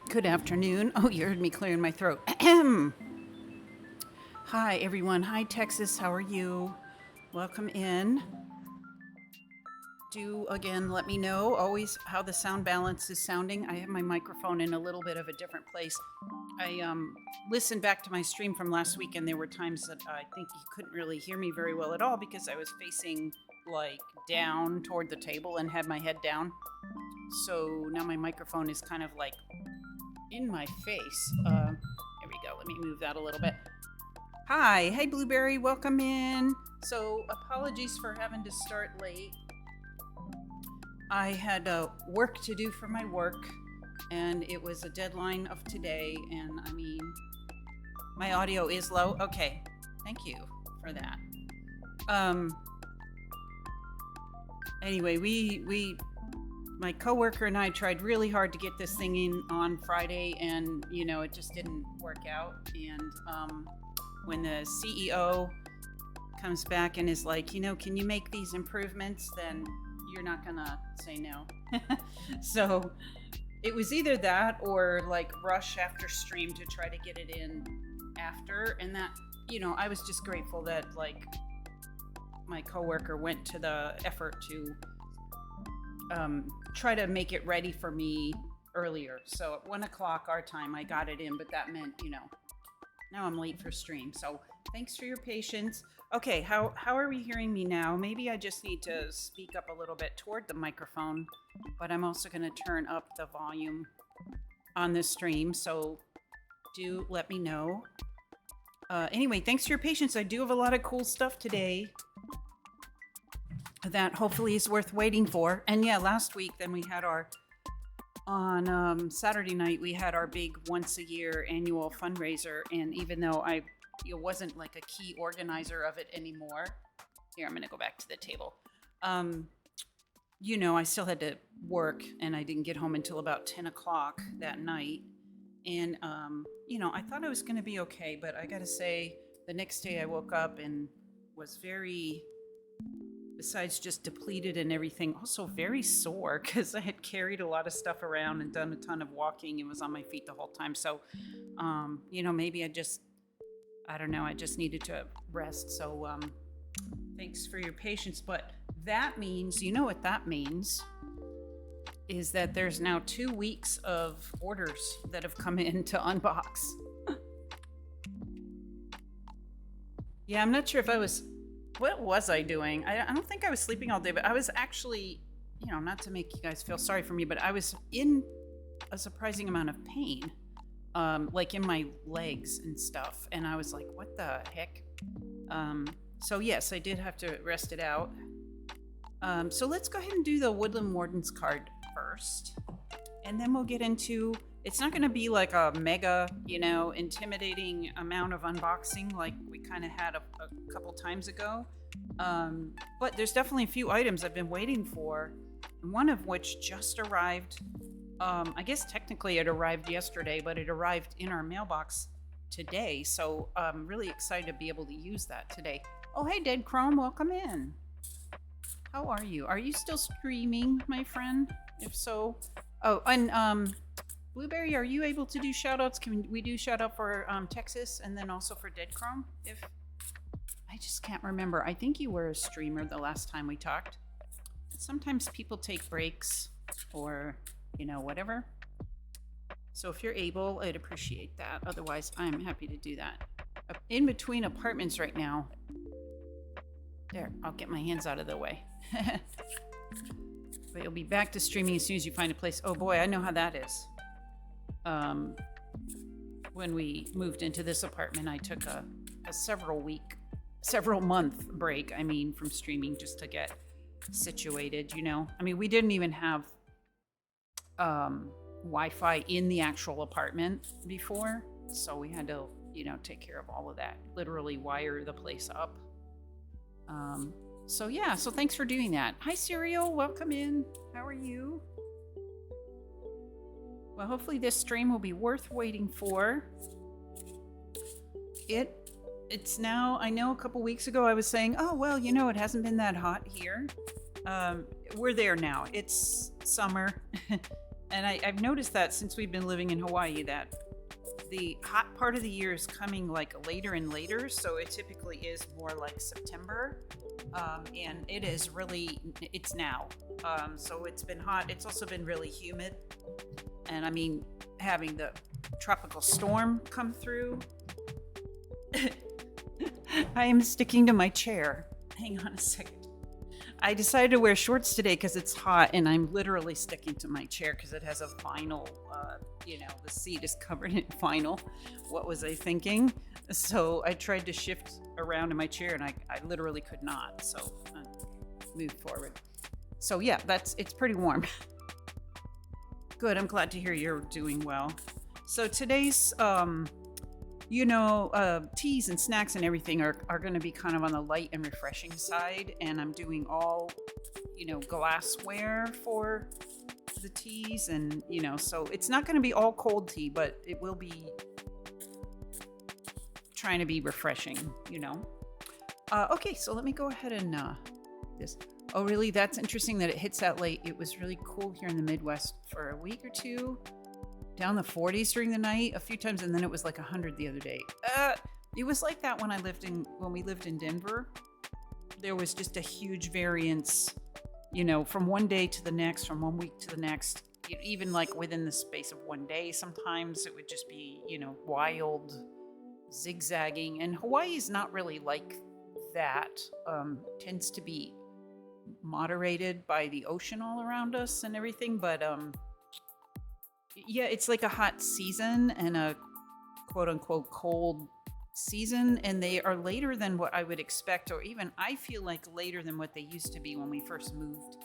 Good afternoon. Oh, you heard me clearing my throat. Hi, everyone. Hi, Texas. How are you? Welcome in. Do again let me know always how the sound balance is sounding. I have my microphone in a little bit of a different place. I listened back to my stream from last week, and there were times that I think you couldn't really hear me very well at all because I was facing like down toward the table and had my head down. So now my microphone is kind of like in my face. Here we go. Let me move that a little bit. Hi, hey Blueberry, welcome in. So apologies for having to start late. I had work to do for my work, and it was a deadline of today. And I mean, my audio is low. Okay, thank you for that. Anyway, my coworker and I tried really hard to get this thing in on Friday, and it just didn't work out. And when the CEO comes back and is like, can you make these improvements, then you're not gonna say no. So it was either that or like rush after stream to try to get it in after. And that, I was just grateful that like my coworker went to the effort to try to make it ready for me earlier. So at 1:00 our time, I got it in, but that meant, now I'm late for stream. So thanks for your patience. Okay, how are we hearing me now? Maybe I just need to speak up a little bit toward the microphone, but I'm also going to turn up the volume on this stream. So do let me know. Anyway, thanks for your patience. I do have a lot of cool stuff today that hopefully is worth waiting for. And yeah, last week then we had on Saturday night, we had our big once a year annual fundraiser. And even though I wasn't like a key organizer of it anymore, here, I'm going to go back to the table. I still had to work, and I didn't get home until about 10:00 that night. And, I thought I was going to be okay, but I got to say, the next day I woke up and was very, besides just depleted and everything, also very sore because I had carried a lot of stuff around and done a ton of walking and was on my feet the whole time. So, maybe I don't know, I just needed to rest. So, thanks for your patience. But that means, what that means is that there's now 2 weeks of orders that have come in to unbox. Yeah, I'm not sure if what was I doing? I don't think I was sleeping all day, but I was actually, not to make you guys feel sorry for me, but I was in a surprising amount of pain, like in my legs and stuff. And I was like, what the heck? So yes, I did have to rest it out. So let's go ahead and do the Woodland Wardens card first. And then we'll get into, it's not going to be like a mega, intimidating amount of unboxing like we kind of had a couple times ago. But there's definitely a few items I've been waiting for, one of which just arrived. I guess technically it arrived yesterday, but it arrived in our mailbox today. So I'm really excited to be able to use that today. Oh, hey, Dead Chrome, welcome in. How are you? Are you still streaming, my friend? If so, oh, and Blueberry, are you able to do shout outs? Can we do shout out for Texas and then also for Dead Chrome? If I just can't remember. I think you were a streamer the last time we talked. Sometimes people take breaks or, whatever. So if you're able, I'd appreciate that. Otherwise, I'm happy to do that. In between apartments right now. There, I'll get my hands out of the way. But you'll be back to streaming as soon as you find a place. Oh boy, I know how that is. When we moved into this apartment, I took a several month break, from streaming just to get situated, we didn't even have Wi-Fi in the actual apartment before, so we had to, take care of all of that, literally wire the place up. So thanks for doing that. Hi, Serial, welcome in. How are you? Well, hopefully this stream will be worth waiting for. It's now, I know a couple weeks ago I was saying, oh, well, it hasn't been that hot here. We're there now. It's summer And I've noticed that since we've been living in Hawaii, that the hot part of the year is coming like later and later. So it typically is more like September. And it is really, it's now. So it's been hot. It's also been really humid. And I mean, having the tropical storm come through. I am sticking to my chair. Hang on a second. I decided to wear shorts today because it's hot, and I'm literally sticking to my chair because it has a vinyl, the seat is covered in vinyl. What was I thinking? So I tried to shift around in my chair, and I literally could not. So I moved forward. So yeah, it's pretty warm. Good. I'm glad to hear you're doing well. So today's, teas and snacks and everything are going to be kind of on the light and refreshing side. And I'm doing all, glassware for the teas. And, so it's not going to be all cold tea, but it will be trying to be refreshing, Okay, so let me go ahead and this. Oh, really? That's interesting that it hits that late. It was really cool here in the Midwest for a week or two. Down the 40s during the night a few times, and then it was like 100 the other day. It was like that when we lived in Denver. There was just a huge variance, from one day to the next, from 1 week to the next. Even like within the space of one day, sometimes it would just be, wild zigzagging. And Hawaii is not really like that. Tends to be moderated by the ocean all around us and everything, but yeah, it's like a hot season and a quote unquote cold season, and they are later than what I would expect, or even I feel like later than what they used to be when we first moved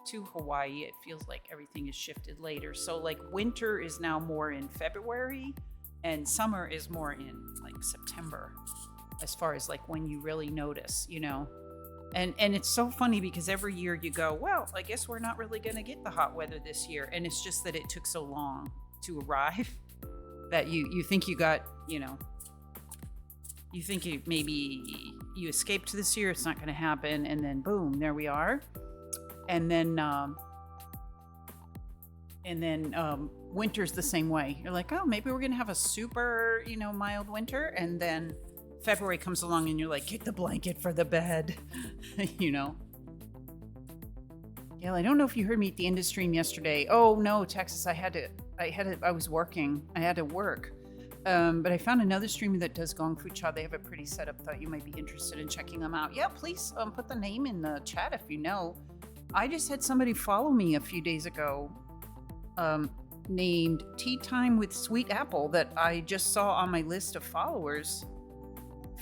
to Hawaii. It feels like everything is shifted later. So like winter is now more in February and summer is more in like September, as far as like when you really notice, And it's so funny because every year you go, well, I guess we're not really going to get the hot weather this year. And it's just that it took so long to arrive that you think you got, you think maybe you escaped this year. It's not going to happen. And then boom, there we are. And then winter's the same way. You're like, oh, maybe we're going to have a super, mild winter. And then February comes along and you're like, get the blanket for the bed, Yeah, I don't know if you heard me at the end of stream yesterday. Oh no, Texas, I was working. I had to work. But I found another streamer that does Gong Fu Cha. They have it pretty set up. Thought you might be interested in checking them out. Yeah, please put the name in the chat if you know. I just had somebody follow me a few days ago named Tea Time with Sweet Apple that I just saw on my list of followers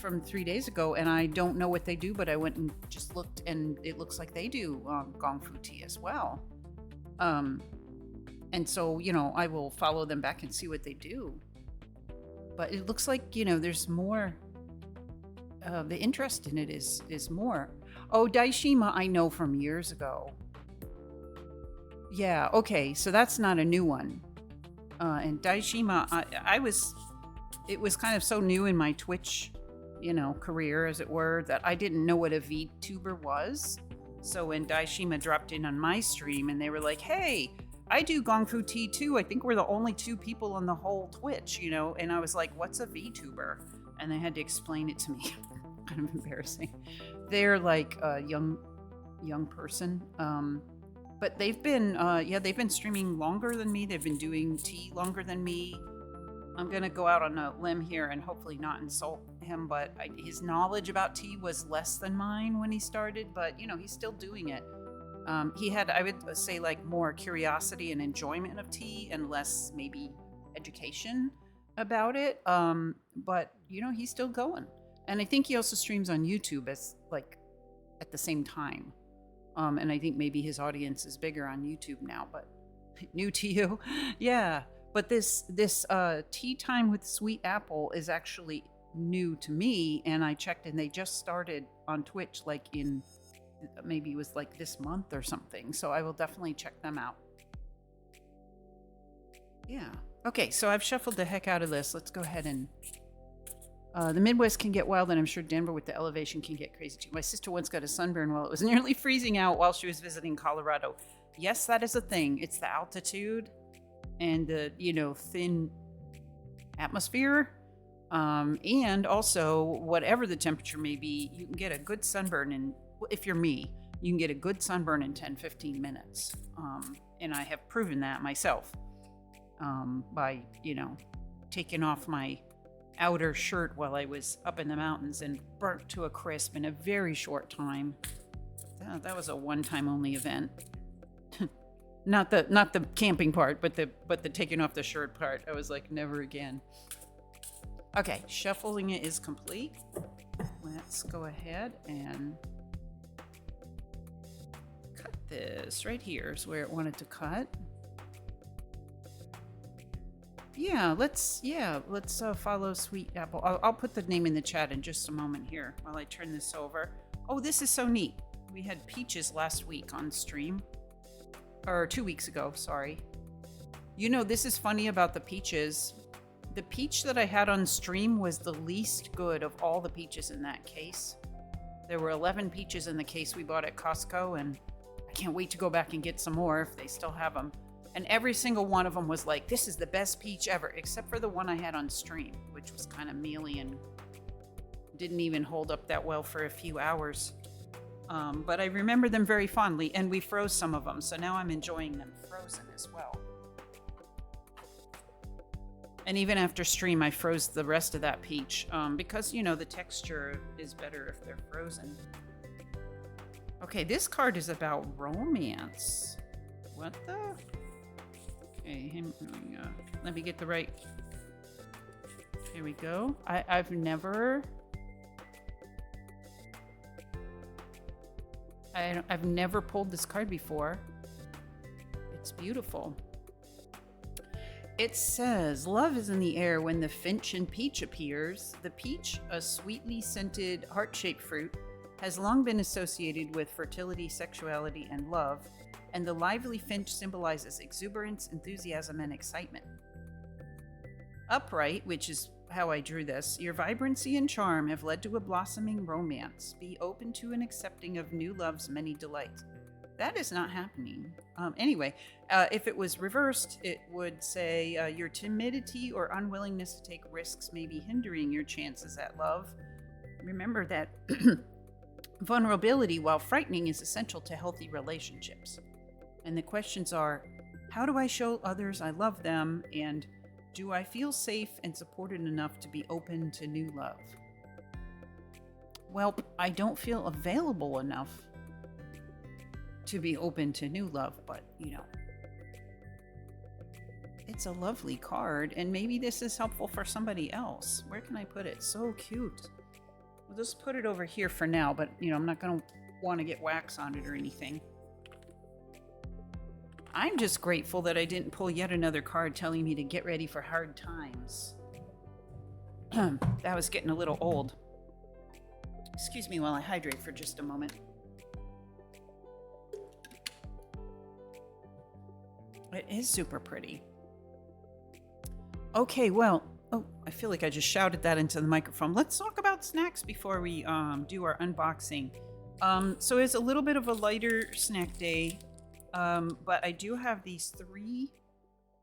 from 3 days ago, and I don't know what they do, but I went and just looked, and it looks like they do Gong Fu tea as well. And so, I will follow them back and see what they do. But it looks like, there's more. The interest in it is more. Oh, Daishima, I know from years ago. Yeah, okay, so that's not a new one. And Daishima, it was kind of so new in my Twitch career, as it were, that I didn't know what a VTuber was. So when Daishima dropped in on my stream and they were like, hey, I do Gong Fu tea too. I think we're the only two people on the whole Twitch, and I was like, what's a VTuber? And they had to explain it to me. Kind of embarrassing. They're like a young person. But they've been streaming longer than me. They've been doing tea longer than me. I'm going to go out on a limb here and hopefully not insult him, but his knowledge about tea was less than mine when he started, but he's still doing it. He had, I would say, like more curiosity and enjoyment of tea and less maybe education about it. But he's still going. And I think he also streams on YouTube as like at the same time. And I think maybe his audience is bigger on YouTube now, but new to you. Yeah. But this Tea Time with Sweet Apple is actually new to me, and I checked, and they just started on Twitch like in maybe it was like this month or something. So I will definitely check them out. Yeah. Okay, so I've shuffled the heck out of this. Let's go ahead and the Midwest can get wild, and I'm sure Denver with the elevation can get crazy too. My sister once got a sunburn while it was nearly freezing out while she was visiting Colorado. Yes, that is a thing. It's the altitude. and the, thin atmosphere. And also, whatever the temperature may be, you can get a good sunburn in, if you're me, you can get a good sunburn in 10-15 minutes. And I have proven that myself by, taking off my outer shirt while I was up in the mountains and burnt to a crisp in a very short time. That was a one-time only event. Not the camping part, but the taking off the shirt part. I was like, never again. Okay, shuffling it is complete. Let's go ahead and cut this. Right here is where it wanted to cut. Let's follow Sweet Apple. I'll put the name in the chat in just a moment here while I turn this over. Oh, this is so neat. We had peaches last week on stream. Or 2 weeks ago, sorry. This is funny about the peaches. The peach that I had on stream was the least good of all the peaches in that case. There were 11 peaches in the case we bought at Costco, and I can't wait to go back and get some more if they still have them. And every single one of them was like, this is the best peach ever, except for the one I had on stream, which was kind of mealy and didn't even hold up that well for a few hours. But I remember them very fondly, and we froze some of them, so now I'm enjoying them frozen as well. And even after stream, I froze the rest of that peach because, the texture is better if they're frozen. Okay, this card is about romance. What the? Okay, let me get the right. Here we go. I've never pulled this card before. It's beautiful. It says, love is in the air when the finch and peach appears. The peach, a sweetly scented heart-shaped fruit, has long been associated with fertility, sexuality, and love, and the lively finch symbolizes exuberance, enthusiasm, and excitement. Upright, which is how I drew this, your vibrancy and charm have led to a blossoming romance. Be open to and accepting of new love's many delights. That is not happening. Anyway, if it was reversed, it would say your timidity or unwillingness to take risks may be hindering your chances at love. Remember that vulnerability, while frightening, is essential to healthy relationships. And the questions are, how do I show others I love them? And do I feel safe and supported enough to be open to new love? Well, I don't feel available enough to be open to new love, but it's a lovely card, and maybe this is helpful for somebody else. Where can I put it? So cute. We'll just put it over here for now, but I'm not going to want to get wax on it or anything. I'm just grateful that I didn't pull yet another card telling me to get ready for hard times. That was getting a little old. Excuse me while I hydrate for just a moment. It is super pretty. Okay, well, I feel like I just shouted that into the microphone. Let's talk about snacks before we do our unboxing. So it's a little bit of a lighter snack day, but I do have these 3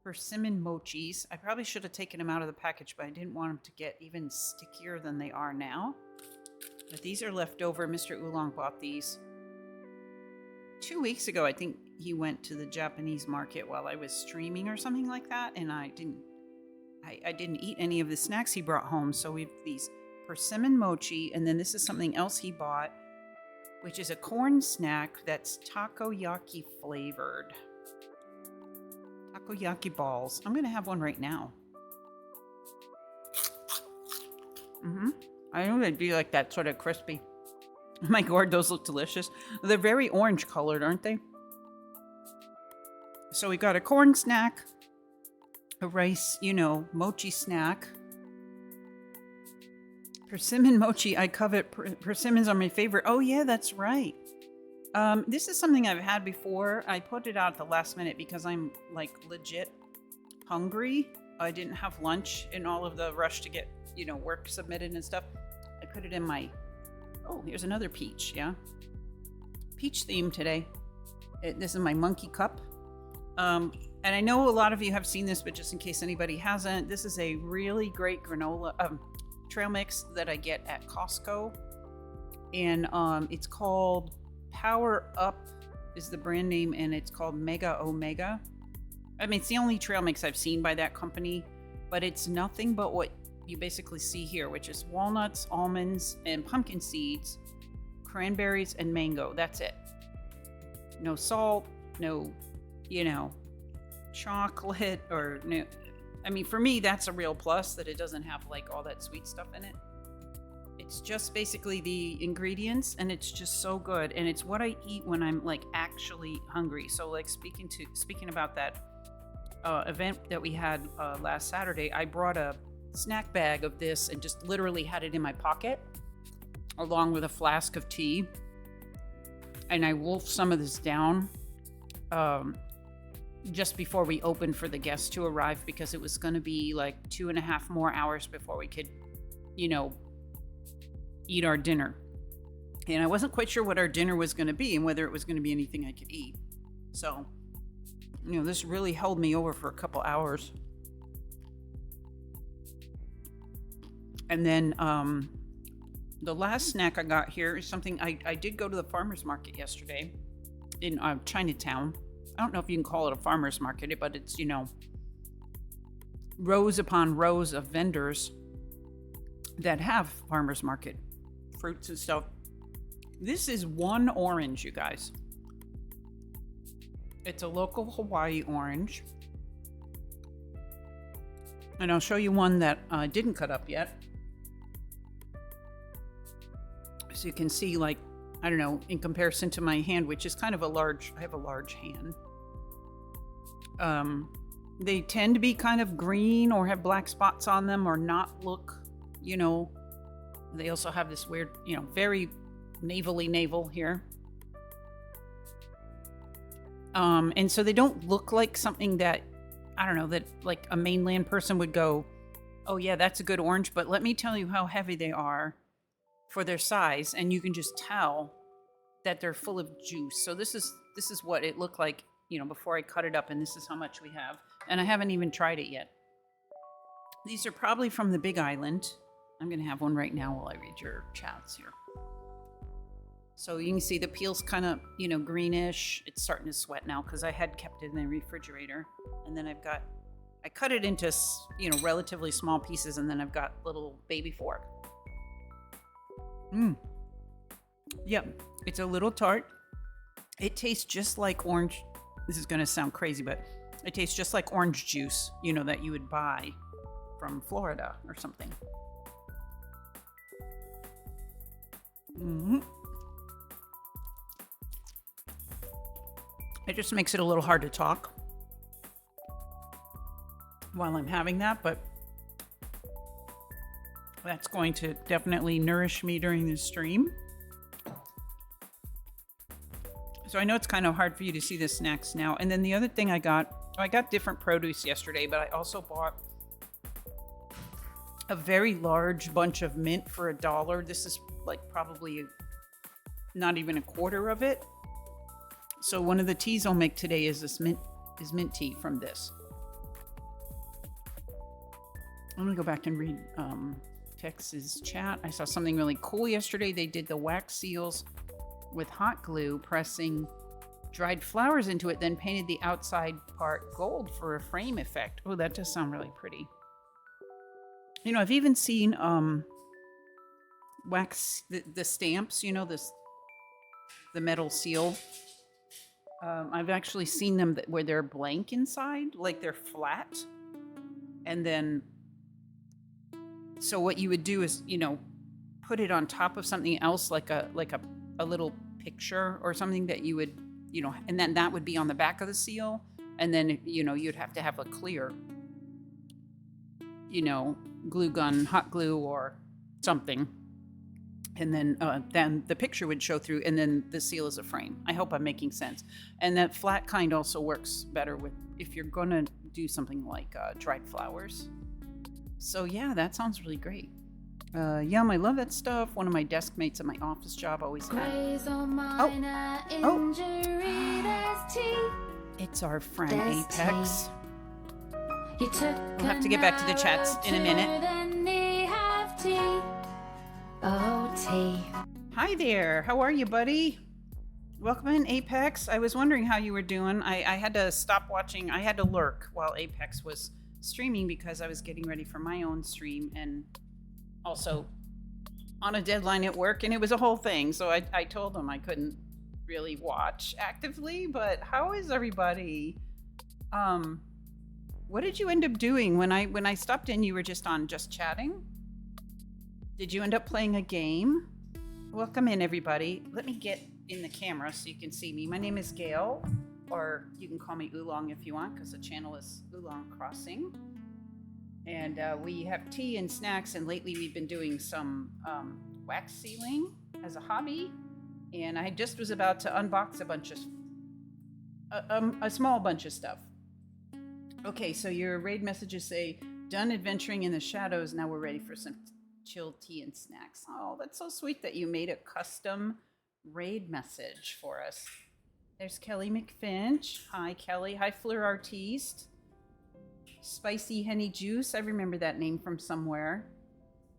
persimmon mochis. I probably should have taken them out of the package, but I didn't want them to get even stickier than they are now. But these are left over. Mr. Oolong bought these 2 weeks ago. I think he went to the Japanese market while I was streaming or something like that, and I didn't eat any of the snacks he brought home. So we have these persimmon mochi, and then this is something else he bought, which is a corn snack that's takoyaki flavored. Takoyaki balls. I'm gonna have one right now. I know they'd be like that, sort of crispy. Oh my god, those look delicious. They're very orange colored, aren't they? So we got a corn snack, a rice, mochi snack. Persimmon mochi, I covet. Persimmons are my favorite. Oh yeah, that's right. This is something I've had before. I put it out at the last minute because I'm like legit hungry. I didn't have lunch in all of the rush to get, work submitted and stuff. I put it in my, here's another peach, yeah? Peach theme today. This is my monkey cup. And I know a lot of you have seen this, but just in case anybody hasn't, this is a really great granola trail mix that I get at Costco. And it's called Power Up is the brand name, and it's called Mega Omega. I mean, it's the only trail mix I've seen by that company, but it's nothing but what you basically see here, which is walnuts, almonds, and pumpkin seeds, cranberries, and mango. That's it. No salt, no, chocolate, or no. I mean, for me, that's a real plus, that it doesn't have like all that sweet stuff in it. It's just basically the ingredients, and it's just so good. And it's what I eat when I'm like actually hungry. So like speaking about that event that we had last Saturday, I brought a snack bag of this and just literally had it in my pocket along with a flask of tea. And I wolfed some of this down just before we opened for the guests to arrive, because it was going to be like 2.5 more hours before we could, eat our dinner. And I wasn't quite sure what our dinner was going to be and whether it was going to be anything I could eat. So, this really held me over for a couple hours. And then the last snack I got here is something I did go to the farmer's market yesterday in Chinatown. I don't know if you can call it a farmer's market, but it's, rows upon rows of vendors that have farmer's market fruits and stuff. This is one orange, you guys. It's a local Hawaii orange. And I'll show you one that I didn't cut up yet. So you can see, like, I don't know, in comparison to my hand, which is kind of I have a large hand. They tend to be kind of green or have black spots on them or not look, they also have this weird, very navel here. And so they don't look like something that, I don't know, that like a mainland person would go, oh yeah, that's a good orange. But let me tell you how heavy they are for their size. And you can just tell that they're full of juice. So this is what it looked like, before I cut it up. And this is how much we have. And I haven't even tried it yet. These are probably from the Big Island. I'm going to have one right now while I read your chats here. So you can see the peel's kind of, greenish. It's starting to sweat now because I had kept it in the refrigerator. And then I cut it into, relatively small pieces, and then I've got little baby fork. Yep, it's a little tart. It tastes just like orange. This is going to sound crazy, but it tastes just like orange juice, that you would buy from Florida or something. It just makes it a little hard to talk while I'm having that, but that's going to definitely nourish me during this stream. So I know it's kind of hard for you to see the snacks now. And then the other thing I got different produce yesterday, but I also bought a very large bunch of mint for $1. This is like probably not even a quarter of it. So one of the teas I'll make today is this mint tea from this. I'm gonna go back and read Tex's chat. I saw something really cool yesterday. They did the wax seals with hot glue, pressing dried flowers into it, then painted the outside part gold for a frame effect. Oh, that does sound really pretty. I've even seen wax the stamps, the metal seal. I've actually seen them where they're blank inside, like they're flat. And then, so what you would do is, put it on top of something else, like a little picture or something that you would, and then that would be on the back of the seal. And then, you'd have to have a clear, glue gun, hot glue or something. And then the picture would show through, and then the seal is a frame. I hope I'm making sense. And that flat kind also works better if you're going to do something like dried flowers. So yeah, that sounds really great. Yum, I love that stuff. One of my desk mates at my office job always had. It's our friend There's Apex. You took We'll have to get back to the chats in a minute. Hi there. How are you, buddy? Welcome in, Apex. I was wondering how you were doing. I had to stop watching. I had to lurk while Apex was streaming because I was getting ready for my own stream and also on a deadline at work, and it was a whole thing. So I told him I couldn't really watch actively, but how is everybody? What did you end up doing when I stopped in? You were just chatting. Did you end up playing a game? Welcome in, everybody. Let me get in the camera so you can see me. My name is Gail, or you can call me Oolong if you want, because the channel is Oolong Crossing. And we have tea and snacks, and lately we've been doing some wax sealing as a hobby. And I just was about to unbox a small bunch of stuff. Okay, so your raid messages say, done adventuring in the shadows, now we're ready for some chilled tea and snacks. Oh, that's so sweet that you made a custom raid message for us. There's Kelly McFinch. Hi, Kelly. Hi, Fleur Artiste. Spicy Henny Juice. I remember that name from somewhere.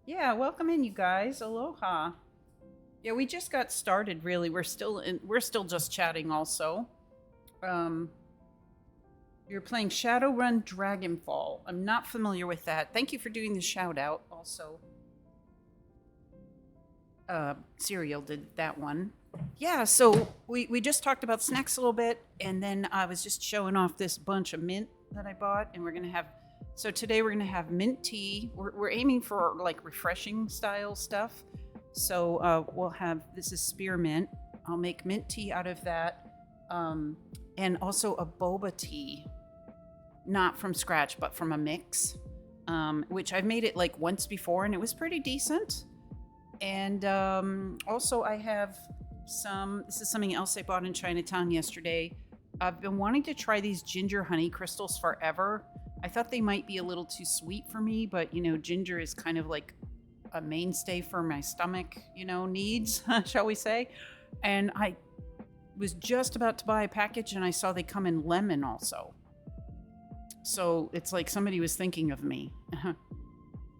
Yeah, welcome in, you guys. Aloha. Yeah, we just got started, really. We're still just chatting also. You're playing Shadowrun Dragonfall. I'm not familiar with that. Thank you for doing the shout out also. Serial did that one. Yeah, so we just talked about snacks a little bit, and then I was just showing off this bunch of mint that I bought, and so today we're gonna have mint tea. We're aiming for like refreshing style stuff. So we'll have, this is spearmint. I'll make mint tea out of that. And also a boba tea, not from scratch, but from a mix, which I've made it like once before, and it was pretty decent. And also I have this is something else I bought in Chinatown yesterday. I've been wanting to try these ginger honey crystals forever. I thought they might be a little too sweet for me, but ginger is kind of like a mainstay for my stomach, needs, shall we say. And I was just about to buy a package, and I saw they come in lemon also. So it's like somebody was thinking of me.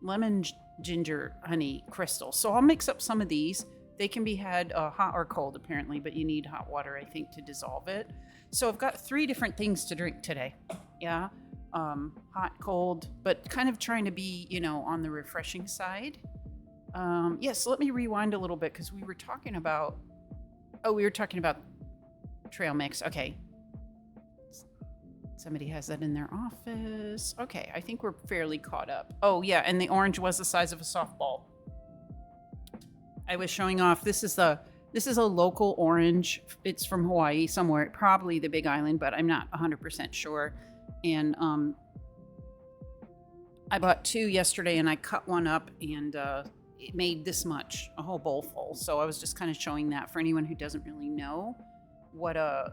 Lemon ginger honey crystal. So I'll mix up some of these. They can be had hot or cold apparently, but you need hot water, I think, to dissolve it. So I've got 3 different things to drink today. Yeah. Hot, cold, but kind of trying to be, on the refreshing side. Yes, so let me rewind a little bit, because we were talking about trail mix. Okay. Somebody has that in their office. Okay, I think we're fairly caught up. Oh yeah, and the orange was the size of a softball. I was showing off. This is a local orange. It's from Hawaii somewhere, probably the Big Island, but I'm not 100% sure. And I bought 2 yesterday, and I cut one up, and it made this much, a whole bowl full. So I was just kind of showing that for anyone who doesn't really know what a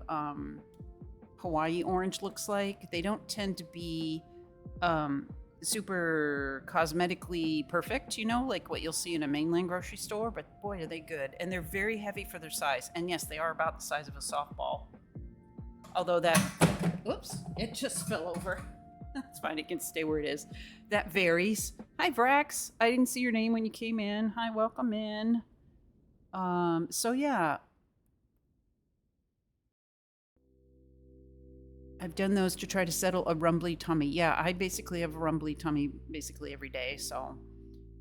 Hawaii orange looks like. They don't tend to be super cosmetically perfect, like what you'll see in a mainland grocery store, but boy, are they good. And they're very heavy for their size. And yes, they are about the size of a softball. Although oops, it just fell over. That's fine, it can stay where it is. That varies. Hi, Vrax. I didn't see your name when you came in. Hi, welcome in. So yeah. I've done those to try to settle a rumbly tummy. Yeah, I basically have a rumbly tummy basically every day. So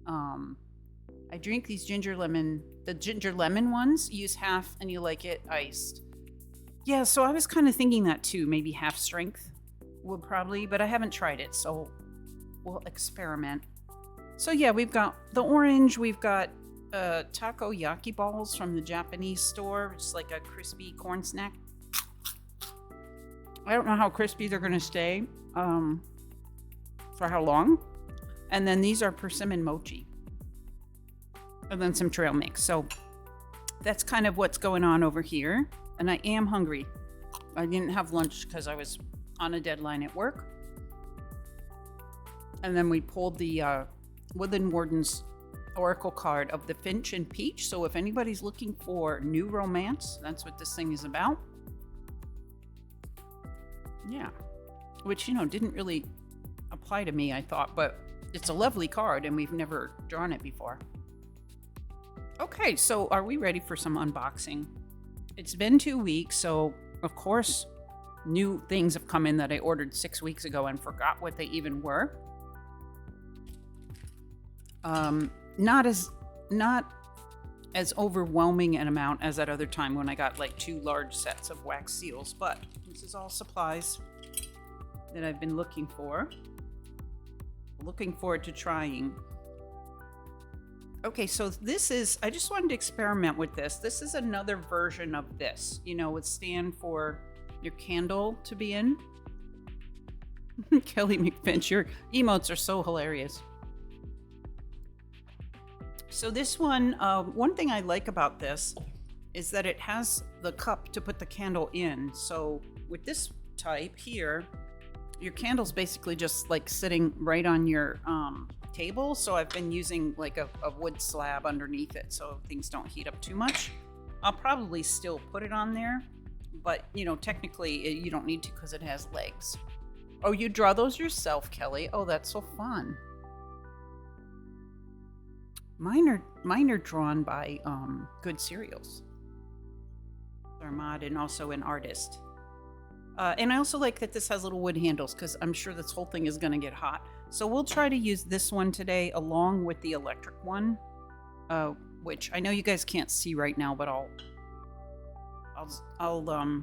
I drink these the ginger lemon ones. Use half and you like it iced. Yeah, so I was kind of thinking that too. Maybe half strength would probably, but I haven't tried it. So we'll experiment. So yeah, we've got the orange. We've got takoyaki balls from the Japanese store, which is like a crispy corn snack. I don't know how crispy they're going to stay, for how long. And then these are persimmon mochi. And then some trail mix. So that's kind of what's going on over here. And I am hungry. I didn't have lunch because I was on a deadline at work. And then we pulled the Woodland Warden's Oracle card of the Finch and Peach. So if anybody's looking for new romance, that's what this thing is about. Yeah. Which, you know, didn't really apply to me, I thought, but it's a lovely card and we've never drawn it before. Okay, so are we ready for some unboxing? It's been 2 weeks, so of course, new things have come in that I ordered 6 weeks ago and forgot what they even were. Not as overwhelming an amount as that other time when I got like 2 large sets of wax seals, but this is all supplies that I've been looking for. Looking forward to trying. Okay, so this is, I just wanted to experiment with this. This is another version of this, you know, with stand for your candle to be in. Kelly McFinch, your emotes are so hilarious. So this one, one thing I like about this is that it has the cup to put the candle in. So with this type here, your candle's basically just like sitting right on your table. So I've been using like a wood slab underneath it so things don't heat up too much. I'll probably still put it on there, but you know, technically you don't need to because it has legs. Oh, you draw those yourself, Kelly? Oh, that's so fun. Mine are drawn by Good Cereals. Armad and also an artist. And I also like that this has little wood handles because I'm sure this whole thing is going to get hot. So we'll try to use this one today along with the electric one, which I know you guys can't see right now, but I'll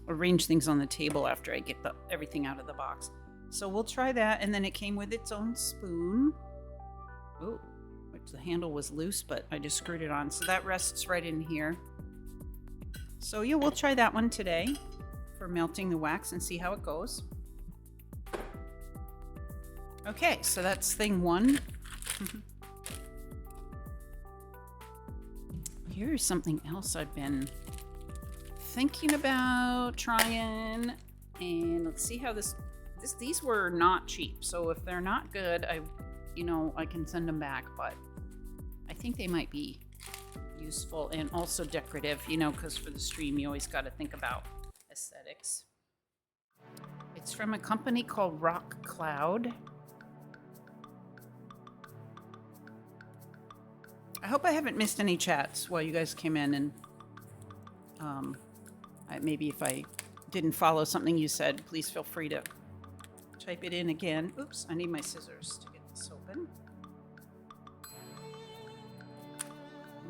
arrange things on the table after I get everything out of the box. So we'll try that, and then it came with its own spoon. Oh, which the handle was loose, but I just screwed it on, so that rests right in here. So yeah, we'll try that one today for melting the wax and see how it goes. Okay, so that's thing one. Here's something else I've been thinking about trying, and let's see how these were not cheap. So if they're not good, I can send them back, but I think they might be useful and also decorative, you know, because for the stream you always got to think about aesthetics. It's from a company called Rock Cloud. I hope I haven't missed any chats while you guys came in, and maybe if I didn't follow something you said, please feel free to type it in again. Oops, I need my scissors to get this open.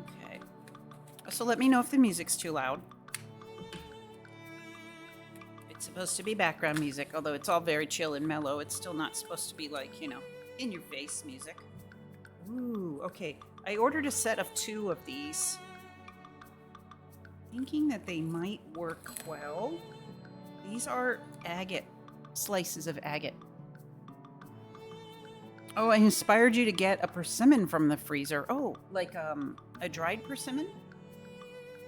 Okay. So let me know if the music's too loud. It's supposed to be background music, although it's all very chill and mellow. It's still not supposed to be like, you know, in your face music. Ooh, okay. I ordered a set of 2 of these, thinking that they might work well. These are agate, slices of agate. Oh, I inspired you to get a persimmon from the freezer. Oh, like a dried persimmon?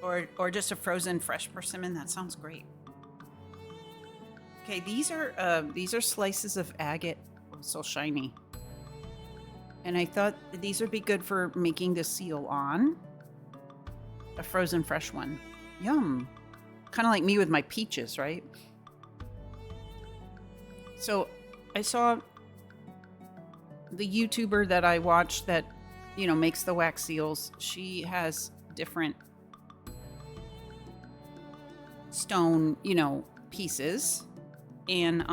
Or just a frozen fresh persimmon? That sounds great. Okay, these are slices of agate. Oh, so shiny. And I thought these would be good for making the seal on. A frozen fresh one. Yum. Kind of like me with my peaches, right? So I saw the YouTuber that I watch that, you know, makes the wax seals. She has different stone, you know, pieces. And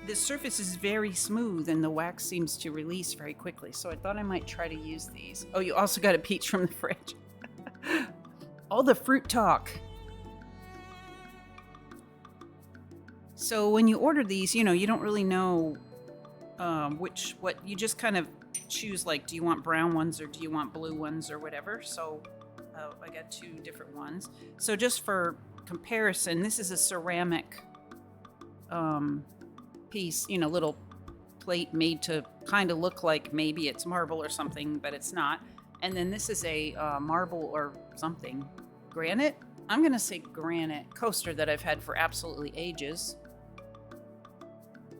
the surface is very smooth and the wax seems to release very quickly. So I thought I might try to use these. Oh, you also got a peach from the fridge. All the fruit talk. So when you order these, you know, you don't really know what you just kind of choose, like, do you want brown ones or do you want blue ones or whatever. So I got 2 different ones. So just for comparison, this is a ceramic piece, you know, little plate made to kind of look like maybe it's marble or something, but it's not. And then this is a marble or something, granite. I'm gonna say granite coaster that I've had for absolutely ages,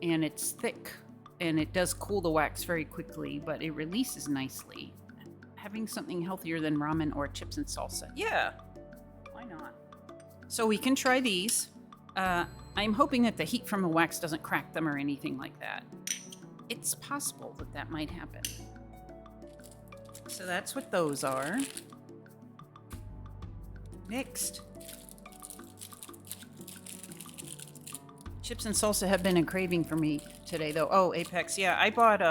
and it's thick and it does cool the wax very quickly, but it releases nicely. Having something healthier than ramen or chips and salsa, yeah, why not? So we can try these. I'm hoping that the heat from the wax doesn't crack them or anything like that. It's possible that that might happen. So that's what those are. Next. Chips and salsa have been a craving for me today, though. Oh, Apex. Yeah, I bought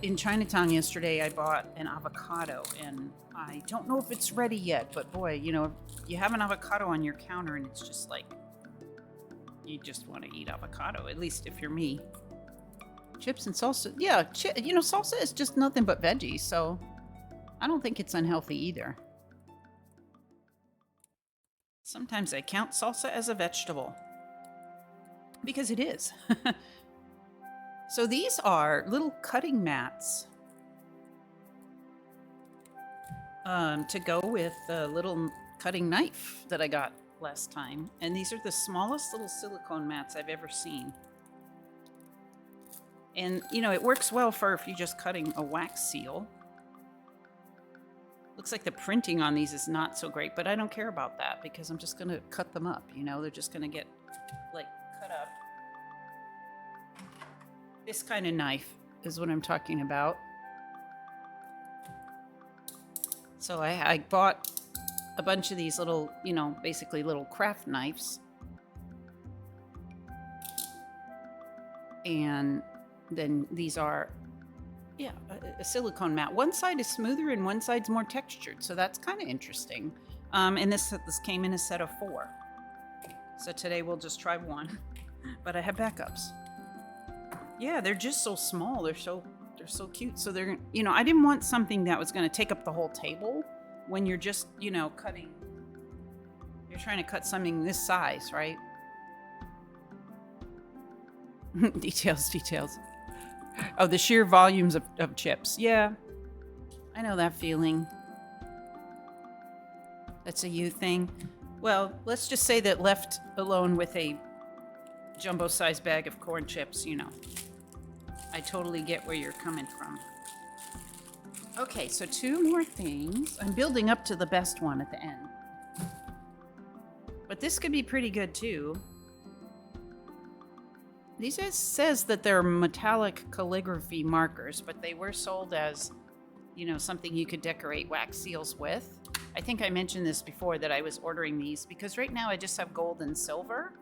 in Chinatown yesterday. I bought an avocado, and I don't know if it's ready yet. But boy, you know, you have an avocado on your counter, and it's just like you just want to eat avocado. At least if you're me. Chips and salsa. Yeah, you know, salsa is just nothing but veggies, so I don't think it's unhealthy either. Sometimes I count salsa as a vegetable. Because it is. So these are little cutting mats to go with the little cutting knife that I got last time. And these are the smallest little silicone mats I've ever seen. And, you know, it works well for if you're just cutting a wax seal. Looks like the printing on these is not so great, but I don't care about that because I'm just going to cut them up, you know? They're just going to get, like, cut up. This kind of knife is what I'm talking about. So I bought a bunch of these little, you know, basically little craft knives. And then these are, yeah, a silicone mat. One side is smoother and one side's more textured. So that's kind of interesting. And this came in a set of 4. So today we'll just try one, but I have backups. Yeah, they're just so small. They're so cute. So they're, you know, I didn't want something that was going to take up the whole table when you're just, you know, cutting. You're trying to cut something this size, right? Details. Oh, the sheer volumes of chips. Yeah, I know that feeling. That's a you thing. Well, let's just say that left alone with a jumbo-sized bag of corn chips, you know. I totally get where you're coming from. Okay, so 2 more things. I'm building up to the best one at the end. But this could be pretty good, too. These says that they're metallic calligraphy markers, but they were sold as, you know, something you could decorate wax seals with. I think I mentioned this before that I was ordering these because right now I just have gold and silver.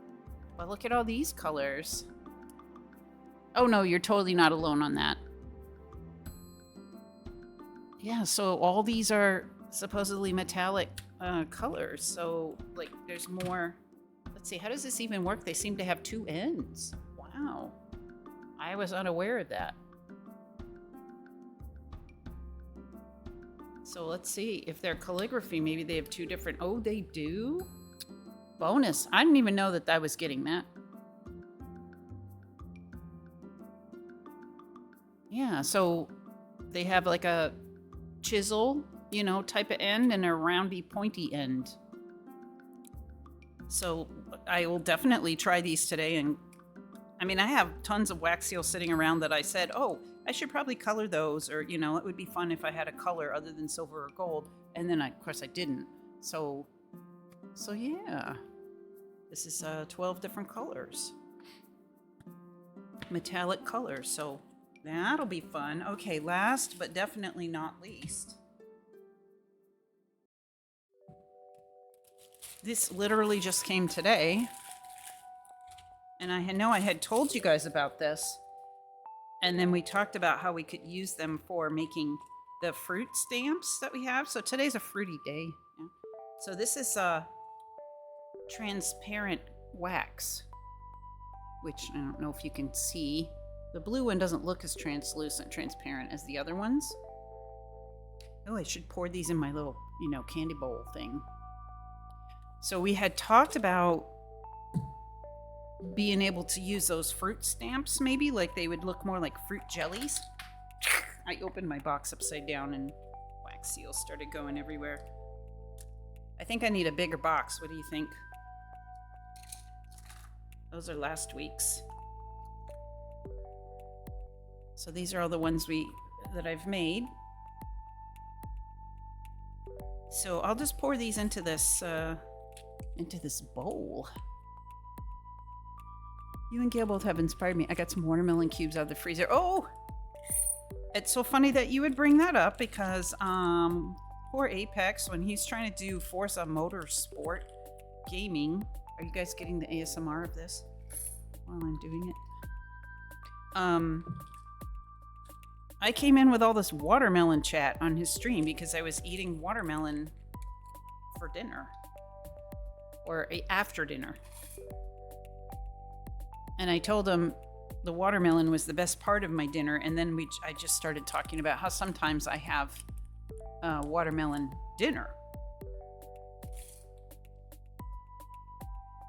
But look at all these colors. Oh no, you're totally not alone on that. Yeah, so all these are supposedly metallic colors. So, like, there's more. Let's see, how does this even work? They seem to have 2 ends. Wow. I was unaware of that. So let's see. If they're calligraphy, maybe they have 2 different. Oh, they do? Bonus. I didn't even know that I was getting that. Yeah, so they have like a chisel, you know, type of end and a roundy, pointy end. So I will definitely try these today. And I mean, I have tons of wax seals sitting around that I said, oh, I should probably color those, or, you know, it would be fun if I had a color other than silver or gold. And then, of course, I didn't. So yeah, this is 12 different colors, metallic colors. So that'll be fun. Okay, last but definitely not least. This literally just came today. And I know I had told you guys about this. And then we talked about how we could use them for making the fruit stamps that we have. So today's a fruity day. Yeah. So this is transparent wax, which I don't know if you can see. The blue one doesn't look as transparent as the other ones. Oh, I should pour these in my little, you know, candy bowl thing. So we had talked about being able to use those fruit stamps, maybe, like they would look more like fruit jellies. I opened my box upside down and wax seals started going everywhere. I think I need a bigger box. What do you think? Those are last week's. So these are all the ones that I've made. So I'll just pour these into this bowl. You and Gail both have inspired me. I got some watermelon cubes out of the freezer. Oh, it's so funny that you would bring that up because poor Apex, when he's trying to do Forza Motorsport gaming. Are you guys getting the ASMR of this while I'm doing it? I came in with all this watermelon chat on his stream because I was eating watermelon for dinner or after dinner. And I told him the watermelon was the best part of my dinner. And then I just started talking about how sometimes I have watermelon dinner.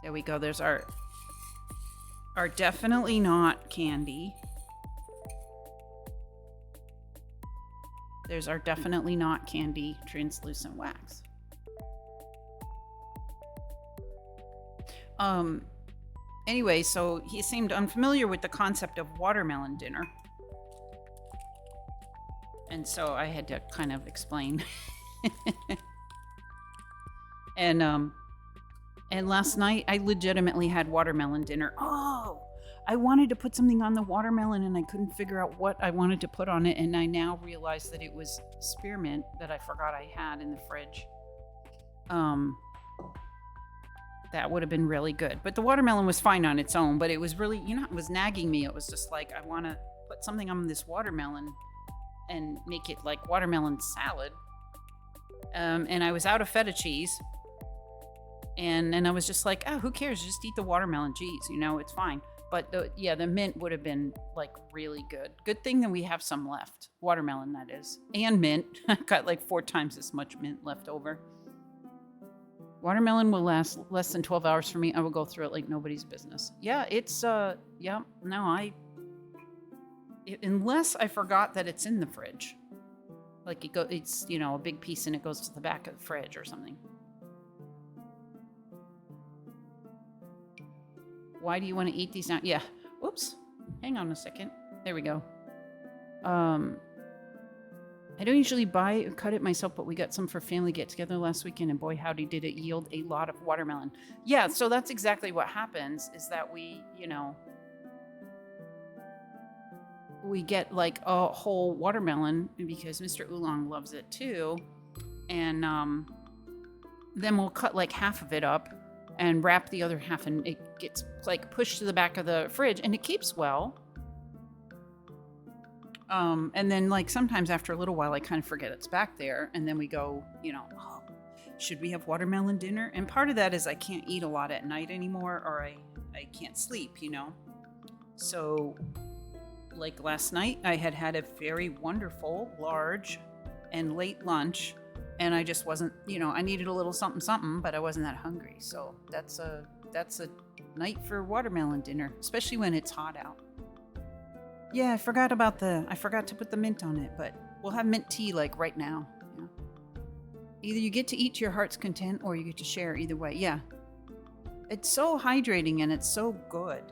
There we go. There's our definitely not candy. There's our definitely not candy translucent wax. Anyway, so he seemed unfamiliar with the concept of watermelon dinner. And so I had to kind of explain. And last night I legitimately had watermelon dinner. Oh, I wanted to put something on the watermelon and I couldn't figure out what I wanted to put on it. And I now realize that it was spearmint that I forgot I had in the fridge. That would have been really good. But the watermelon was fine on its own, but it was really, it was nagging me. It was just like, I want to put something on this watermelon and make it like watermelon salad. And I was out of feta cheese. And I was just like, oh, who cares? Just eat the watermelon cheese, it's fine. But the mint would have been like really good. Good thing that we have some left. Watermelon, that is. And mint. I got like 4 times as much mint left over. Watermelon will last less than 12 hours for me. I will go through it like nobody's business. Yeah, it's, unless I forgot that it's in the fridge. Like it's, a big piece and it goes to the back of the fridge or something. Why do you want to eat these now? Yeah. Whoops. Hang on a second. There we go. I don't usually buy or cut it myself, but we got some for family get together last weekend, and boy, howdy, did it yield a lot of watermelon. Yeah, so that's exactly what happens is that we get like a whole watermelon because Mr. Oolong loves it too. And then we'll cut like half of it up and wrap the other half, and it gets like pushed to the back of the fridge and it keeps well. And then like sometimes after a little while, I kind of forget it's back there. And then we go, oh, should we have watermelon dinner? And part of that is I can't eat a lot at night anymore, or I can't sleep, So like last night I had a very wonderful, large and late lunch, and I just wasn't, I needed a little something, but I wasn't that hungry. So that's a night for watermelon dinner, especially when it's hot out. Yeah, I forgot to put the mint on it, but we'll have mint tea like right now. Yeah. Either you get to eat to your heart's content or you get to share, either way. Yeah. It's so hydrating and it's so good.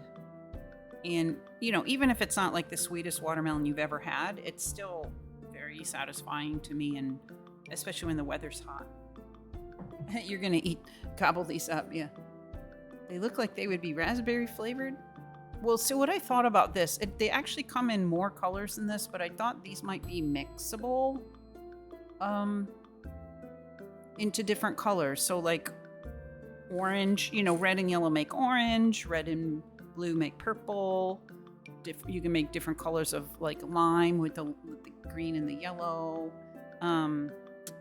And, even if it's not like the sweetest watermelon you've ever had, it's still very satisfying to me, and especially when the weather's hot. You're going to gobble these up, yeah. They look like they would be raspberry flavored. Well, so what I thought about this, they actually come in more colors than this, but I thought these might be mixable into different colors. So like orange, red and yellow make orange, red and blue make purple. You can make different colors of like lime with the green and the yellow.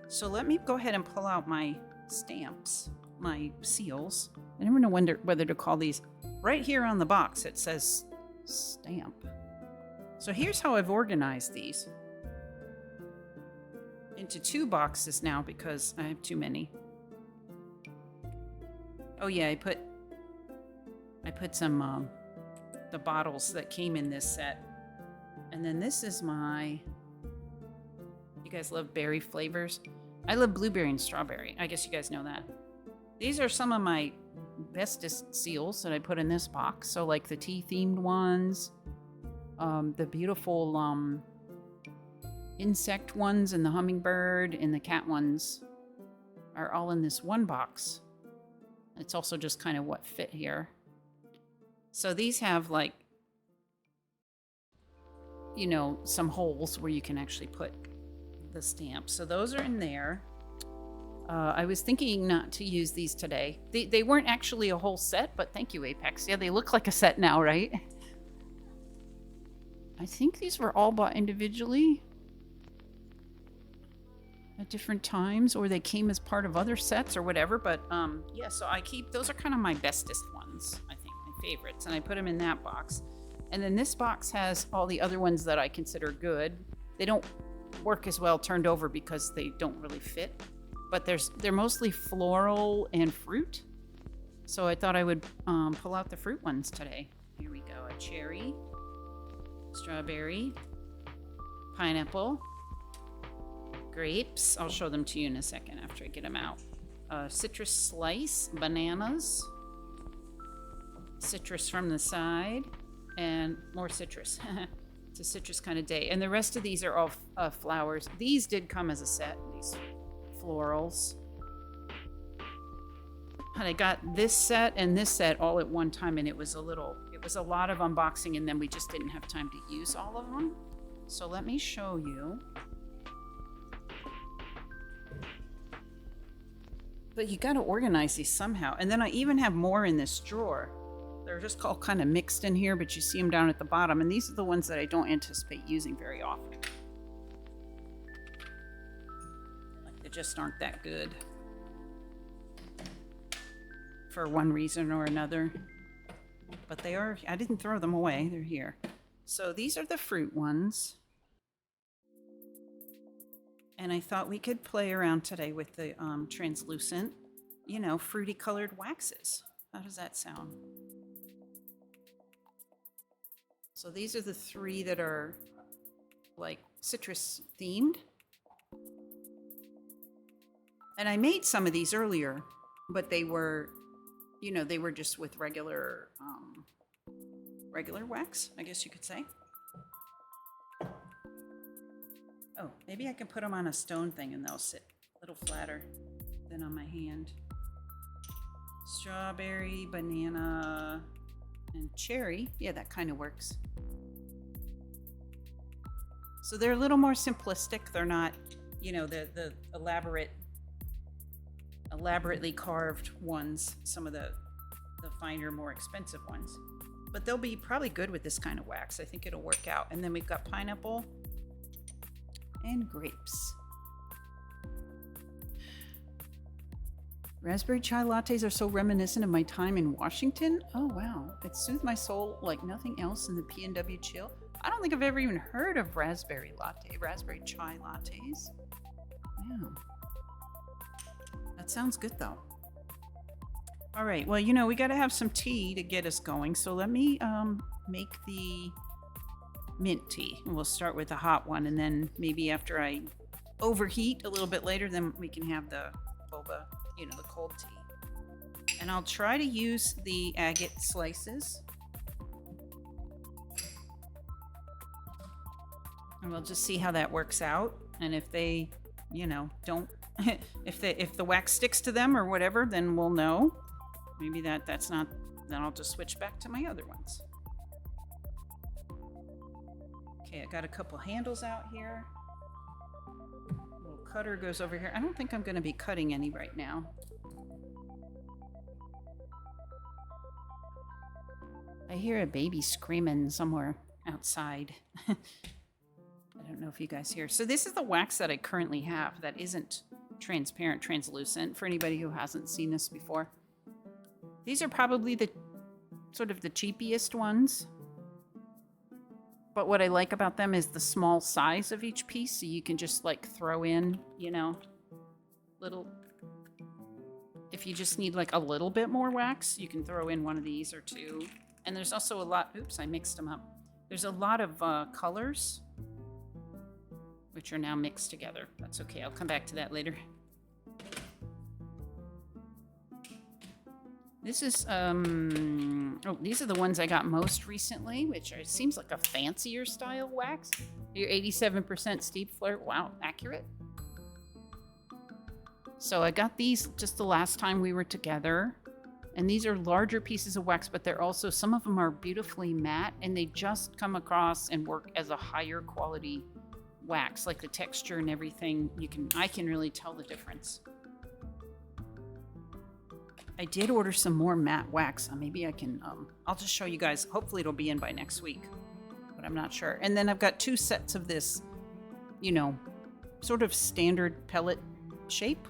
So let me go ahead and pull out my stamps, my seals. I never know whether to call these. Right here on the box, it says stamp. So here's how I've organized these. Into 2 boxes now because I have too many. Oh yeah, I put some the bottles that came in this set. And then this is you guys love berry flavors? I love blueberry and strawberry. I guess you guys know that. These are some of my bestest seals that I put in this box. So like the tea themed ones, the beautiful insect ones, and the hummingbird and the cat ones are all in this one box. It's also just kind of what fit here. So these have like, you know, some holes where you can actually put the stamp. So those are in there. I was thinking not to use these today. They weren't actually a whole set, but thank you, Apex. Yeah, they look like a set now, right? I think these were all bought individually at different times, or they came as part of other sets or whatever. But yeah, so I keep, those are kind of my bestest ones, I think, my favorites. And I put them in that box. And then this box has all the other ones that I consider good. They don't work as well turned over because they don't really fit. But they're mostly floral and fruit. So I thought I would pull out the fruit ones today. Here we go. A cherry, strawberry, pineapple, grapes. I'll show them to you in a second after I get them out. Citrus slice, bananas, citrus from the side, and more citrus. It's a citrus kind of day. And the rest of these are all flowers. These did come as a set, these florals. And I got this set and this set all at one time, and it was a lot of unboxing, and then we just didn't have time to use all of them. So let me show you. But you got to organize these somehow. And then I even have more in this drawer. They're just all kind of mixed in here, but you see them down at the bottom. And these are the ones that I don't anticipate using very often. Like, they just aren't that good. For one reason or another. But they are, I didn't throw them away. They're here. So these are the fruit ones. And I thought we could play around today with the translucent, you know, fruity colored waxes. How does that sound? So these are the three that are like citrus themed. And I made some of these earlier, but they were, you know, they were just with regular wax, I guess you could say. Oh, maybe I can put them on a stone thing and they'll sit a little flatter than on my hand. Strawberry, banana, and cherry. Yeah, that kind of works. So they're a little more simplistic. They're not, you know, the elaborately carved ones, some of the finer, more expensive ones. But they'll be probably good with this kind of wax. I think it'll work out. And then we've got pineapple and grapes. Raspberry chai lattes are so reminiscent of my time in Washington. Oh wow, it soothed my soul like nothing else in the PNW chill. I don't think I've ever even heard of raspberry chai lattes. Yeah. That sounds good though. All right, well, you know, we gotta have some tea to get us going. So let me make the mint tea. And we'll start with the hot one, and then maybe after I overheat a little bit later, then we can have the boba, you know, the cold tea. And I'll try to use the agate slices. And we'll just see how that works out. And if they, you know, don't, if the wax sticks to them or whatever, then we'll know. Maybe that's not, then I'll just switch back to my other ones. Okay, I got a couple handles out here. Little cutter goes over here. I don't think I'm going to be cutting any right now. I hear a baby screaming somewhere outside. I don't know if you guys hear. So this is the wax that I currently have that isn't transparent, translucent, for anybody who hasn't seen this before. These are probably the sort of the cheapiest ones. But what I like about them is the small size of each piece, so you can just like throw in, you know, little, if you just need like a little bit more wax, you can throw in one of these or two. And there's also a lot, oops, I mixed them up. There's a lot of colors, which are now mixed together. That's okay, I'll come back to that later. This is, oh, these are the ones I got most recently, which are, seems like a fancier style wax. Your 87% steep flirt, wow, accurate. So I got these just the last time we were together. And these are larger pieces of wax, but they're also, some of them are beautifully matte, and they just come across and work as a higher quality wax, like the texture and everything. I can really tell the difference. I did order some more matte wax. Maybe I can, I'll just show you guys. Hopefully it'll be in by next week, but I'm not sure. And then I've got 2 sets of this, you know, sort of standard pellet shape.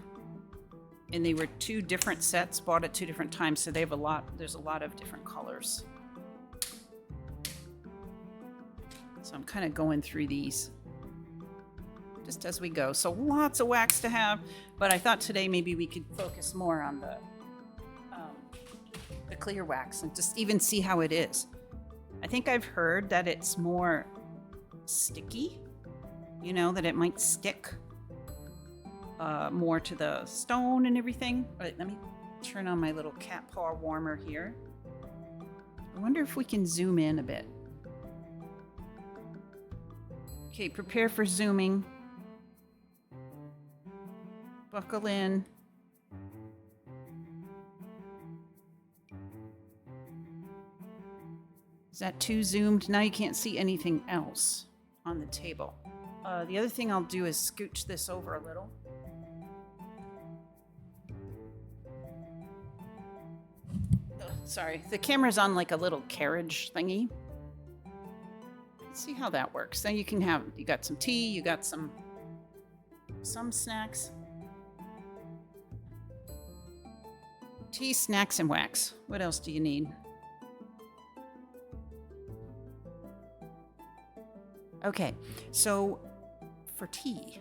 And they were 2 different sets, bought at 2 different times. So they have there's a lot of different colors. So I'm kind of going through these just as we go. So lots of wax to have, but I thought today maybe we could focus more on the clear wax and just even see how it is. I think I've heard that it's more sticky, you know, that it might stick more to the stone and everything. All right, let me turn on my little cat paw warmer here. I wonder if we can zoom in a bit. Okay, prepare for zooming. Buckle in. Is that too zoomed? Now you can't see anything else on the table. The other thing I'll do is scooch this over a little. Sorry, the camera's on like a little carriage thingy. Let's see how that works. Then you got some tea, you got some snacks. Tea, snacks, and wax. What else do you need? Okay, so for tea,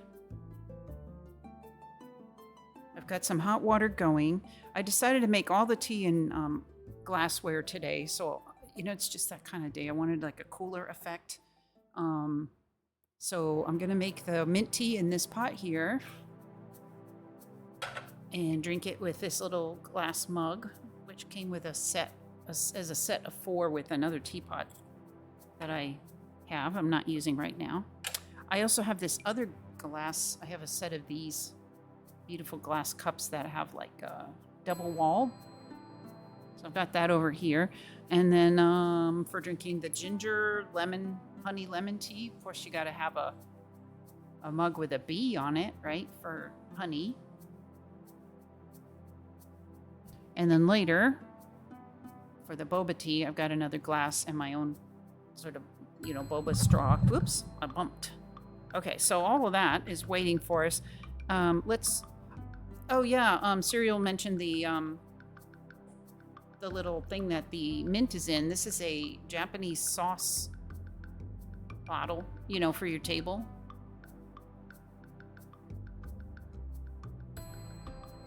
I've got some hot water going. I decided to make all the tea in glassware today, so you know, it's just that kind of day. I wanted like a cooler effect. So I'm gonna make the mint tea in this pot here and drink it with this little glass mug, which came with a set of 4 with another teapot that I'm not using right now. I also have this other glass. I have a set of these beautiful glass cups that have like a double wall. So I've got that over here. And then for drinking the ginger honey lemon tea, of course you got to have a mug with a bee on it, right, for honey. And then later, for the boba tea, I've got another glass and my own sort of, you know, boba straw. Whoops, I bumped. Okay, so all of that is waiting for us. Cyril mentioned the little thing that the mint is in. This is a Japanese sauce bottle, you know, for your table.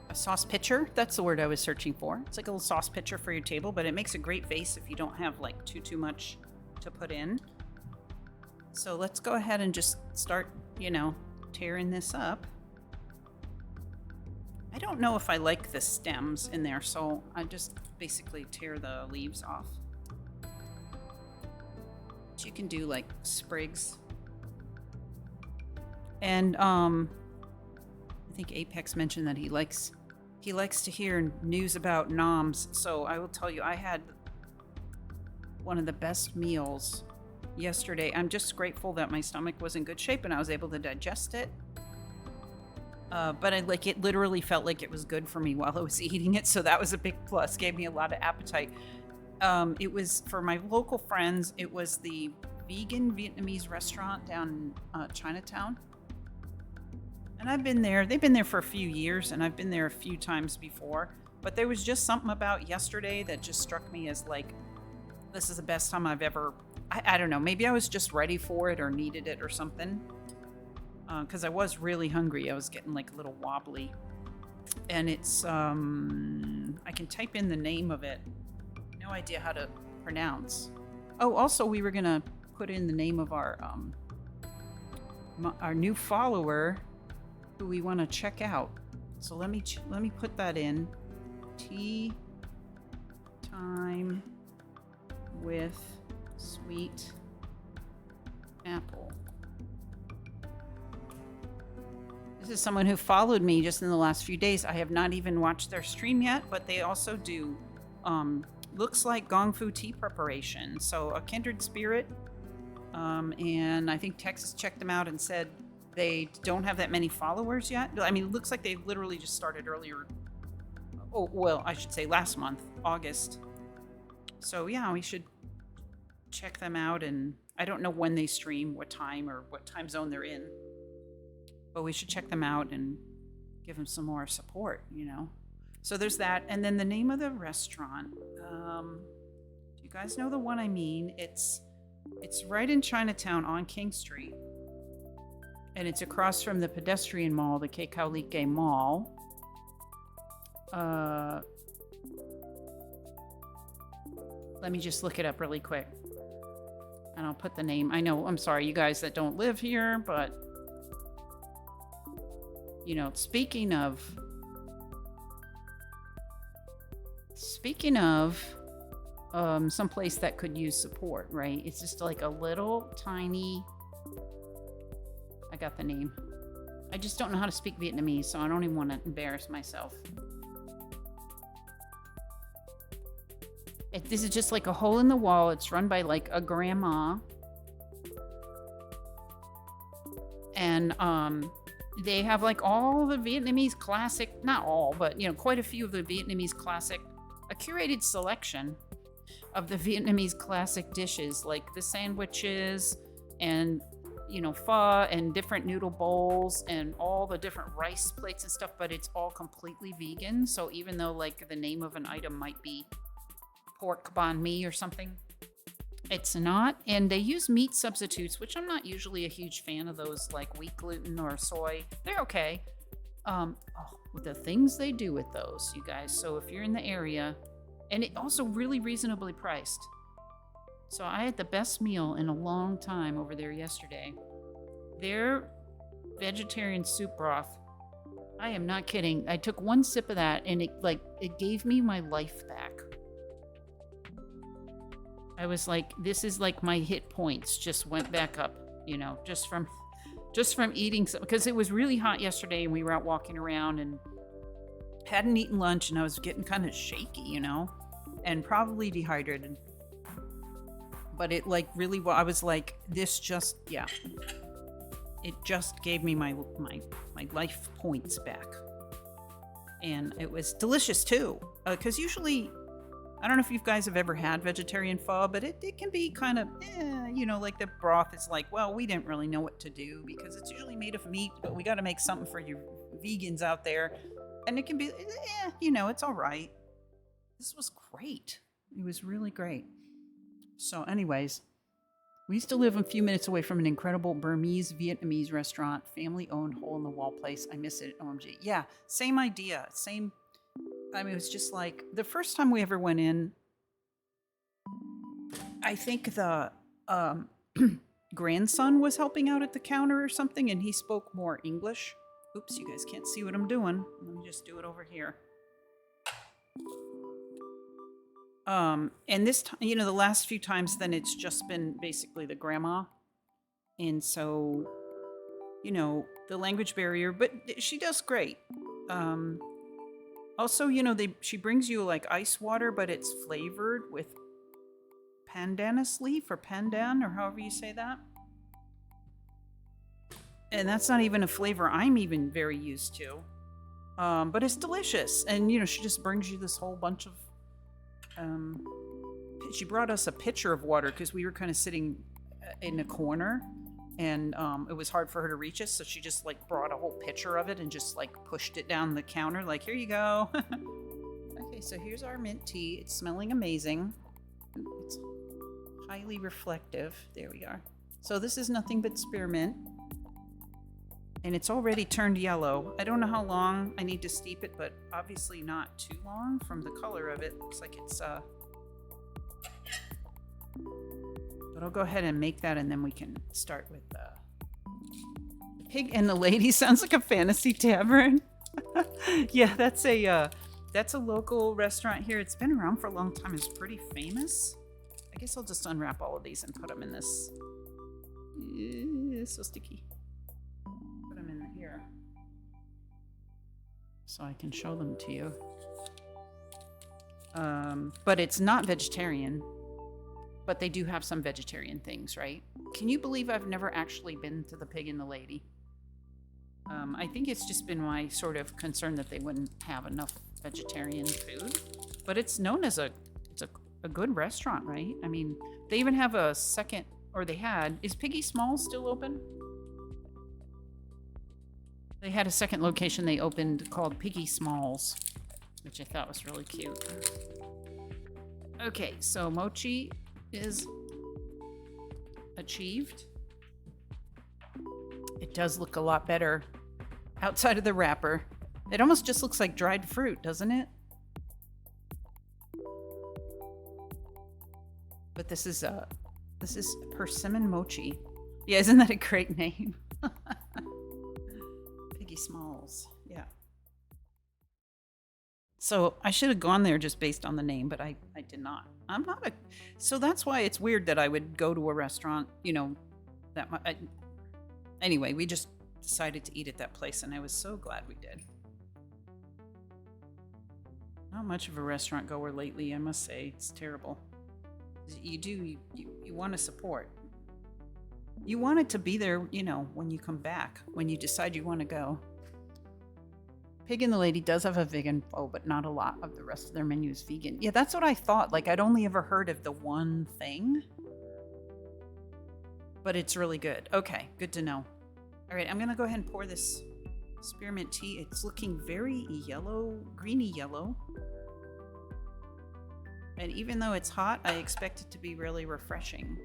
A sauce pitcher, that's the word I was searching for. It's like a little sauce pitcher for your table, but it makes a great vase if you don't have like too much to put in. So let's go ahead and just start, you know, tearing this up. I don't know if I like the stems in there, so I just basically tear the leaves off. But you can do like sprigs. And I think Apex mentioned that he likes to hear news about noms. So I will tell you, I had one of the best meals yesterday. I'm just grateful that my stomach was in good shape and I was able to digest it. But it literally felt like it was good for me while I was eating it. So that was a big plus, gave me a lot of appetite. It was for my local friends. It was the vegan Vietnamese restaurant down in Chinatown. And I've been there. They've been there for a few years and I've been there a few times before. But there was just something about yesterday that just struck me as like, this is the best time I've ever, I don't know, maybe I was just ready for it or needed it or something. Because I was really hungry. I was getting like a little wobbly. And it's, I can type in the name of it. No idea how to pronounce. Oh, also we were going to put in the name of our new follower who we want to check out. So let me put that in. Tea time with sweet apple. This is someone who followed me just in the last few days. I have not even watched their stream yet, but they also do Looks like Gong Fu tea preparation. So a kindred spirit. And I think Texas checked them out and said they don't have that many followers yet. I mean, it looks like they literally just started earlier. Oh, well, I should say last month, August. So yeah, we should check them out. And I don't know when they stream, what time or what time zone they're in. But we should check them out and give them some more support, you know. So there's that. And then the name of the restaurant. Do you guys know the one I mean? It's right in Chinatown on King Street. And it's across from the pedestrian mall, the Kekaulike Mall. Let me just look it up really quick. And I'll put the name. I know, I'm sorry, you guys that don't live here, but... You know, speaking of some place that could use support, right? It's just like a little tiny... I got the name. I just don't know how to speak Vietnamese, so I don't even want to embarrass myself. This is just like a hole in the wall. It's run by like a grandma. And they have like all the Vietnamese classic, not all, but you know, quite a few of the Vietnamese classic, a curated selection of the Vietnamese classic dishes, like the sandwiches and, you know, pho and different noodle bowls and all the different rice plates and stuff, but it's all completely vegan. So even though like the name of an item might be pork banh mi or something, it's not. And they use meat substitutes, which I'm not usually a huge fan of those, like wheat gluten or soy. They're okay. With the things they do with those, you guys. So if you're in the area, and it also really reasonably priced. So I had the best meal in a long time over there yesterday. Their vegetarian soup broth, I am not kidding. I took one sip of that and it gave me my life back. I was like, this is like my hit points just went back up, you know, just from eating some, because it was really hot yesterday and we were out walking around and hadn't eaten lunch and I was getting kind of shaky, you know, and probably dehydrated. But it like really, I was like, this just, yeah, it just gave me my life points back. And it was delicious too, because usually, I don't know if you guys have ever had vegetarian pho, but it can be kind of, you know, like the broth is like, well, we didn't really know what to do because it's usually made of meat, but we got to make something for you vegans out there. And it can be, you know, it's all right. This was great. It was really great. So anyways, we used to live a few minutes away from an incredible Burmese Vietnamese restaurant, family-owned hole-in-the-wall place. I miss it, OMG. Yeah, same idea, same. I mean, it was just like the first time we ever went in, I think the grandson was helping out at the counter or something, and he spoke more English. Oops, you guys can't see what I'm doing. Let me just do it over here. And this time, you know, the last few times, then it's just been basically the grandma. And so, you know, the language barrier, but she does great. Also, you know, she brings you like ice water, but it's flavored with pandanus leaf or pandan or however you say that. And that's not even a flavor I'm even very used to. But it's delicious. And, you know, she just brings you this whole bunch of, she brought us a pitcher of water because we were kind of sitting in a corner and it was hard for her to reach us. So she just like brought a whole pitcher of it and just like pushed it down the counter. Like, here you go. Okay, so here's our mint tea. It's smelling amazing. It's highly reflective. There we are. So this is nothing but spearmint. And it's already turned yellow. I don't know how long I need to steep it, but obviously not too long from the color of it. Looks like it's, but I'll go ahead and make that and then we can start with the pig and the lady. Sounds like a fantasy tavern. Yeah, that's a local restaurant here. It's been around for a long time. It's pretty famous. I guess I'll just unwrap all of these and put them in this. It's so sticky. Put them in here so I can show them to you. But it's not vegetarian. But they do have some vegetarian things, right? Can you believe I've never actually been to the Pig and the Lady? I think it's just been my sort of concern that they wouldn't have enough vegetarian food. But it's known as a good restaurant, right? I mean, they even have a second, or they had, is Piggy Smalls still open? They had a second location they opened called Piggy Smalls, which I thought was really cute. Okay, so mochi is achieved. It does look a lot better outside of the wrapper. It almost just looks like dried fruit, doesn't it? But this is persimmon mochi. Yeah, isn't that a great name? Piggy Smalls. Yeah. So I should have gone there just based on the name, but I did not. I'm not a. So that's why it's weird that I would go to a restaurant, you know, that much. Anyway, we just decided to eat at that place, and I was so glad we did. Not much of a restaurant goer lately, I must say. It's terrible. You want to support. You want it to be there, you know, when you come back, when you decide you want to go. Pig and the Lady does have a vegan pho, but not a lot of the rest of their menu is vegan. Yeah, that's what I thought. Like, I'd only ever heard of the one thing. But it's really good. Okay, good to know. All right, I'm going to go ahead and pour this spearmint tea. It's looking very yellow, greeny yellow. And even though it's hot, I expect it to be really refreshing.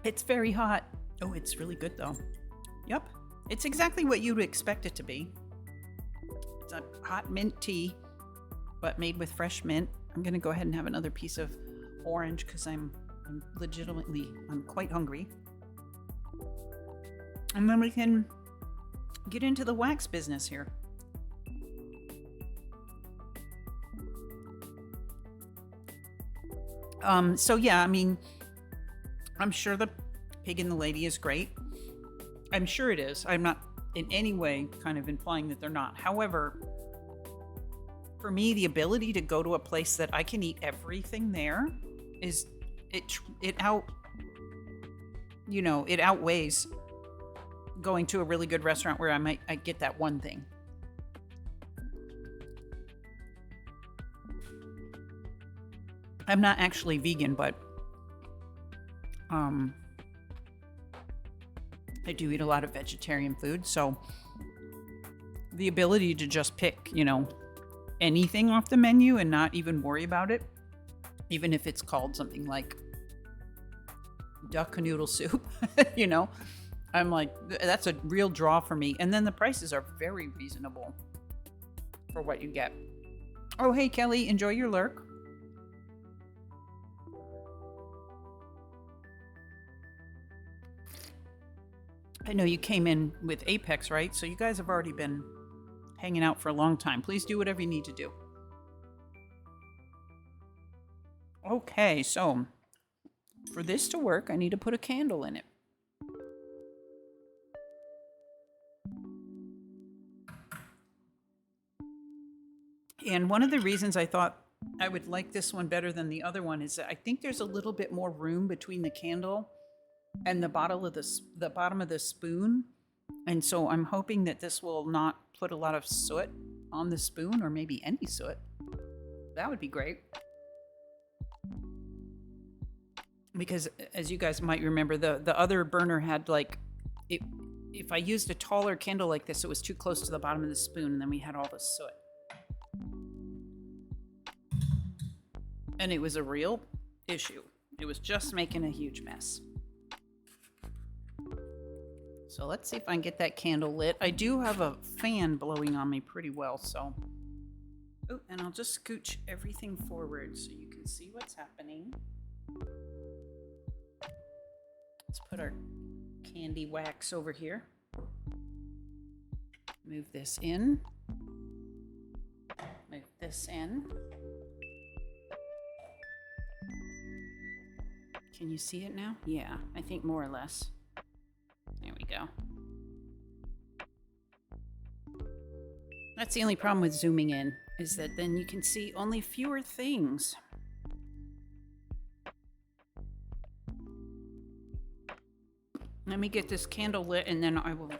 It's very hot. Oh, it's really good though. Yep. It's exactly what you'd expect it to be. It's a hot mint tea, but made with fresh mint. I'm going to go ahead and have another piece of orange because I'm quite hungry. And then we can get into the wax business here. So yeah, I mean, I'm sure the Pig and the Lady is great. I'm sure it is. I'm not in any way kind of implying that they're not. However, for me, the ability to go to a place that I can eat everything there is it outweighs going to a really good restaurant where I get that one thing. I'm not actually vegan, but I do eat a lot of vegetarian food, so the ability to just pick, you know, anything off the menu and not even worry about it, even if it's called something like duck noodle soup, you know, I'm like, that's a real draw for me. And then the prices are very reasonable for what you get. Oh, hey, Kelly, enjoy your lurk. I know you came in with Apex, right? So you guys have already been hanging out for a long time. Please do whatever you need to do. Okay, so for this to work, I need to put a candle in it. And one of the reasons I thought I would like this one better than the other one is that I think there's a little bit more room between the candle and the bottom of the spoon. And so I'm hoping that this will not put a lot of soot on the spoon, or maybe any soot. That would be great. Because as you guys might remember, the other burner had like, if I used a taller candle like this, it was too close to the bottom of the spoon, and then we had all the soot. And it was a real issue. It was just making a huge mess. So let's see if I can get that candle lit. I do have a fan blowing on me pretty well, so. Oh, and I'll just scooch everything forward so you can see what's happening. Let's put our candy wax over here. Move this in. Move this in. Can you see it now? Yeah, I think more or less. There we go. That's the only problem with zooming in, is that then you can see only fewer things. Let me get this candle lit and then I will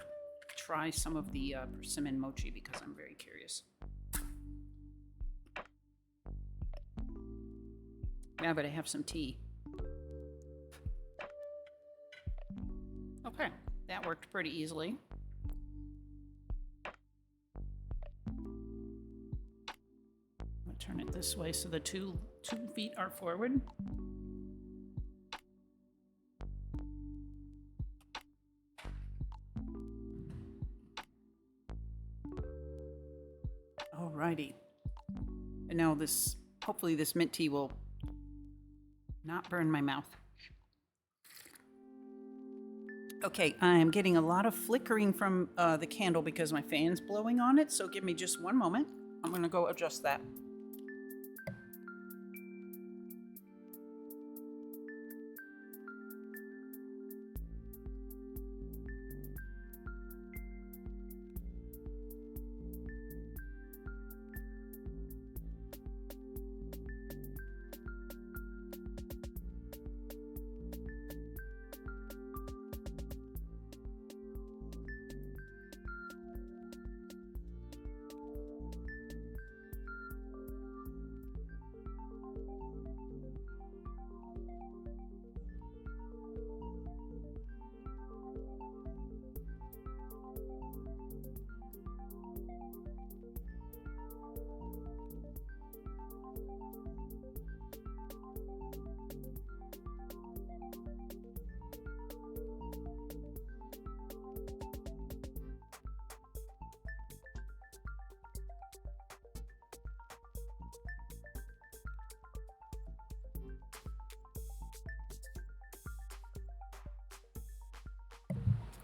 try some of the persimmon mochi because I'm very curious. Yeah, but I have some tea. Okay, that worked pretty easily. I'll turn it this way so the two feet are forward. Alrighty. And now this, hopefully this mint tea will not burn my mouth. Okay, I'm getting a lot of flickering from the candle because my fan's blowing on it, so give me just one moment. I'm gonna go adjust that.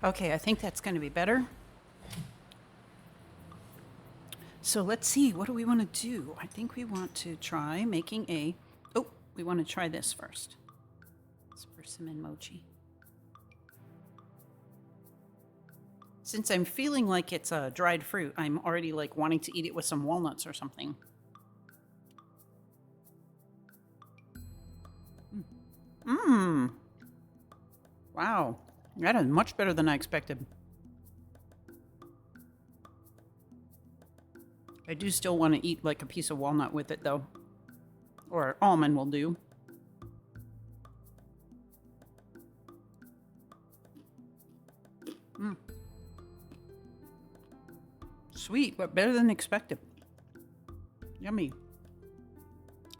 Okay, I think that's going to be better. So let's see, what do we want to do? I think we want to try making a... Oh, we want to try this first. It's persimmon mochi. Since I'm feeling like it's a dried fruit, I'm already like wanting to eat it with some walnuts or something. Mmm. Wow. That is much better than I expected. I do still want to eat like a piece of walnut with it though. Or almond will do. Sweet, but better than expected. Yummy.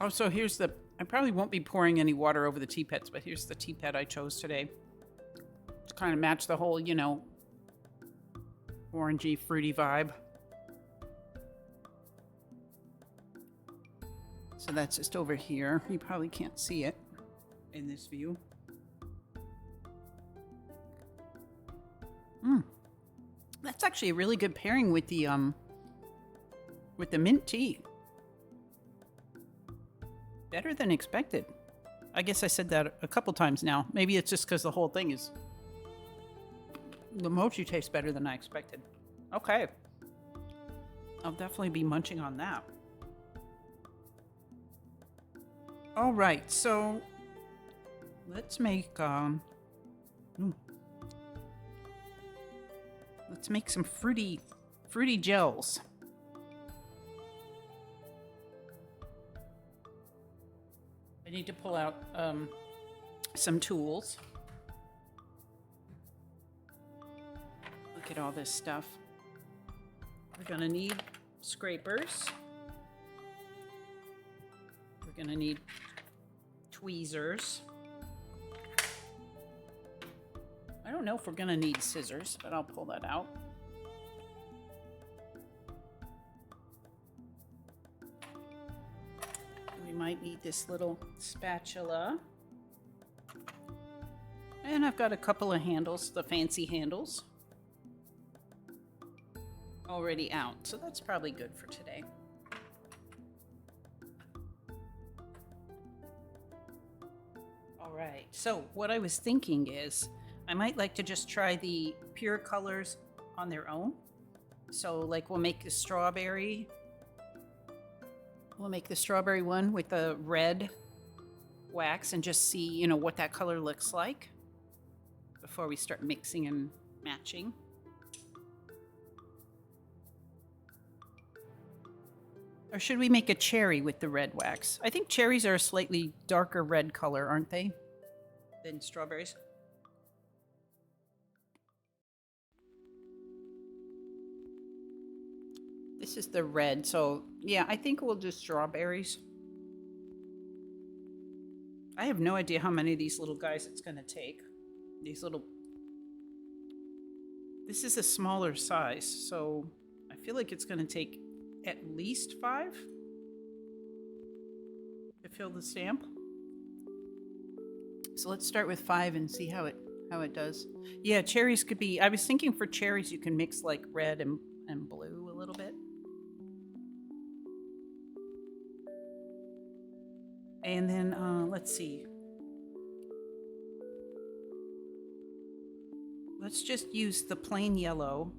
Oh, so here's the... I probably won't be pouring any water over the tea pets, but here's the tea pet I chose today. To kind of match the whole, you know, orangey, fruity vibe. So that's just over here. You probably can't see it in this view. That's actually a really good pairing with the mint tea. Better than expected. I guess I said that a couple times now. Maybe it's just because the whole thing is... The mochi tastes better than I expected. Okay. I'll definitely be munching on that. All right, so let's make let's make some fruity gels. I need to pull out some tools. Look at all this stuff. We're gonna need scrapers. We're gonna need tweezers. I don't know if we're gonna need scissors, but I'll pull that out. We might need this little spatula. And I've got a couple of handles, the fancy handles, already out. So that's probably good for today. All right, so what I was thinking is I might like to just try the pure colors on their own. So, like, we'll make the strawberry. We'll make the strawberry one with the red wax and just see, you know, what that color looks like before we start mixing and matching. Or should we make a cherry with the red wax? I think cherries are a slightly darker red color, aren't they? Than strawberries. This is the red, so yeah, I think we'll do strawberries. I have no idea how many of these little guys it's going to take. These little... This is a smaller size, so I feel like it's going to take at least 5 to fill the stamp. So let's start with 5 and see how it does. Yeah, cherries could be... I was thinking for cherries you can mix like red and blue a little bit. And then, let's see. Let's just use the plain yellow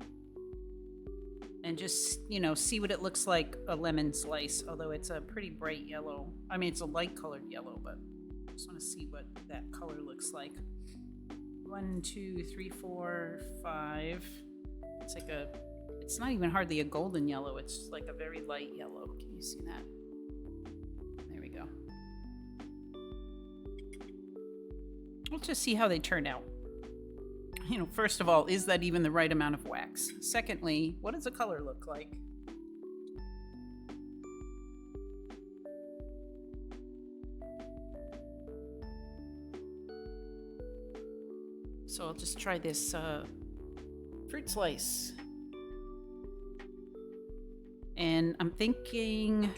and just, you know, see what it looks like a lemon slice, although it's a pretty bright yellow. I mean, it's a light colored yellow, but I just want to see what that color looks like. 1, 2, 3, 4, 5. It's like it's not even hardly a golden yellow. It's like a very light yellow. Can you see that? There we go. Let's just see how they turn out. You know, first of all, is that even the right amount of wax? Secondly, what does the color look like? So I'll just try this fruit slice. And I'm thinking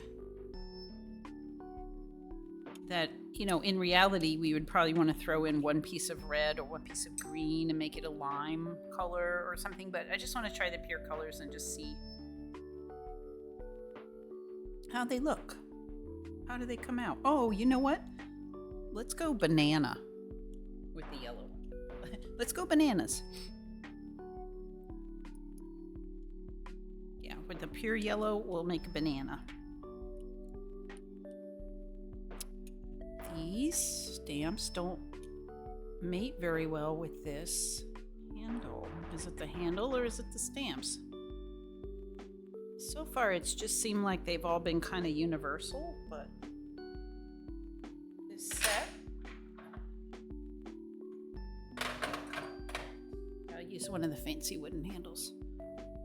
that, you know, in reality, we would probably want to throw in 1 piece of red or 1 piece of green and make it a lime color or something. But I just want to try the pure colors and just see how they look. How do they come out? Oh, you know what? Let's go banana with the yellow. Let's go bananas. Yeah, with the pure yellow, we'll make a banana. These stamps don't mate very well with this handle. Is it the handle or is it the stamps? So far, it's just seemed like they've all been kind of universal, but this set, I'll use one of the fancy wooden handles.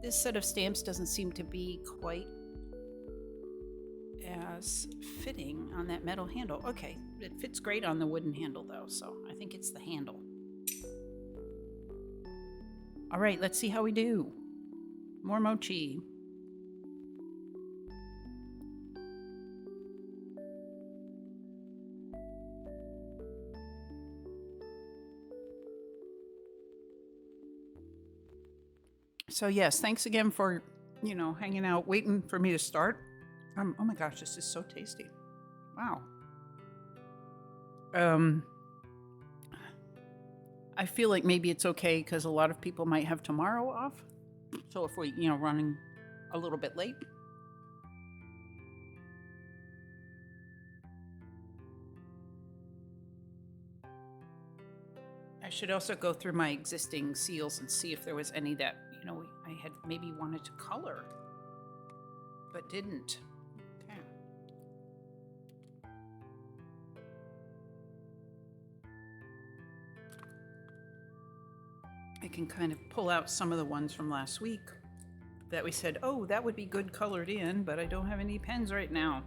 This set of stamps doesn't seem to be quite as fitting on that metal handle. Okay, it fits great on the wooden handle though, so I think it's the handle. All right, let's see how we do. More mochi. So yes, thanks again for, you know, hanging out, waiting for me to start. Oh my gosh, this is so tasty. Wow. I feel like maybe it's okay because a lot of people might have tomorrow off. So if we, you know, running a little bit late. I should also go through my existing seals and see if there was any that, you know, I had maybe wanted to color, but didn't. Okay. I can kind of pull out some of the ones from last week that we said, oh, that would be good colored in, but I don't have any pens right now.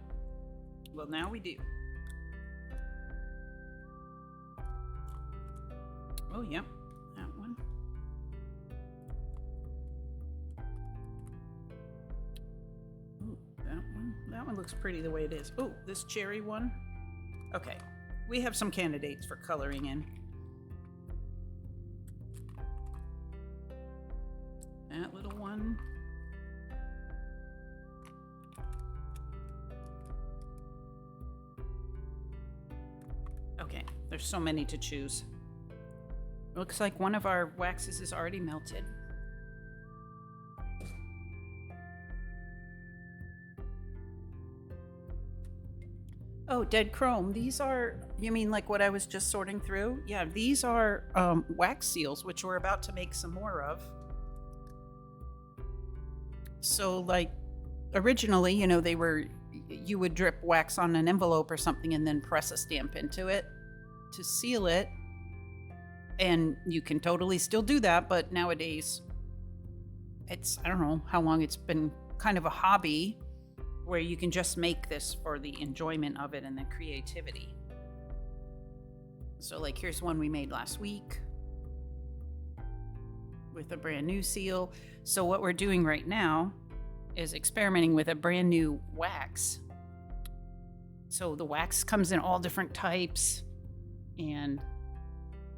Well, now we do. Oh, yeah, that one. Ooh, that one. That one looks pretty the way it is. Oh, this cherry one. Okay, we have some candidates for coloring in. That little one. Okay, there's so many to choose. Looks like one of our waxes is already melted. Oh, dead chrome. These are, you mean like what I was just sorting through? Yeah, these are wax seals, which we're about to make some more of. So, like, originally, you would drip wax on an envelope or something and then press a stamp into it to seal it. And you can totally still do that, but nowadays, I don't know how long it's been kind of a hobby where you can just make this for the enjoyment of it and the creativity. So, like, here's one we made last week with a brand new seal. So, what we're doing right now is experimenting with a brand new wax. So, the wax comes in all different types and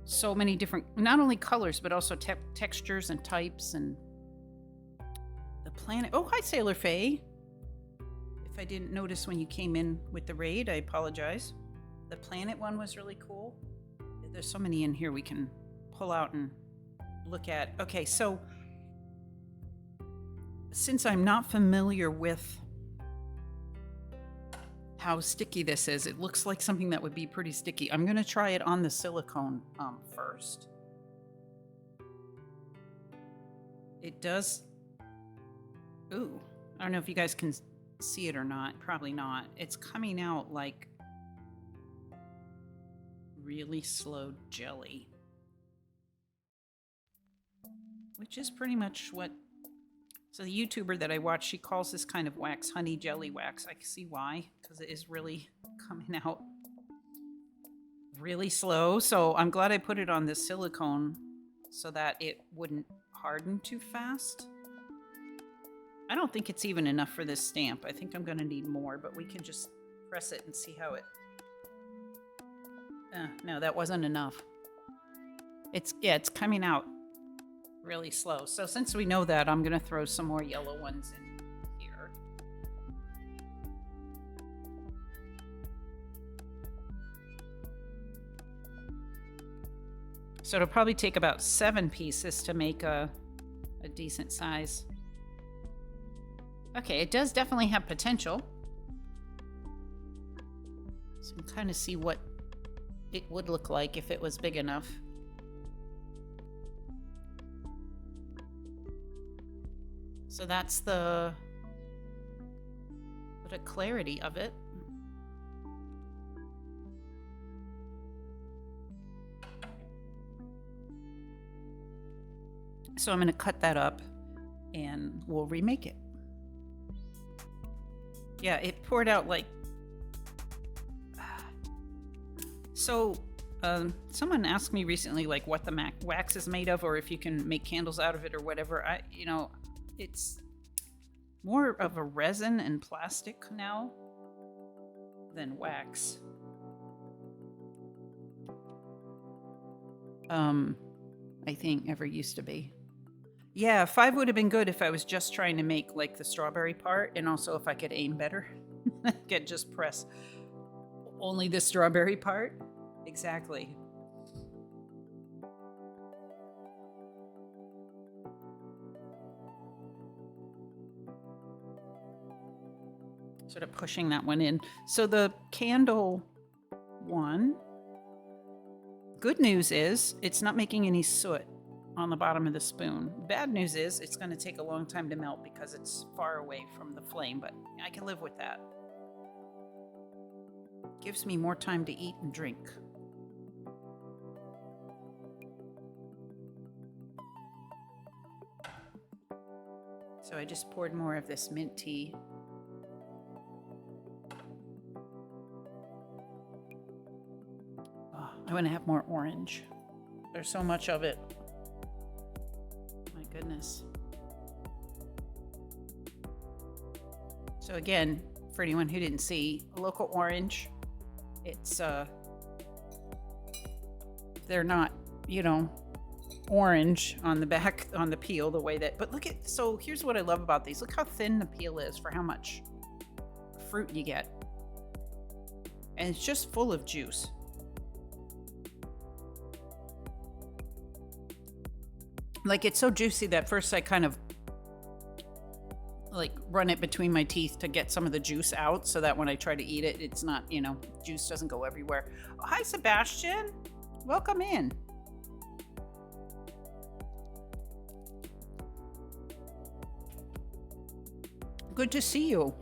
so many different, not only colors, but also textures and types. And the planet. Oh, hi, Sailor Faye. If I didn't notice when you came in with the raid, I apologize. The planet one was really cool. There's so many in here we can pull out and look at. Okay, so since I'm not familiar with how sticky this is, it looks like something that would be pretty sticky. I'm going to try it on the silicone first. It does. Ooh, I don't know if you guys can see it or not. Probably not. It's coming out like really slow jelly, which is pretty much what. So the YouTuber that I watch, she calls this kind of wax honey jelly wax. I can see why, because it is really coming out really slow. So I'm glad I put it on this silicone so that it wouldn't harden too fast. I don't think it's even enough for this stamp. I think I'm going to need more, but we can just press it and see how it... no, that wasn't enough. It's coming out really slow. So since we know that, I'm going to throw some more yellow ones in here. So it'll probably take about 7 pieces to make a decent size. Okay, it does definitely have potential. So you can kind of see what it would look like if it was big enough. So that's the clarity of it. So I'm going to cut that up and we'll remake it. Yeah, it poured out like... So, someone asked me recently, like, what the wax is made of, or if you can make candles out of it, or whatever. It's more of a resin and plastic now than wax. I think ever used to be. Yeah, 5 would have been good if I was just trying to make like the strawberry part, and also if I could aim better. I could just press only the strawberry part. Exactly. Sort of pushing that one in. So the candle one, good news is it's not making any soot on the bottom of the spoon. Bad news is it's going to take a long time to melt because it's far away from the flame, but I can live with that. Gives me more time to eat and drink. So I just poured more of this mint tea. Oh, I want to have more orange. There's so much of it. My goodness. So again, for anyone who didn't see, local orange, it's they're not, orange on the back, on the peel, the way that, but look at, so here's what I love about these. Look how thin the peel is for how much fruit you get. And it's just full of juice. Like, it's so juicy that first I kind of like run it between my teeth to get some of the juice out so that when I try to eat it, it's not, juice doesn't go everywhere. Oh, hi, Sebastian. Welcome in. Good to see you.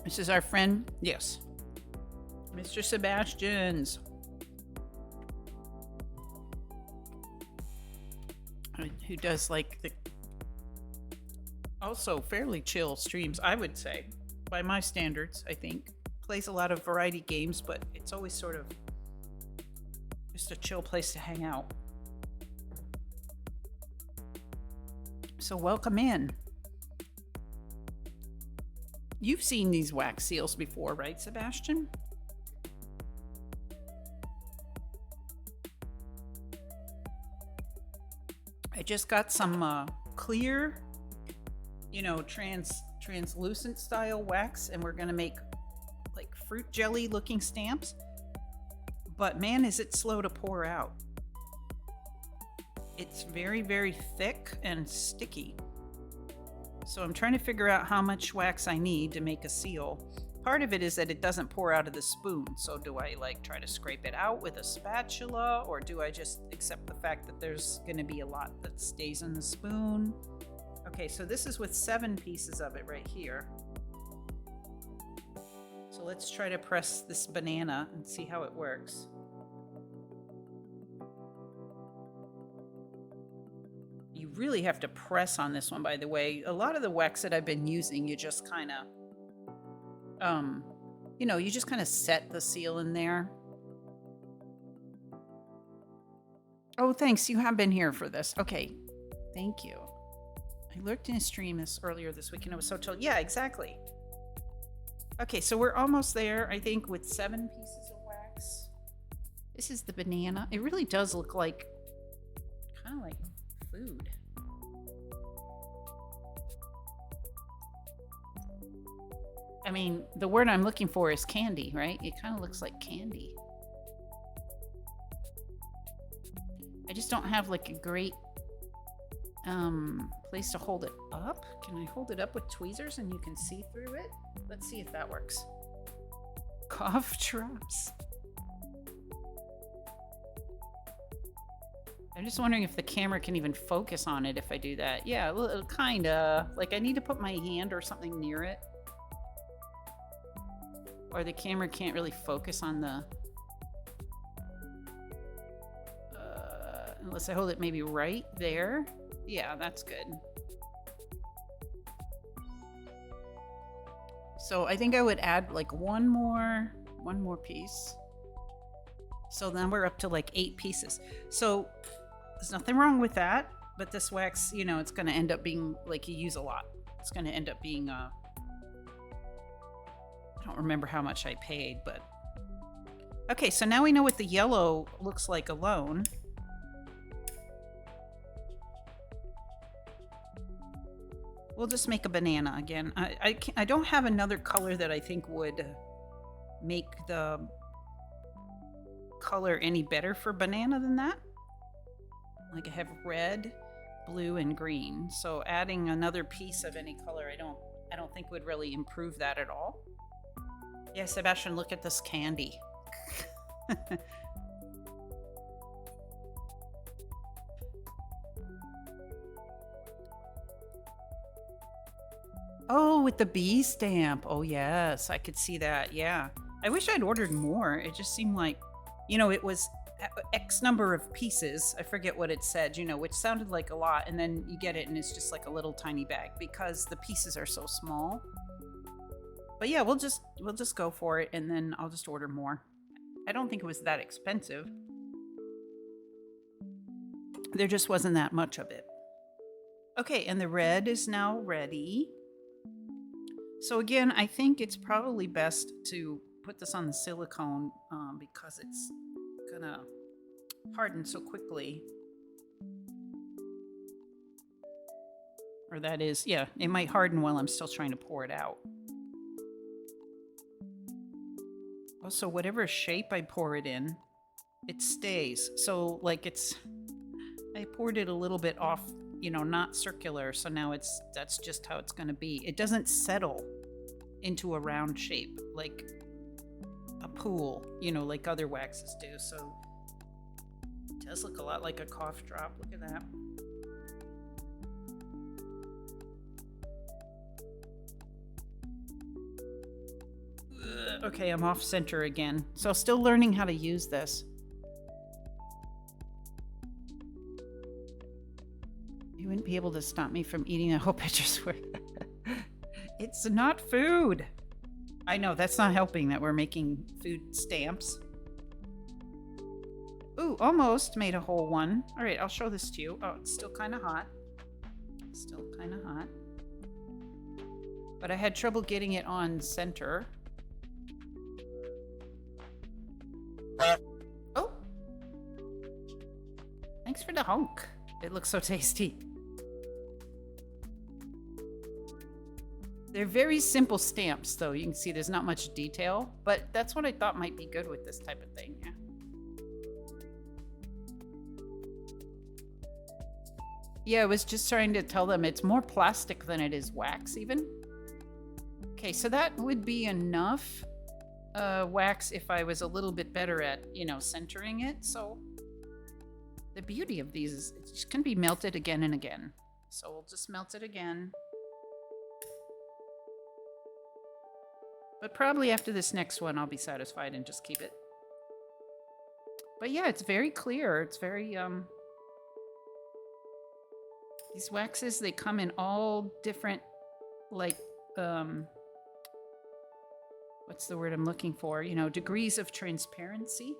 This is our friend, yes, Mr. Sebastian's. Who does like the also fairly chill streams, I would say, by my standards, I think. Plays a lot of variety games, but it's always sort of just a chill place to hang out. So welcome in. You've seen these wax seals before, right, Sebastian? I just got some clear, translucent style wax, and we're gonna make like fruit jelly looking stamps. But man, is it slow to pour out. It's very, very thick and sticky. So I'm trying to figure out how much wax I need to make a seal. Part of it is that it doesn't pour out of the spoon. So do I like try to scrape it out with a spatula, or do I just accept the fact that there's going to be a lot that stays in the spoon? Okay, so this is with 7 pieces of it right here. So let's try to press this banana and see how it works. You really have to press on this one, by the way. A lot of the wax that I've been using, you just kind of you just kind of set the seal in there. Oh, thanks. You have been here for this. Okay. Thank you. I lurked in a stream earlier this week and I was so told. Yeah, exactly. Okay, so we're almost there, I think, with 7 pieces of wax. This is the banana. It really does look like kind of like food. I mean, the word I'm looking for is candy, right? It kind of looks like candy. I just don't have like a great place to hold it up. Can I hold it up with tweezers and you can see through it? Let's see if that works. Cough drops. I'm just wondering if the camera can even focus on it if I do that. Yeah, kinda. Like I need to put my hand or something near it. Or the camera can't really focus on the... unless I hold it maybe right there. Yeah, that's good. So I think I would add like one more piece. So then we're up to like 8 pieces. So there's nothing wrong with that, but this wax, it's going to end up being like you use a lot. It's going to end up being I don't remember how much I paid, but okay, so now we know what the yellow looks like alone. We'll just make a banana again. I don't have another color that I think would make the color any better for banana than that. Like I have red, blue, and green. So adding another piece of any color, I don't think would really improve that at all. Yeah, Sebastian, look at this candy. Oh, with the bee stamp. Oh, yes, I could see that. Yeah. I wish I'd ordered more. It just seemed like, it was X number of pieces. I forget what it said, which sounded like a lot. And then you get it and it's just like a little tiny bag because the pieces are so small. But yeah, we'll just go for it and then I'll just order more. I don't think it was that expensive. There just wasn't that much of it. Okay, and the red is now ready. So again, I think it's probably best to put this on the silicone because it's gonna harden so quickly. Or that is, yeah, it might harden while I'm still trying to pour it out. Also, whatever shape I pour it in, it stays. So like I poured it a little bit off, not circular. So now that's just how it's going to be. It doesn't settle into a round shape like a pool, like other waxes do. So it does look a lot like a cough drop. Look at that. Okay, I'm off center again. So still learning how to use this. You wouldn't be able to stop me from eating a whole pitcher's worth. It's not food. I know, that's not helping that we're making food stamps. Ooh, almost made a whole one. All right, I'll show this to you. Oh, it's still kind of hot. Still kind of hot. But I had trouble getting it on center. Oh! Thanks for the honk. It looks so tasty. They're very simple stamps, though. You can see there's not much detail, but that's what I thought might be good with this type of thing. Yeah. Yeah, I was just trying to tell them it's more plastic than it is wax, even. Okay, so that would be enough wax if I was a little bit better at, centering it. So the beauty of these is it just can be melted again and again. So we'll just melt it again. But probably after this next one, I'll be satisfied and just keep it. But yeah, it's very clear. It's very, these waxes, they come in all different, like, what's the word I'm looking for? Degrees of transparency.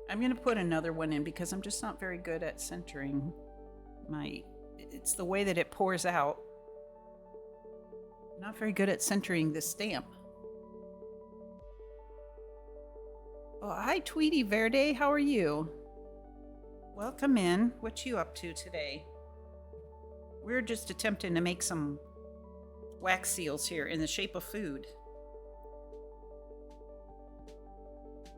I'm going to put another one in because I'm just not very good at centering it's the way that it pours out. Not very good at centering the stamp. Oh, hi, Tweety Verde. How are you? Welcome in. What you up to today? We're just attempting to make some wax seals here in the shape of food.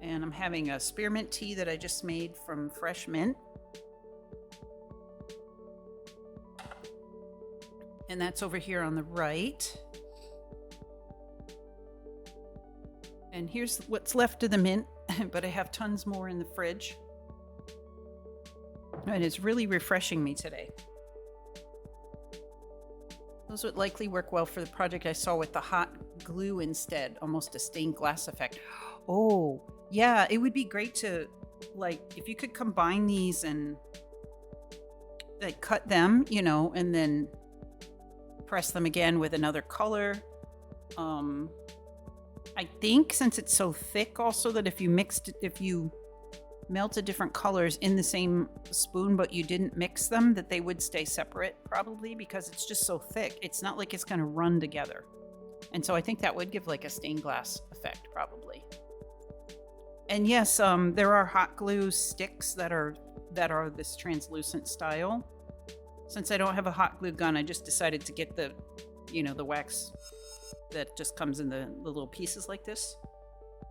And I'm having a spearmint tea that I just made from fresh mint. And that's over here on the right. And here's what's left of the mint, but I have tons more in the fridge. And it's really refreshing me today. Those would likely work well for the project I saw with the hot glue instead, almost a stained glass effect. Oh, yeah, it would be great to, if you could combine these and, cut them, and then press them again with another color. I think since it's so thick also that if you melted different colors in the same spoon but you didn't mix them, that they would stay separate probably because it's just so thick. It's not like it's going to run together. And so I think that would give like a stained glass effect probably. And yes, there are hot glue sticks that are this translucent style. Since I don't have a hot glue gun, I just decided to get the wax that just comes in the little pieces like this.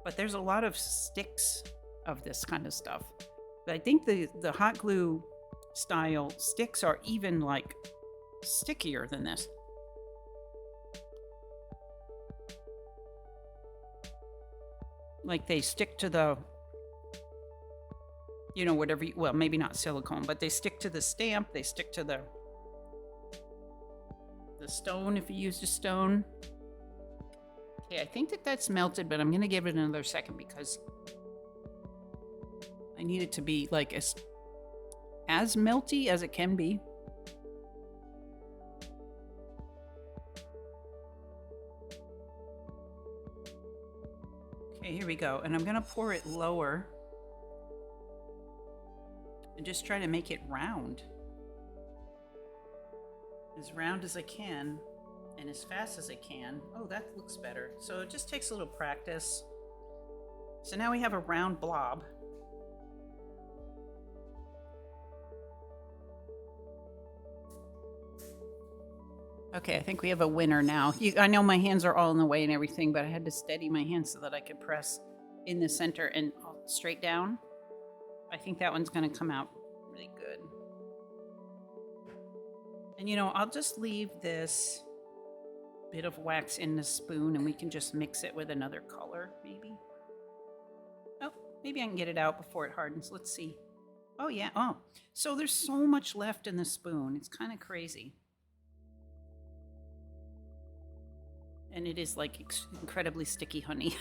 But there's a lot of sticks of this kind of stuff. But I think the hot glue style sticks are even like stickier than this. Like they stick to the, whatever, well, maybe not silicone, but they stick to the stamp, they stick to the stone if you used a stone. Okay, I think that's melted, but I'm going to give it another second because I need it to be like as melty as it can be. Okay, here we go. And I'm going to pour it lower and just try to make it round. As round as I can and as fast as I can. Oh, that looks better. So it just takes a little practice. So now we have a round blob. Okay, I think we have a winner now. I know my hands are all in the way and everything, but I had to steady my hands so that I could press in the center and straight down. I think that one's going to come out really good. And you know, I'll just leave this bit of wax in the spoon and we can just mix it with another color, maybe. Oh, maybe I can get it out before it hardens. Let's see. Oh, yeah. Oh, so there's so much left in the spoon. It's kind of crazy. And it is like incredibly sticky honey.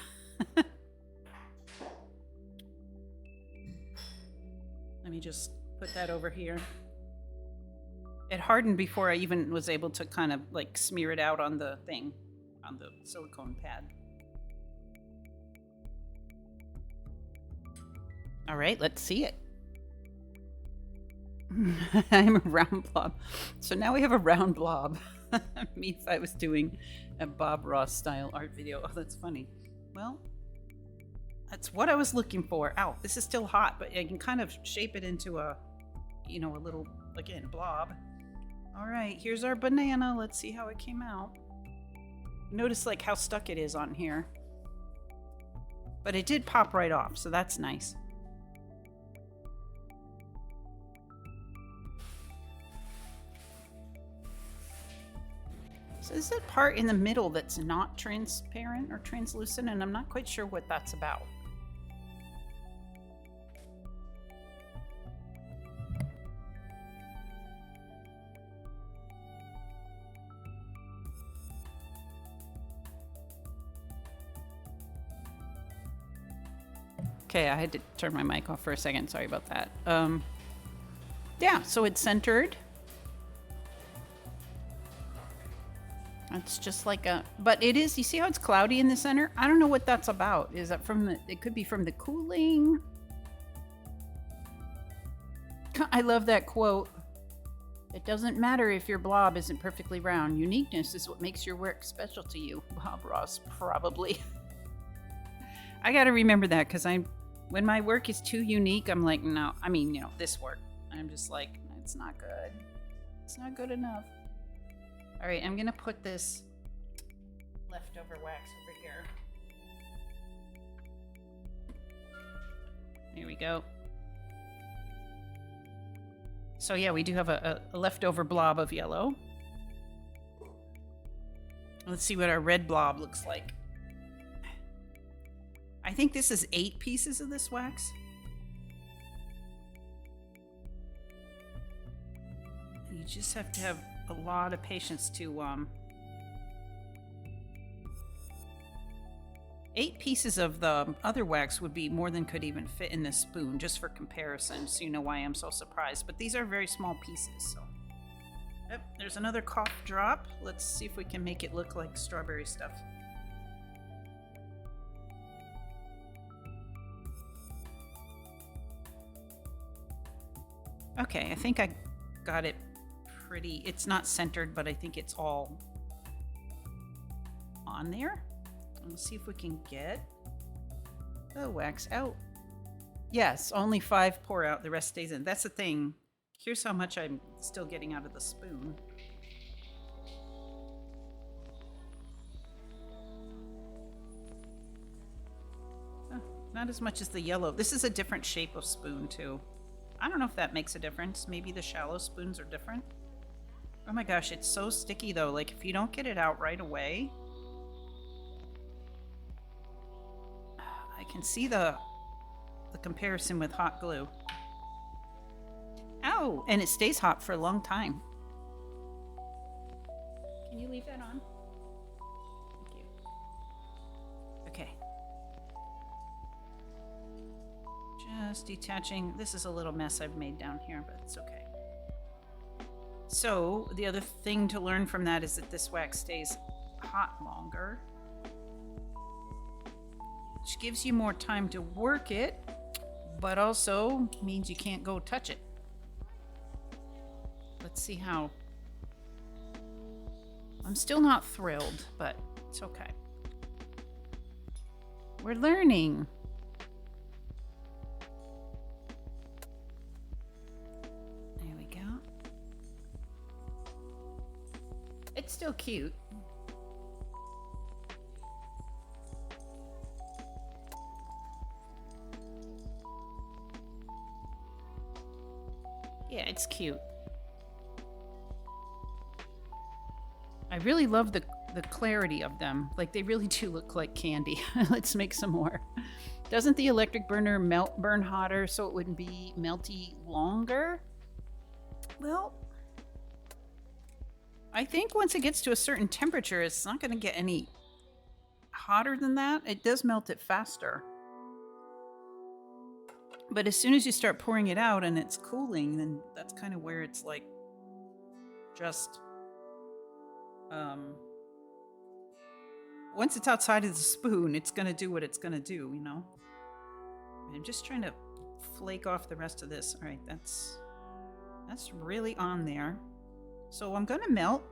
Let me just put that over here. It hardened before I even was able to kind of like smear it out on the thing, on the silicone pad. All right, let's see it. I'm a round blob. So now we have a round blob. Me if I was doing a Bob Ross style art video. Oh, that's funny. Well, that's what I was looking for. Ow, this is still hot, but I can kind of shape it into a, you know, a little, again, blob. All right, here's our banana. Let's see how it came out. Notice like how stuck it is on here. But it did pop right off, so that's nice. So this is that part in the middle that's not transparent or translucent, and I'm not quite sure what that's about. Okay, I had to turn my mic off for a second. Sorry about that. Yeah, so it's centered. It's just like a, but it is, you see how it's cloudy in the center? I don't know what that's about. Is that from the, it could be from the cooling. I love that quote. It doesn't matter if your blob isn't perfectly round. Uniqueness is what makes your work special to you. Bob Ross, probably. I got to remember that because when my work is too unique, I'm like, no, I mean, you know, this work. I'm just like, it's not good. It's not good enough. All right, I'm gonna put this leftover wax over here. There we go. So yeah, we do have a leftover blob of yellow. Let's see what our red blob looks like. I think this is 8 pieces of this wax. You just have to have a lot of patience to 8 pieces of the other wax would be more than could even fit in this spoon, just for comparison, so you know why I'm so surprised. But these are very small pieces, so. Yep, there's another cough drop. Let's see if we can make it look like strawberry stuff. Okay, I think I got it pretty. It's not centered, but I think it's all on there. Let's see if we can get the wax out. Yes, only 5 pour out, the rest stays in. That's the thing. Here's how much I'm still getting out of the spoon. Oh, not as much as the yellow. This is a different shape of spoon too. I don't know if that makes a difference. Maybe the shallow spoons are different. Oh my gosh, it's so sticky though. Like if you don't get it out right away, I can see the comparison with hot glue. Ow! And it stays hot for a long time. Can you leave that on? Thank you. Okay. Just detaching. This is a little mess I've made down here, but it's okay. So the other thing to learn from that is that this wax stays hot longer, which gives you more time to work it, but also means you can't go touch it. Let's see how. I'm still not thrilled, but it's okay. We're learning. There we go. It's still cute. cute. I really love the clarity of them. Like, they really do look like candy. Let's make some more. Doesn't the electric burner burn hotter so it wouldn't be melty longer? Well, I think once it gets to a certain temperature, it's not going to get any hotter than that. It does melt it faster. But as soon as you start pouring it out and it's cooling, then that's kind of where it's like just once it's outside of the spoon, it's going to do what it's going to do, you know? I'm just trying to flake off the rest of this. All right, that's really on there. So I'm going to melt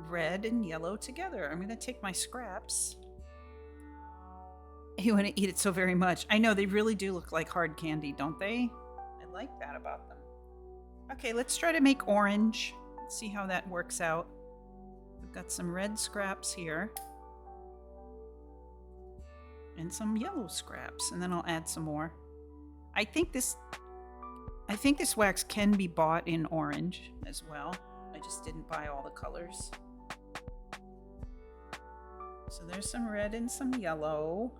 red and yellow together. I'm going to take my scraps. You want to eat it so very much. I know, they really do look like hard candy, don't they? I like that about them. Okay, let's try to make orange. Let's see how that works out. We've got some red scraps here. And some yellow scraps. And then I'll add some more. I think this wax can be bought in orange as well. I just didn't buy all the colors. So there's some red and some yellow.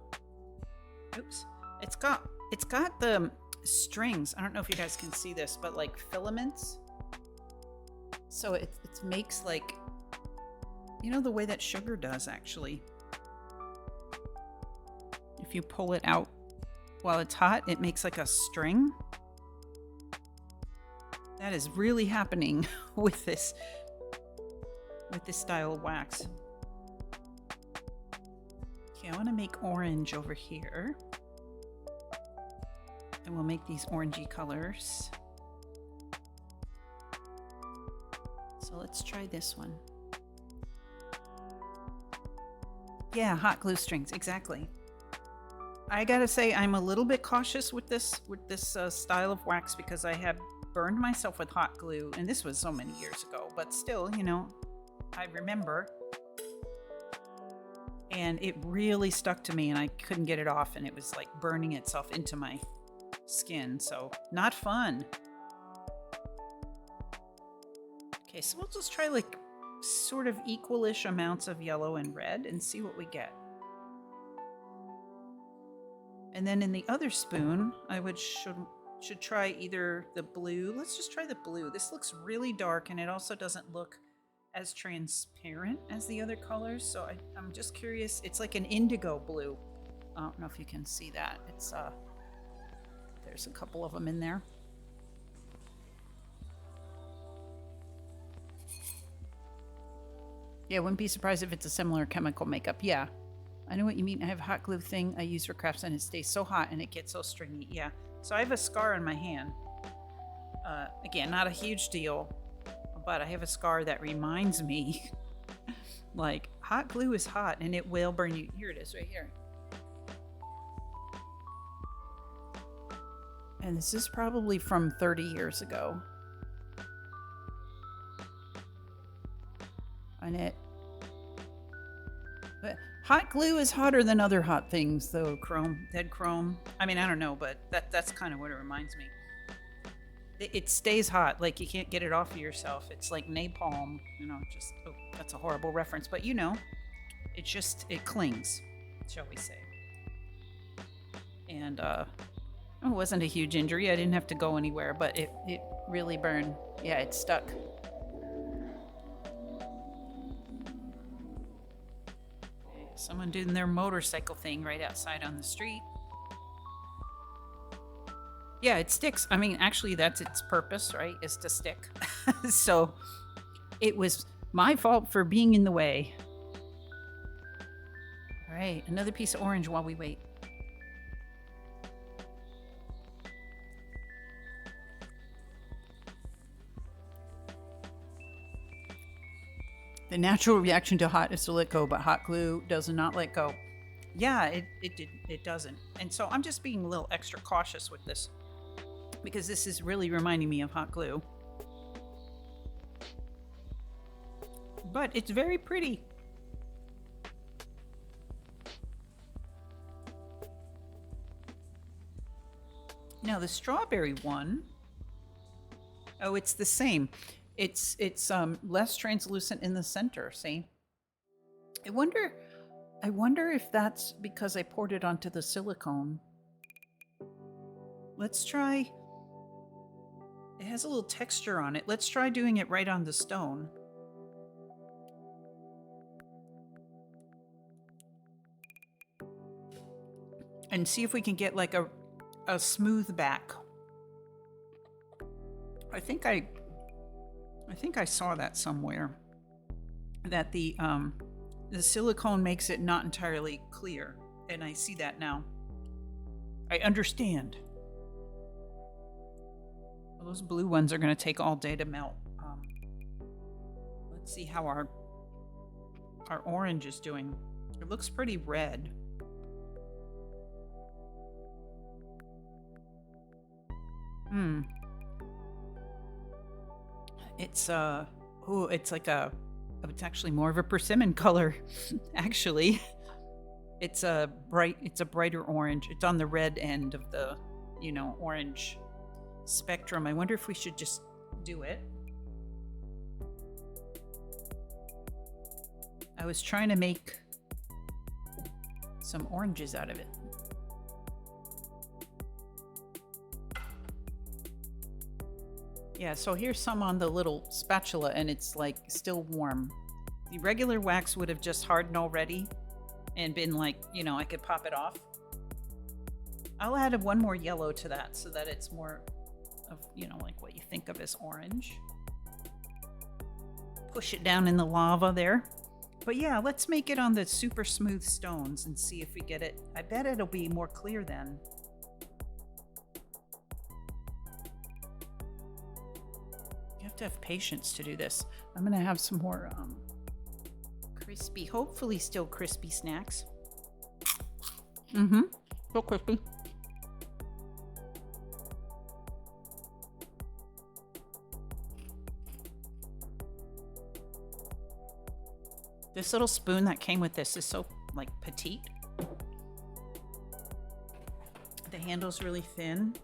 Oops. It's got the strings. I don't know if you guys can see this, but like filaments. So it makes like, you know, the way that sugar does actually. If you pull it out while it's hot, it makes like a string. That is really happening with this style of wax. Okay, I want to make orange over here. And we'll make these orangey colors. So let's try this one. Yeah, hot glue strings, exactly. I gotta say, I'm a little bit cautious with this style of wax because I have burned myself with hot glue, and this was so many years ago, but still, you know, I remember. And it really stuck to me and I couldn't get it off, and it was like burning itself into my skin, so not fun. Okay, so we'll just try like sort of equalish amounts of yellow and red and see what we get. And then in the other spoon, I should try either the blue. Let's just try the blue. This looks really dark, and it also doesn't look as transparent as the other colors. So I'm just curious. It's like an indigo blue. I don't know if you can see that. It's there's a couple of them in there. Yeah, wouldn't be surprised if it's a similar chemical makeup. Yeah. I know what you mean. I have a hot glue thing I use for crafts, and it stays so hot and it gets so stringy. Yeah. So I have a scar on my hand. Again, not a huge deal, but I have a scar that reminds me like hot glue is hot and it will burn you. Here it is right here. And this is probably from 30 years ago. And but hot glue is hotter than other hot things, though. Dead chrome. I mean, I don't know, but that's kind of what it reminds me. It stays hot, like you can't get it off of yourself. It's like napalm, you know. Just that's a horrible reference, but you know, it clings, shall we say? And it wasn't a huge injury. I didn't have to go anywhere, but it really burned. Yeah, it stuck. Someone doing their motorcycle thing right outside on the street. Yeah, it sticks. I mean, actually, that's its purpose, right? Is to stick. So it was my fault for being in the way. All right, another piece of orange while we wait. The natural reaction to hot is to let go, but hot glue does not let go. Yeah, it doesn't. And so I'm just being a little extra cautious with this because this is really reminding me of hot glue. But it's very pretty. Now the strawberry one, Oh, it's the same. It's less translucent in the center, see? I wonder I wonder if that's because I poured it onto the silicone. Let's try. It has a little texture on it. Let's try doing it right on the stone. And see if we can get like a smooth back. I think I saw that somewhere. That the silicone makes it not entirely clear, and I see that now. I understand. Well, those blue ones are going to take all day to melt. Let's see how our orange is doing. It looks pretty red. It's it's actually more of a persimmon color. Actually, it's a brighter orange. It's on the red end of the, orange spectrum. I wonder if we should just do it. I was trying to make some oranges out of it. Yeah, so here's some on the little spatula, and it's like still warm. The regular wax would have just hardened already and been like, I could pop it off. I'll add one more yellow to that so that it's more of, like what you think of as orange. Push it down in the lava there. But yeah, let's make it on the super smooth stones and see if we get it. I bet it'll be more clear then. To have patience to do this. I'm gonna have some more crispy, hopefully still crispy snacks. So crispy. This little spoon that came with this is so like petite. The handle's really thin.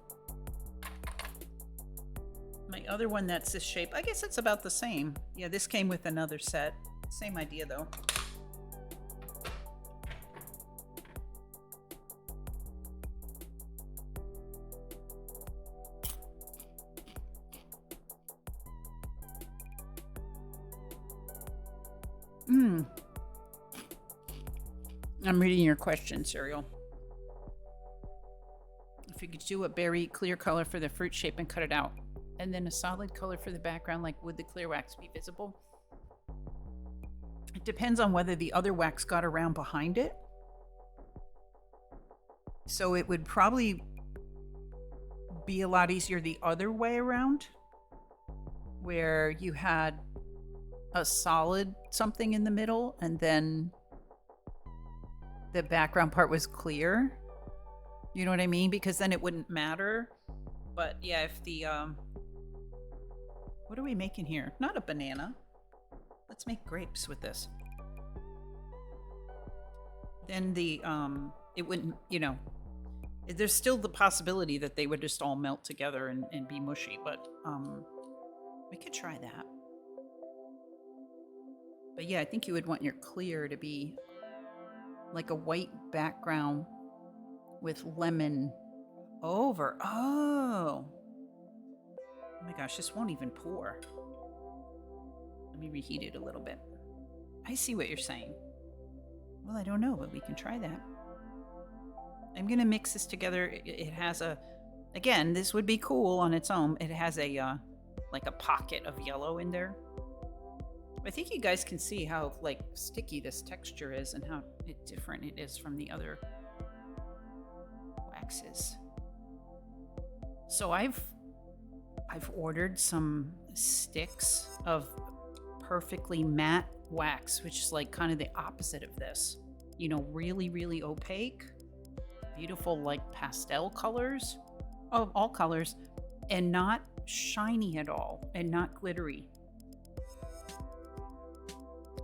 My other one that's this shape, I guess it's about the same. Yeah, this came with another set. Same idea though. I'm reading your question, Serial. If you could do a berry clear color for the fruit shape and cut it out, and then a solid color for the background, like would the clear wax be visible? It depends on whether the other wax got around behind it. So it would probably be a lot easier the other way around, where you had a solid something in the middle and then the background part was clear. You know what I mean? Because then it wouldn't matter. But yeah, if the what are we making here? Not a banana. Let's make grapes with this. Then the it wouldn't, there's still the possibility that they would just all melt together and be mushy, but we could try that. But yeah, I think you would want your clear to be like a white background with lemon over. Oh my gosh, this won't even pour. Let me reheat it a little bit. I see what you're saying. Well, I don't know, but we can try that. I'm gonna mix this together. It has again, this would be cool on its own. It has like a pocket of yellow in there. I think you guys can see how like sticky this texture is and how different it is from the other waxes. So I've ordered some sticks of perfectly matte wax, which is like kind of the opposite of this. Really, really opaque, beautiful like pastel colors, all colors, and not shiny at all and not glittery.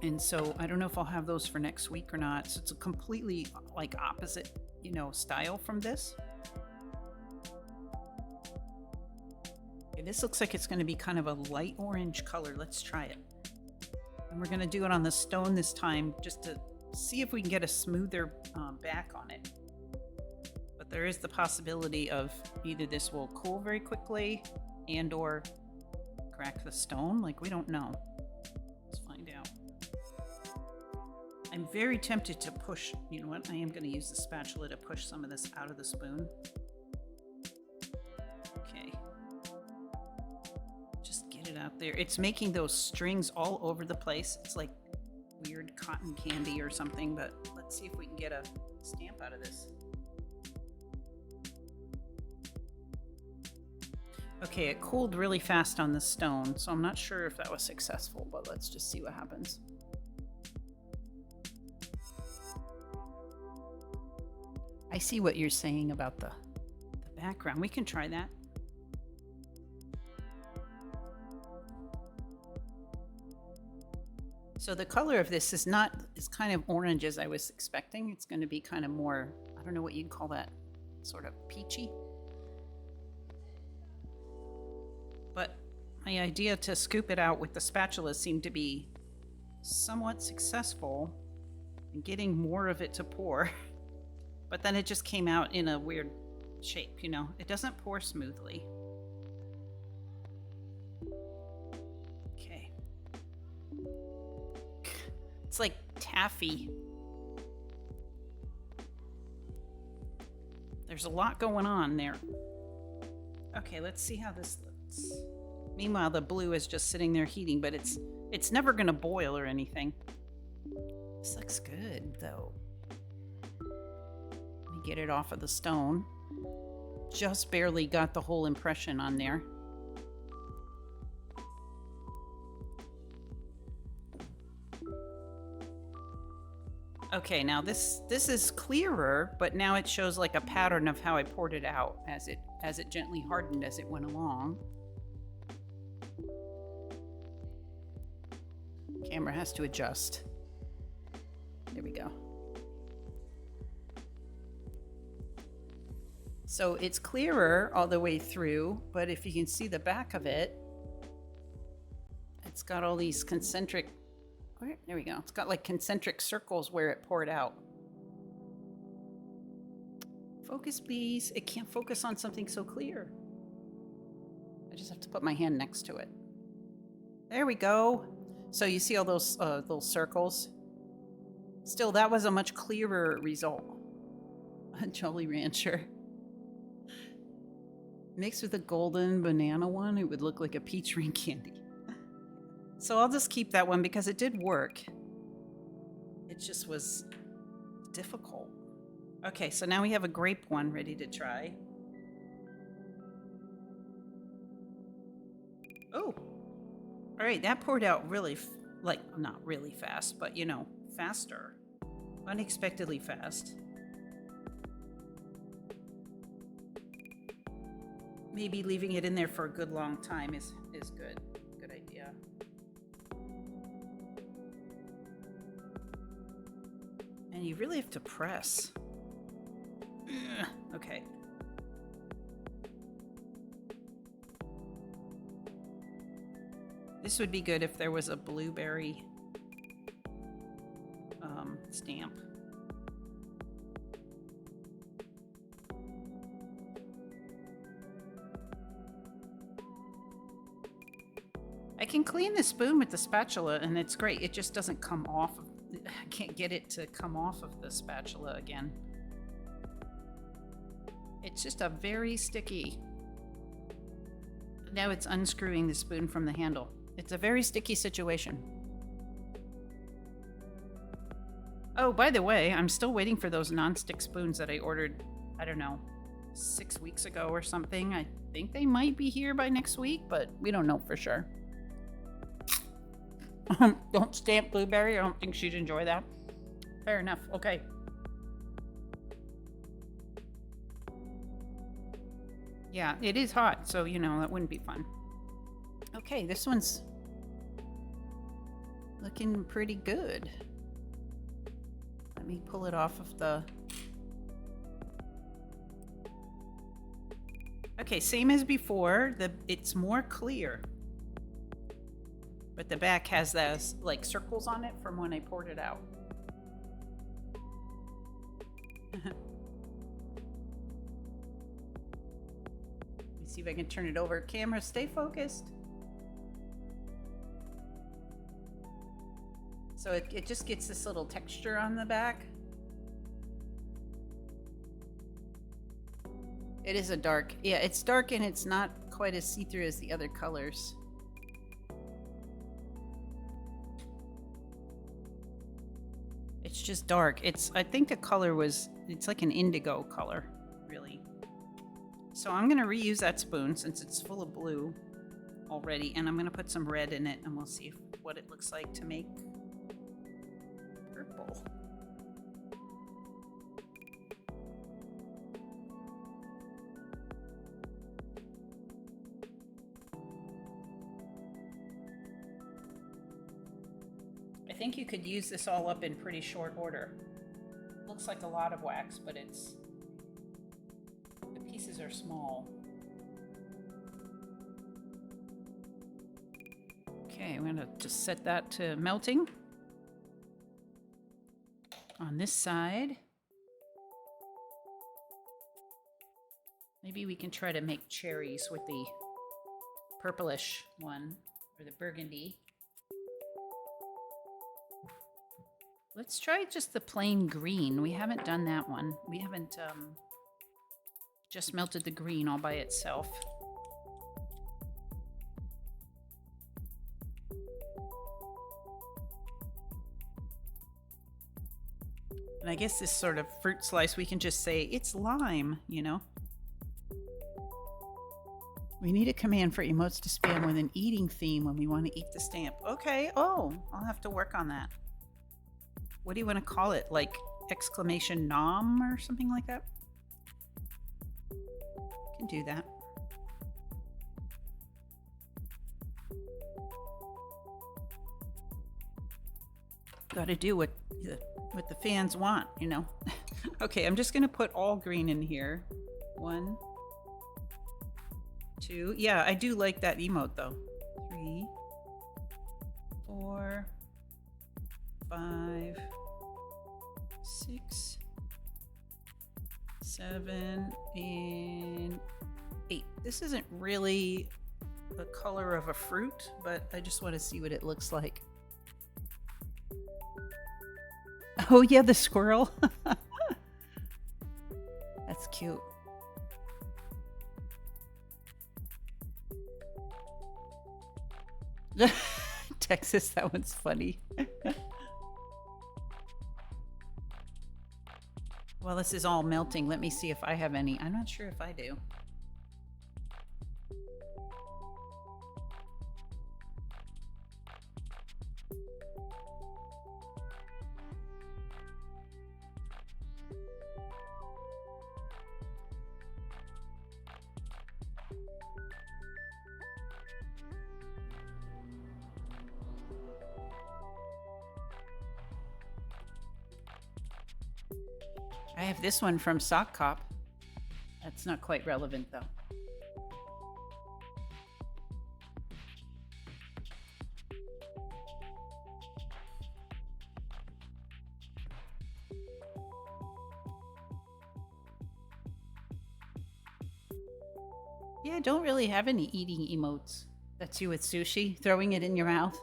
And so I don't know if I'll have those for next week or not. So it's a completely like opposite, style from this. Okay, this looks like it's going to be kind of a light orange color. Let's try it. And we're going to do it on the stone this time just to see if we can get a smoother back on it. But there is the possibility of either this will cool very quickly and or crack the stone. Like, we don't know. Let's find out. I'm very tempted to push. You know what? I am going to use the spatula to push some of this out of the spoon. Okay. Just get it out there. It's making those strings all over the place. It's like weird cotton candy or something, but let's see if we can get a stamp out of this. Okay, it cooled really fast on the stone, so I'm not sure if that was successful, but let's just see what happens. I see what you're saying about the background. We can try that. So the color of this is kind of orange as I was expecting. It's going to be kind of more, I don't know what you'd call that, sort of peachy. But my idea to scoop it out with the spatula seemed to be somewhat successful in getting more of it to pour. But then it just came out in a weird shape, you know? It doesn't pour smoothly. Okay. It's like taffy. There's a lot going on there. Okay, let's see how this looks. Meanwhile, the blue is just sitting there heating, but it's never gonna boil or anything. This looks good, though. Get it off of the stone. Just barely got the whole impression on there. Okay, now this is clearer, but now it shows like a pattern of how I poured it out as it gently hardened as it went along. Camera has to adjust. There we go. So it's clearer all the way through, but if you can see the back of it, it's got all these concentric, there we go. It's got like concentric circles where it poured out. Focus, please. It can't focus on something so clear. I just have to put my hand next to it. There we go. So you see all those circles? Still, that was a much clearer result. A Jolly Rancher. Mixed with a golden banana one, it would look like a peach ring candy. So I'll just keep that one because it did work. It just was difficult. Okay, so now we have a grape one ready to try. Oh, all right, that poured out really, not really fast, but you know, faster. Unexpectedly fast. Maybe leaving it in there for a good long time is good. Good idea. And you really have to press. Ugh, okay. This would be good if there was a blueberry stamp. I can clean the spoon with the spatula and it's great. It just doesn't come off of, I can't get it to come off of the spatula again. It's just a very sticky. Now it's unscrewing the spoon from the handle. It's a very sticky situation. Oh, by the way, I'm still waiting for those nonstick spoons that I ordered, I don't know, 6 weeks ago or something. I think they might be here by next week, but we don't know for sure. Don't stamp blueberry. I don't think she'd enjoy that. Fair enough. Okay. Yeah, it is hot, so, you know, that wouldn't be fun. Okay, this one's looking pretty good. Let me pull it off of the... Okay, same as before. It's more clear. But the back has those like circles on it from when I poured it out. Let me see if I can turn it over. Camera, stay focused. So it just gets this little texture on the back. It is a dark. Yeah, it's dark and it's not quite as see-through as the other colors. It's just dark. I think the color it's like an indigo color, really. So I'm gonna reuse that spoon since it's full of blue already, and I'm gonna put some red in it and we'll see what it looks like to make purple. I think you could use this all up in pretty short order. Looks like a lot of wax, but the pieces are small. Okay, I'm gonna just set that to melting. On this side, maybe we can try to make cherries with the purplish one, or the burgundy. Let's try just the plain green. We haven't done that one. We haven't just melted the green all by itself. And I guess this sort of fruit slice, we can just say it's lime, you know? We need a command for emotes to spam with an eating theme when we want to eat the stamp. Okay, oh, I'll have to work on that. What do you want to call it? Like exclamation nom or something like that? Can do that. Got to do what the fans want, you know. Okay, I'm just gonna put all green in here. 1, 2. Yeah, I do like that emote though. 3, 4, 5, 6, 7, and 8. This isn't really the color of a fruit, but I just want to see what it looks like. Oh yeah, the squirrel. That's cute. Texas, that one's funny. Well, this is all melting. Let me see if I have any. I'm not sure if I do. I have this one from Sock Cop. That's not quite relevant though. Yeah, I don't really have any eating emotes. That's you with sushi, throwing it in your mouth.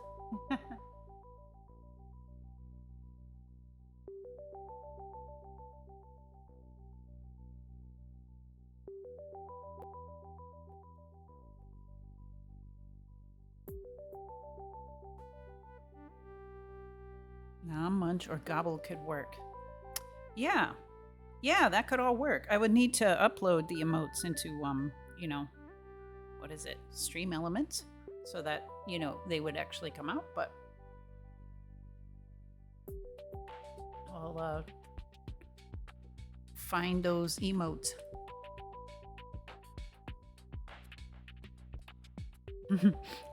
Nom, munch, or gobble could work. Yeah. Yeah, that could all work. I would need to upload the emotes into, you know, what is it? Stream Elements, so that, you know, they would actually come out, but I'll find those emotes.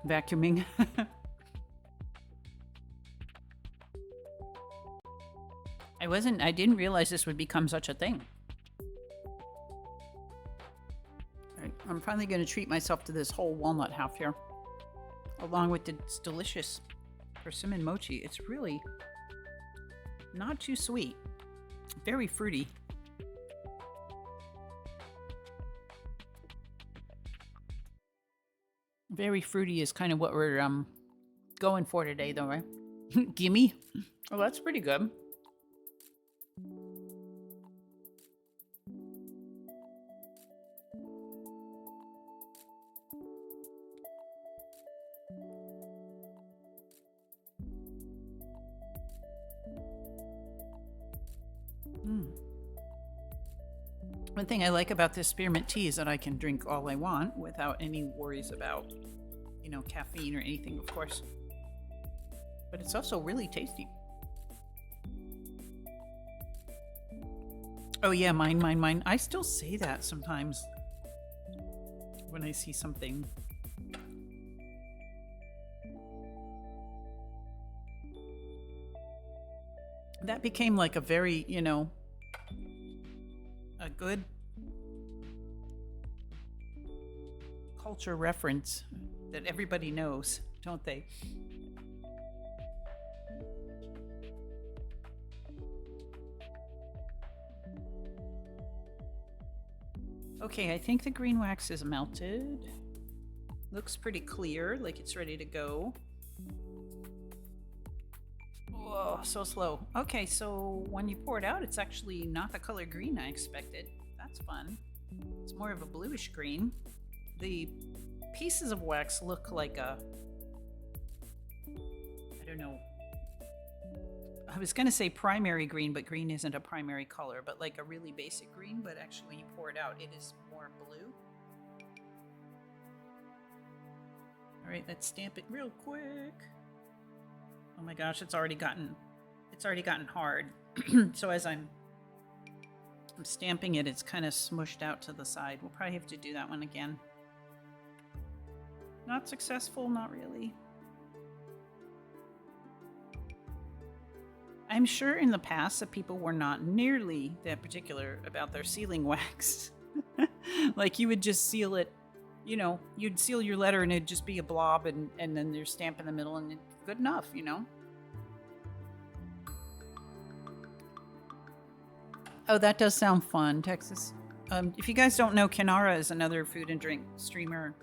Vacuuming. I didn't realize this would become such a thing. All right, I'm finally going to treat myself to this whole walnut half here, along with this delicious persimmon mochi. It's really not too sweet, very fruity. Very fruity is kind of what we're going for today, though, right? Gimme. Oh, that's pretty good. One thing I like about this spearmint tea is that I can drink all I want without any worries about, you know, caffeine or anything, of course. But it's also really tasty. Oh yeah, mine. I still say that sometimes when I see something. That became like a very, you know, a good culture reference that everybody knows, don't they? Okay, I think the green wax is melted. Looks pretty clear, like it's ready to go. Whoa, so slow. Okay, so when you pour it out, it's actually not the color green I expected. That's fun. It's more of a bluish green. The pieces of wax look like a... I don't know. I was going to say primary green, but green isn't a primary color, but like a really basic green, but actually when you pour it out, it is more blue. All right, let's stamp it real quick. Oh my gosh, it's already gotten hard. So as I'm stamping it, it's kind of smushed out to the side. We'll probably have to do that one again. Not successful, not really. I'm sure in the past that people were not nearly that particular about their sealing wax. Like you would just seal it, you know, you'd seal your letter and it'd just be a blob and then there's stamp in the middle and it's good enough, you know? Oh, that does sound fun, Texas. If you guys don't know, Kinara is another food and drink streamer.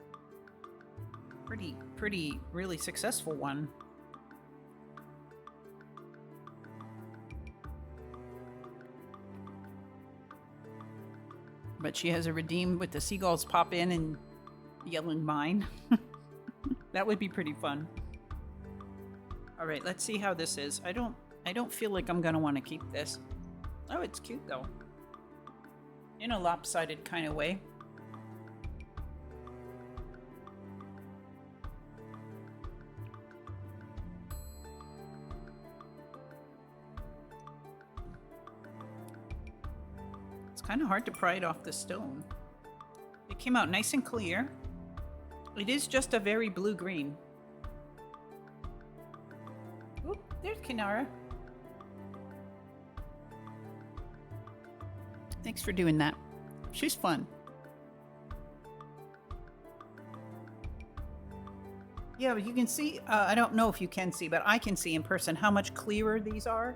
Pretty, really successful one. But she has a redeem with the seagulls pop in and yelling mine. That would be pretty fun. All right, let's see how this is. I don't feel like I'm gonna want to keep this. Oh, it's cute though. In a lopsided kind of way. It's kind of hard to pry it off the stone. It came out nice and clear. It is just a very blue-green. Oop, there's Kinara. Thanks for doing that. She's fun. Yeah, but you can see, I don't know if you can see, but I can see in person how much clearer these are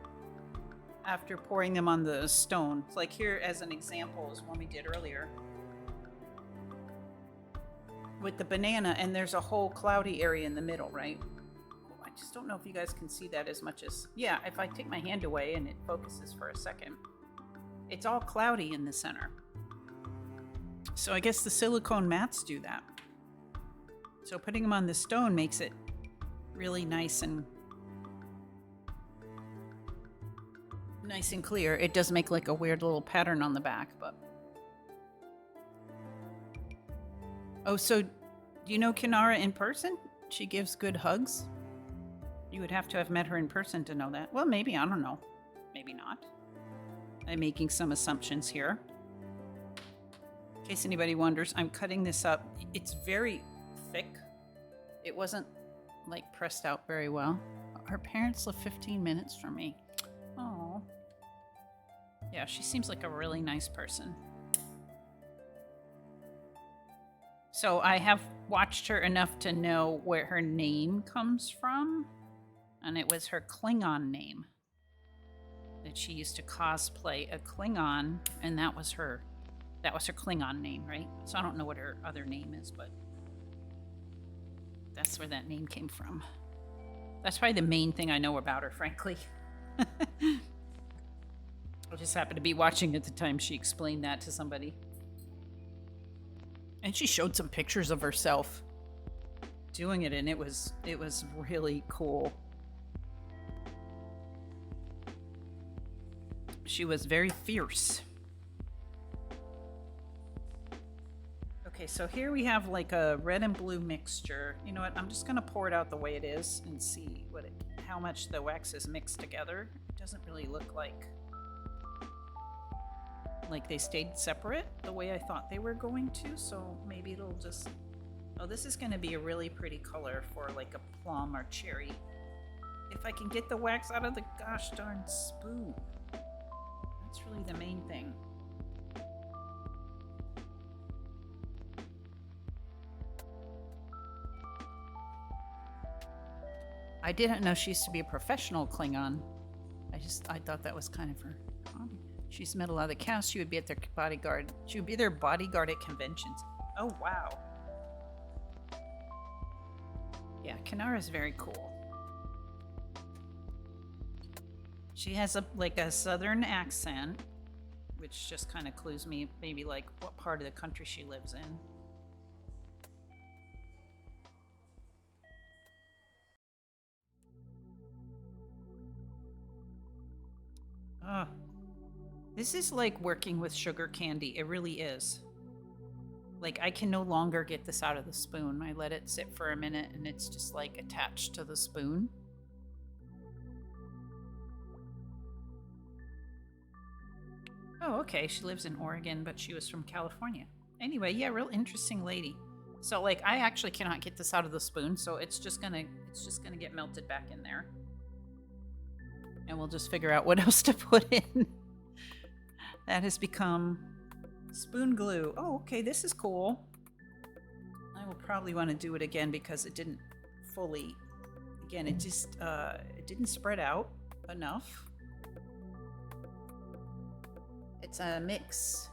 after pouring them on the stone. It's like here as an example is one we did earlier with the banana, and there's a whole cloudy area in the middle, right? I just don't know if you guys can see that as much as, yeah, if I take my hand away and it focuses for a second, it's all cloudy in the center. So I guess the silicone mats do that. So putting them on the stone makes it really nice and clear. It does make like a weird little pattern on the back, but... Oh, so do you know Kinara in person? She gives good hugs? You would have to have met her in person to know that. Well, maybe, I don't know. Maybe not. I'm making some assumptions here. In case anybody wonders, I'm cutting this up. It's very thick. It wasn't like pressed out very well. Her parents live 15 minutes from me. Oh. Yeah, she seems like a really nice person. So I have watched her enough to know where her name comes from, and it was her Klingon name. That she used to cosplay a Klingon, and that was her Klingon name, right? So I don't know what her other name is, but that's where that name came from. That's probably the main thing I know about her, frankly. I just happened to be watching at the time she explained that to somebody. And she showed some pictures of herself doing it, and it was really cool. She was very fierce. Okay, so here we have like a red and blue mixture. You know what? I'm just gonna pour it out the way it is and see how much the wax is mixed together. It doesn't really look like they stayed separate the way I thought they were going to. So maybe it'll just. Oh, this is gonna be a really pretty color for like a plum or cherry. If I can get the wax out of the gosh darn spoon. That's really the main thing. I didn't know she used to be a professional Klingon. I thought that was kind of her hobby. She's met a lot of the cast. She would be their bodyguard at conventions. Oh, wow. Yeah, Kanara's very cool. She has a southern accent, which just kind of clues me maybe like what part of the country she lives in. Oh, this is like working with sugar candy. It really is. Like, I can no longer get this out of the spoon. I let it sit for a minute and it's just like attached to the spoon. Oh, okay. She lives in Oregon, but she was from California. Anyway, yeah, real interesting lady. So like, I actually cannot get this out of the spoon, so it's just gonna get melted back in there. And we'll just figure out what else to put in. That has become spoon glue. Oh, okay, this is cool. I will probably want to do it again because it didn't fully. Again, it just it didn't spread out enough. It's a mix.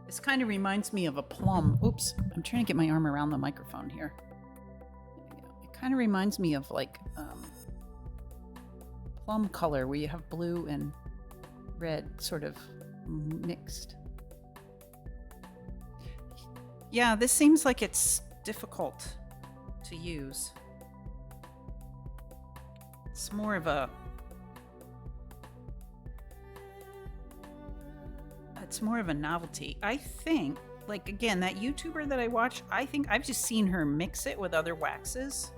This kind of reminds me of a plum. Oops, I'm trying to get my arm around the microphone here. It kind of reminds me of like plum color where you have blue and red sort of mixed. Yeah, this seems like it's difficult to use. It's more of a novelty. I think, like, again, that YouTuber that I watch, I think I've just seen her mix it with other waxes.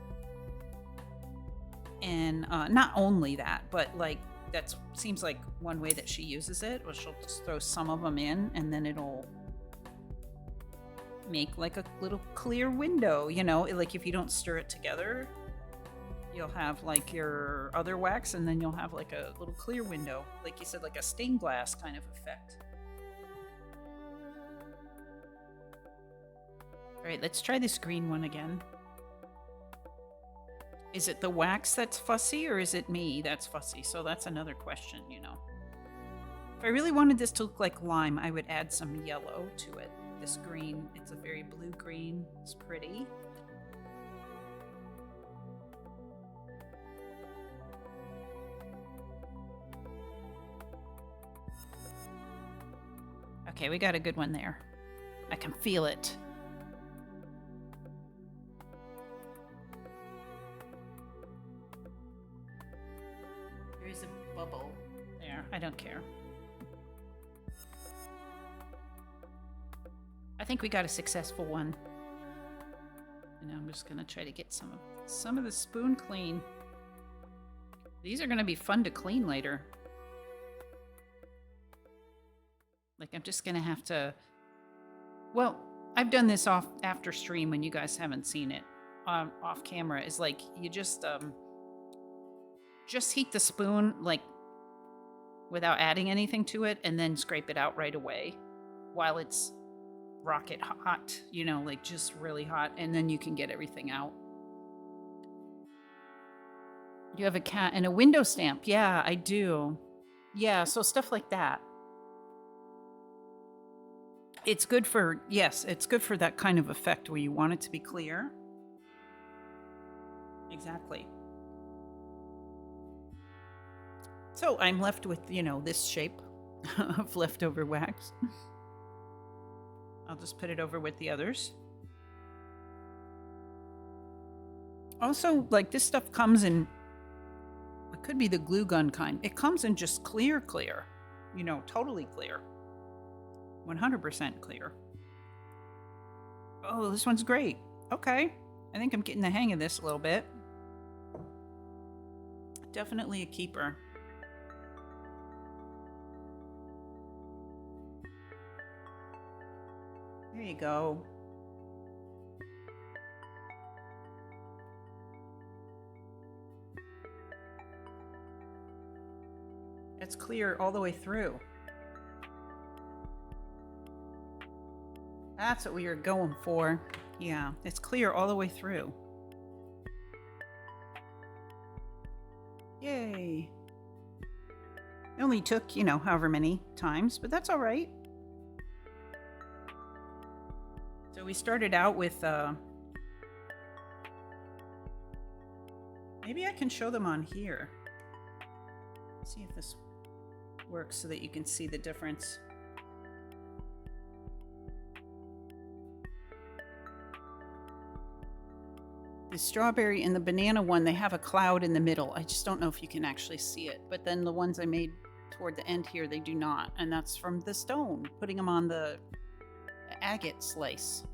And not only that, but like that seems like one way that she uses it, was she'll just throw some of them in and then it'll make like a little clear window, you know, like if you don't stir it together, you'll have like your other wax and then you'll have like a little clear window, like you said, like a stained glass kind of effect. All right, let's try this green one again. Is it the wax that's fussy or is it me that's fussy? So that's another question, you know. If I really wanted this to look like lime, I would add some yellow to it. This green, it's a very blue green. It's pretty. Okay, we got a good one there. I can feel it. There's a bubble there. I don't care. I think we got a successful one. And now I'm just gonna try to get some of the spoon clean. These are gonna be fun to clean later. Like, I'm just gonna have to. Well, I've done this after stream when you guys haven't seen it. Off camera is like you just heat the spoon like without adding anything to it and then scrape it out right away while it's rocket hot, you know, like just really hot, and then you can get everything out. You have a cat and a window stamp. Yeah, I do. Yeah, so stuff like that. It's good for, yes, it's good for that kind of effect where you want it to be clear. Exactly. So I'm left with, you know, this shape of leftover wax. I'll just put it over with the others. Also, like, this stuff comes in, it could be the glue gun kind. It comes in just clear, you know, totally clear. 100% clear. Oh, this one's great. Okay. I think I'm getting the hang of this a little bit. Definitely a keeper. There you go. It's clear all the way through. That's what we were going for. Yeah, it's clear all the way through. Yay. It only took, you know, however many times, but that's all right. So we started out with, maybe I can show them on here. Let's see if this works so that you can see the difference. The strawberry and the banana one, they have a cloud in the middle. I just don't know if you can actually see it. But then the ones I made toward the end here, they do not. And that's from the stone, putting them on the agate slice.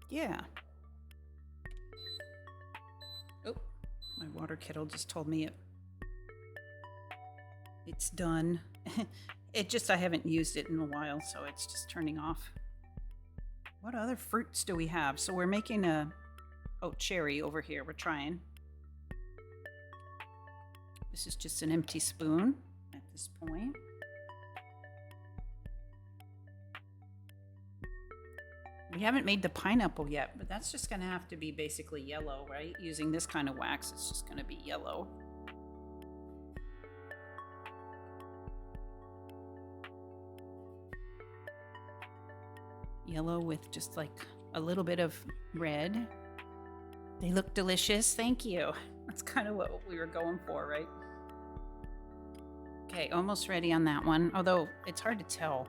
Yeah. Oh, my water kettle just told me it's done. It just, I haven't used it in a while, so it's just turning off. What other fruits do we have? So we're making a, oh, cherry over here. We're trying. This is just an empty spoon at this point. We haven't made the pineapple yet, but that's just going to have to be basically yellow, right? Using this kind of wax, it's just going to be yellow. Yellow with just like a little bit of red. They look delicious. Thank you. That's kind of what we were going for, right? Okay, almost ready on that one. Although it's hard to tell,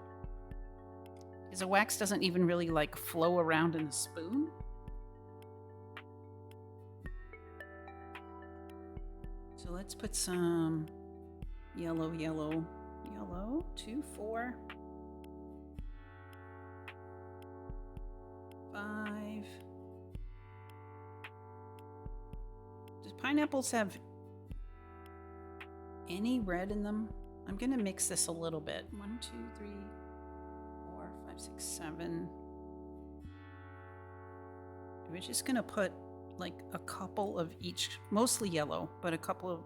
because the wax doesn't even really like flow around in the spoon. So let's put some yellow, 2, 4, 5. Does pineapples have any red in them? I'm gonna mix this a little bit. 1, 2, 3, 4, 5, 6, 7. We're just gonna put like a couple of each, mostly yellow, but a couple of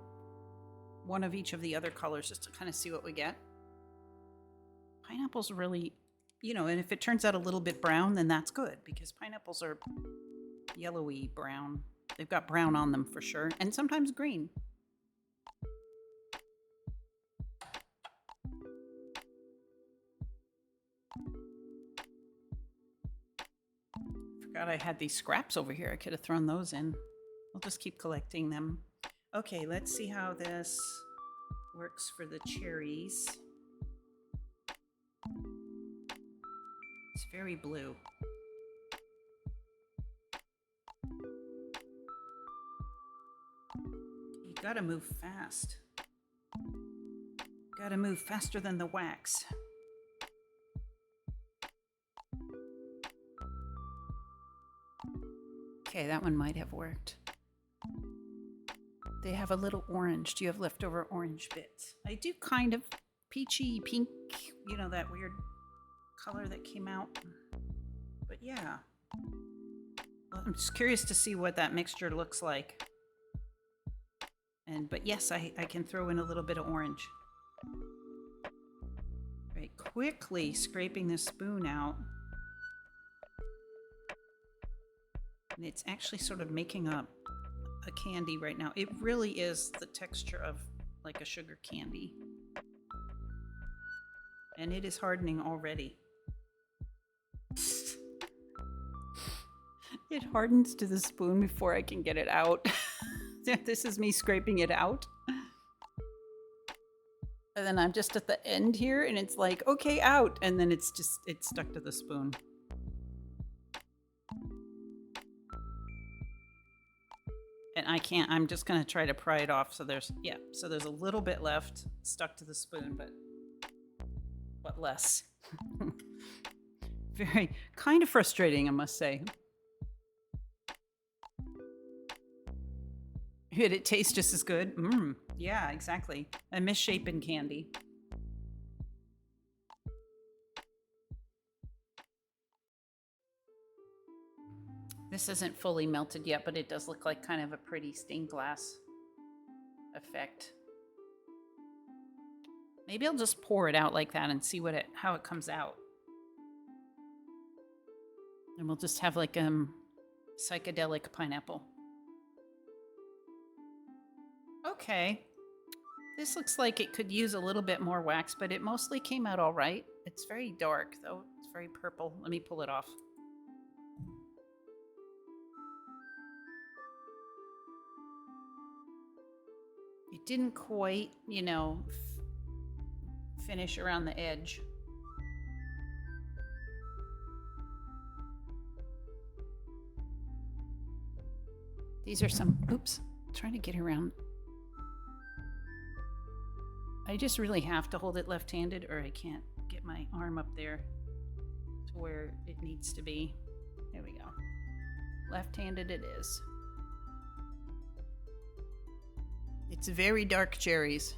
one of each of the other colors just to kind of see what we get. Pineapples really, you know, and if it turns out a little bit brown, then that's good, because pineapples are yellowy brown. They've got brown on them for sure, and sometimes green. Forgot I had these scraps over here. I could have thrown those in. I'll just keep collecting them. Okay, let's see how this works for the cherries. It's very blue. You gotta move fast. Gotta move faster than the wax. Okay, that one might have worked. They have a little orange. Do you have leftover orange bits? I do, kind of. Peachy pink, you know, that weird color that came out. But yeah. Well, I'm just curious to see what that mixture looks like. But yes, I can throw in a little bit of orange. Very quickly scraping the spoon out. And it's actually sort of making a candy right now. It really is the texture of like a sugar candy. And it is hardening already. It hardens to the spoon before I can get it out. This is me scraping it out. And then I'm just at the end here and it's like, okay, out. And then it's stuck to the spoon. And I can't, I'm just going to try to pry it off. So there's a little bit left stuck to the spoon, but less. Very kind of frustrating, I must say. Did it taste just as good? Yeah, exactly. A misshapen candy. This isn't fully melted yet, but it does look like kind of a pretty stained glass effect. Maybe I'll just pour it out like that and see how it comes out. And we'll just have like psychedelic pineapple. Okay. This looks like it could use a little bit more wax, but it mostly came out all right. It's very dark though. It's very purple. Let me pull it off. It didn't quite, finish around the edge. These are some, oops, trying to get around. I just really have to hold it left-handed or I can't get my arm up there to where it needs to be. There we go. Left-handed it is. It's very dark cherries.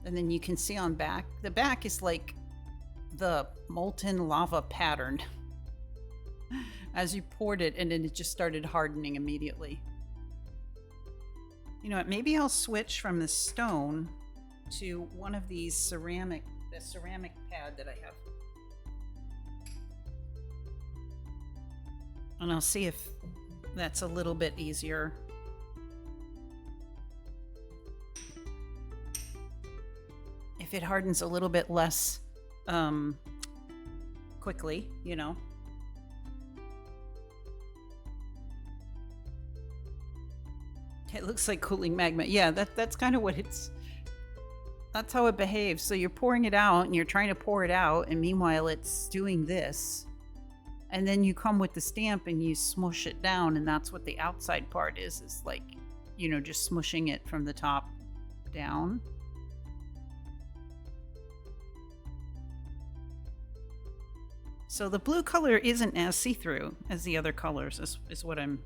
And then you can see on back, the back is like the molten lava pattern as you poured it, and then it just started hardening immediately. You know what, maybe I'll switch from the stone to one of these ceramic pad that I have. And I'll see if that's a little bit easier. If it hardens a little bit less quickly, It looks like cooling magma. Yeah, that's kind of what that's how it behaves. So you're pouring it out and you're trying to pour it out, and meanwhile it's doing this. And then you come with the stamp and you smush it down, and that's what the outside part is like, just smushing it from the top down. So the blue color isn't as see-through as the other colors, is what I'm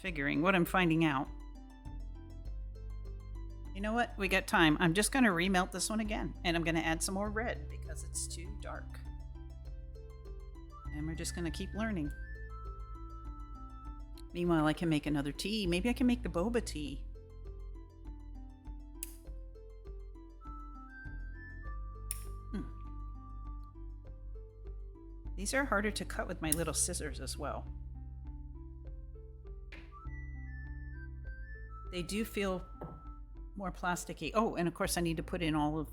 figuring, what I'm finding out. You know what? We got time. I'm just going to remelt this one again, and I'm going to add some more red because it's too dark. And we're just going to keep learning. Meanwhile, I can make another tea. Maybe I can make the boba tea. These are harder to cut with my little scissors as well. They do feel more plasticky. Oh, and of course I need to put in all of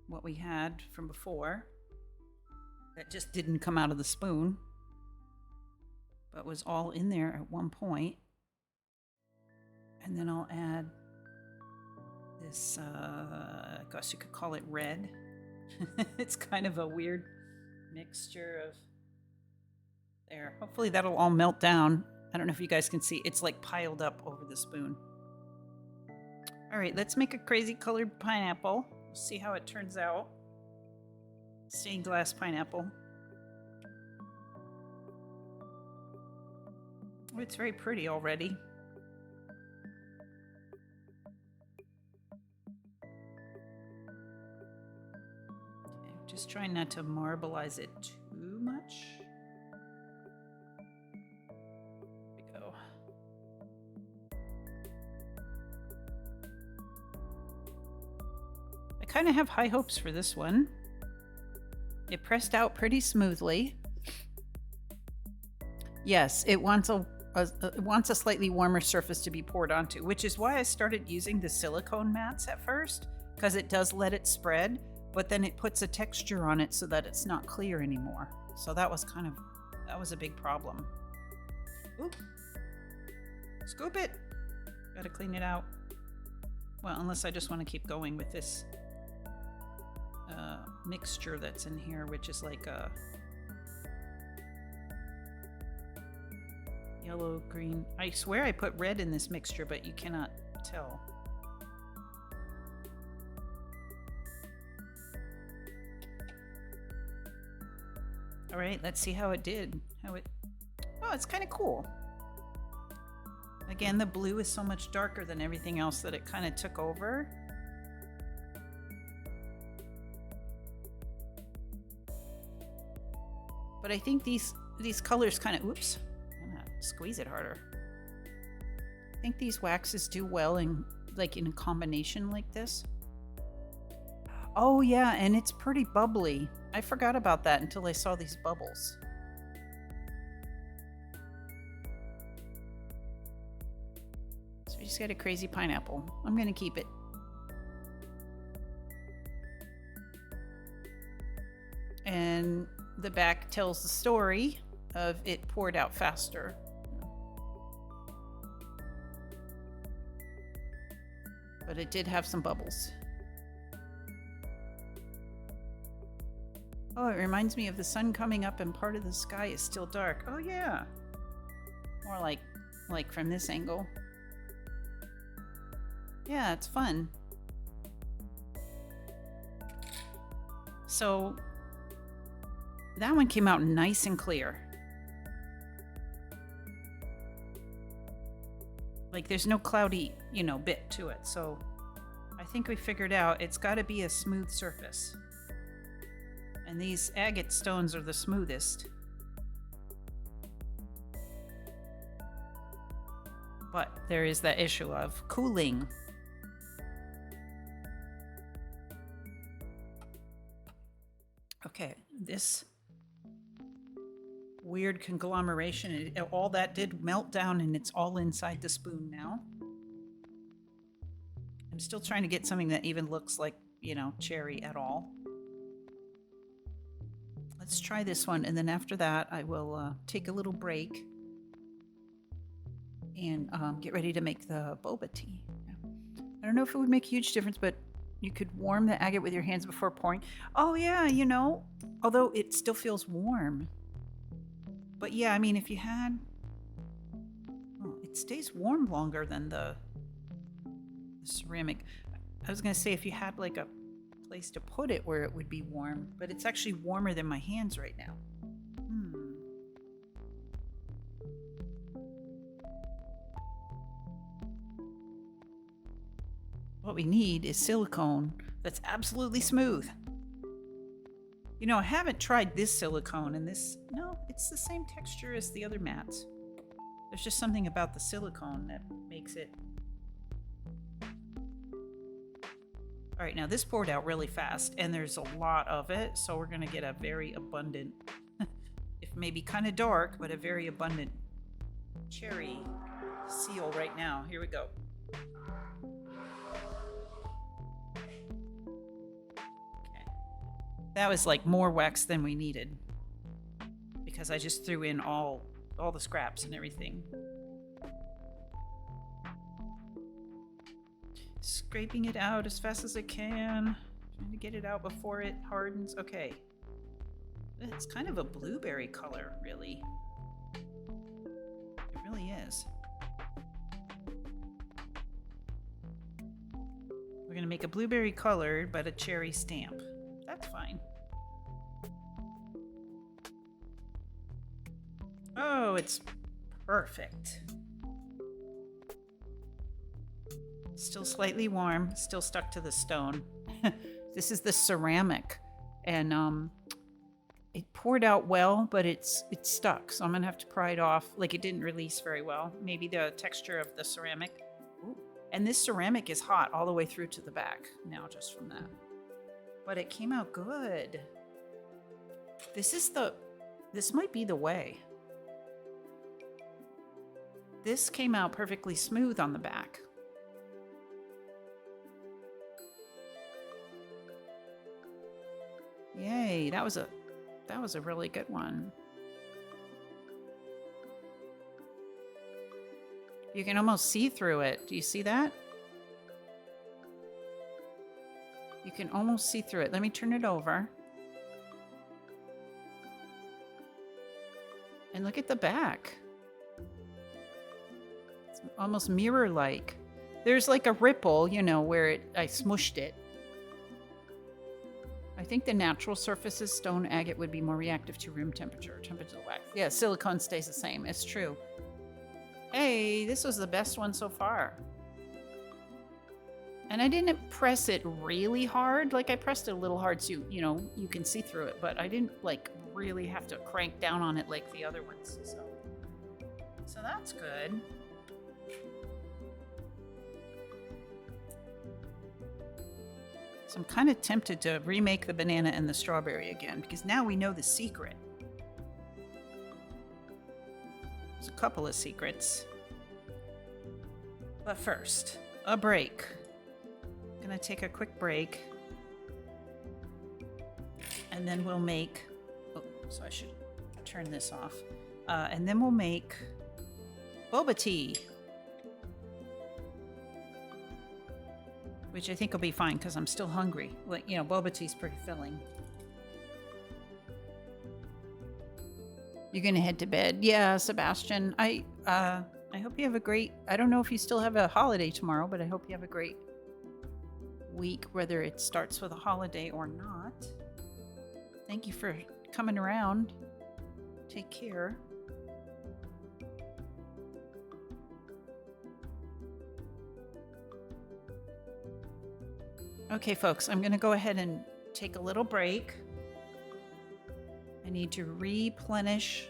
what we had from before. That just didn't come out of the spoon, but was all in there at one point. And then I'll add this, I guess you could call it red. It's kind of a weird mixture of there. Hopefully that'll all melt down. I don't know if you guys can see. It's like piled up over the spoon. All right, let's make a crazy colored pineapple. We'll see how it turns out. Stained glass pineapple. Oh, it's very pretty already. Okay, Just trying not to marbleize it too much. There we go. I kind of have high hopes for this one. It pressed out pretty smoothly. Yes, it wants a slightly warmer surface to be poured onto, which is why I started using the silicone mats at first, because it does let it spread, but then it puts a texture on it so that it's not clear anymore. So that was a big problem. Oop. Scoop it. Gotta clean it out. Well, unless I just want to keep going with this mixture that's in here, which is like a yellow, green. I swear I put red in this mixture, but you cannot tell. All right, let's see how it did. Oh, it's kind of cool. Again, the blue is so much darker than everything else that it kind of took over. But I think these colors kind of, oops, I'm gonna squeeze it harder. I think these waxes do well in a combination like this. Oh yeah, and it's pretty bubbly. I forgot about that until I saw these bubbles. So we just got a crazy pineapple. I'm gonna keep it. And the back tells the story of it poured out faster. But it did have some bubbles. Oh, it reminds me of the sun coming up and part of the sky is still dark. Oh yeah. More like from this angle. Yeah, it's fun. So that one came out nice and clear. Like there's no cloudy, bit to it. So I think we figured out it's got to be a smooth surface. And these agate stones are the smoothest. But there is that issue of cooling. Okay, this weird conglomeration, all that did melt down and it's all inside the spoon now. I'm still trying to get something that even looks like, cherry at all. Let's try this one, and then after that I will take a little break and get ready to make the boba tea. I don't know if it would make a huge difference, but you could warm the agate with your hands before pouring. Oh yeah, although it still feels warm. But yeah, I mean, if you had... Oh, it stays warm longer than the ceramic. I was going to say if you had like a place to put it where it would be warm, but it's actually warmer than my hands right now. What we need is silicone that's absolutely smooth. I haven't tried this silicone, and no, it's the same texture as the other mats. There's just something about the silicone that makes it. All right, now this poured out really fast, and there's a lot of it, so we're gonna get a very abundant, if maybe kind of dark, but a very abundant cherry seal right now. Here we go. That was like more wax than we needed because I just threw in all the scraps and everything. Scraping it out as fast as I can. Trying to get it out before it hardens. Okay. It's kind of a blueberry color, really. It really is. We're gonna make a blueberry color, but a cherry stamp. That's fine. Oh, it's perfect. Still slightly warm, still stuck to the stone. This is the ceramic and it poured out well, but it's stuck. So I'm gonna have to pry it off. Like, it didn't release very well. Maybe the texture of the ceramic. Ooh. And this ceramic is hot all the way through to the back now, just from that. But it came out good. This might be the way. This came out perfectly smooth on the back. Yay, that was a really good one. You can almost see through it. Do you see that? You can almost see through it. Let me turn it over. And look at the back. It's almost mirror-like. There's like a ripple, you know, where I smushed it. I think the natural surfaces, stone agate, would be more reactive to room temperature. Temperature of wax. Yeah, silicone stays the same. It's true. Hey, this was the best one so far. And I didn't press it really hard. Like, I pressed it a little hard so, you know, you can see through it. But I didn't, like, really have to crank down on it like the other ones. So that's good. So I'm kind of tempted to remake the banana and the strawberry again, because now we know the secret. There's a couple of secrets. But first, a break. I'm gonna take a quick break. And then we'll make... Oh, so I should turn this off. And then we'll make boba tea. Which I think will be fine because I'm still hungry. Like, you know, boba tea's pretty filling. You're gonna head to bed. Yeah, Sebastian. I hope you have a great... I don't know if you still have a holiday tomorrow, but I hope you have a great week, whether it starts with a holiday or not. Thank you for coming around. Take care. Okay, folks, I'm going to go ahead and take a little break. I need to replenish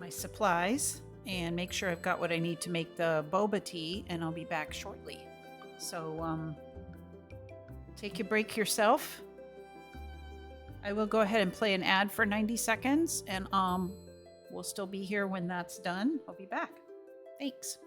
my supplies and make sure I've got what I need to make the boba tea, and I'll be back shortly. So, take a break yourself. I will go ahead and play an ad for 90 seconds, and we'll still be here when that's done. I'll be back. Thanks.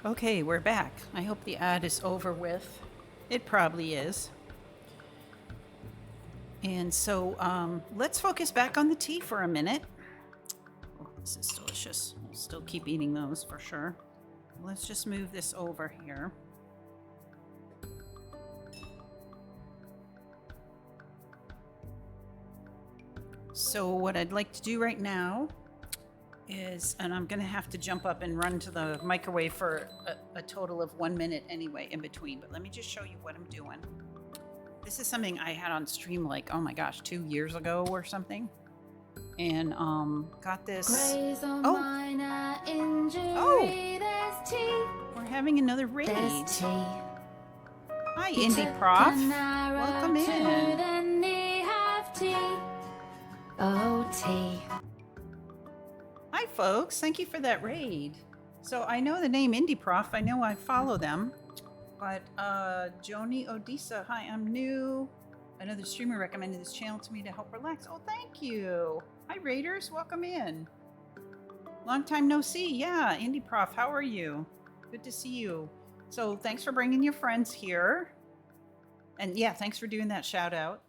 Okay, we're back. I hope the ad is over with. It probably is. And so let's focus back on the tea for a minute. Oh, this is delicious. We'll still keep eating those for sure. Let's just move this over here. So what I'd like to do right now is, and I'm going to have to jump up and run to the microwave for a total of 1 minute anyway in between, but let me just show you what I'm doing. This is something I had on stream like, oh my gosh, 2 years ago or something. And got this. We're having another raid. There's tea. Hi, You Indie took Prof. an arrow Welcome to in. the knee, have tea. Oh, tea. Hi, folks. Thank you for that raid. So I know the name Indie Prof. I know I follow them. But Joni Odessa, hi, I'm new. Another streamer recommended this channel to me to help relax. Oh, thank you. Hi, Raiders. Welcome in. Long time no see. Yeah, Indie Prof, how are you? Good to see you. So thanks for bringing your friends here. And yeah, thanks for doing that shout out.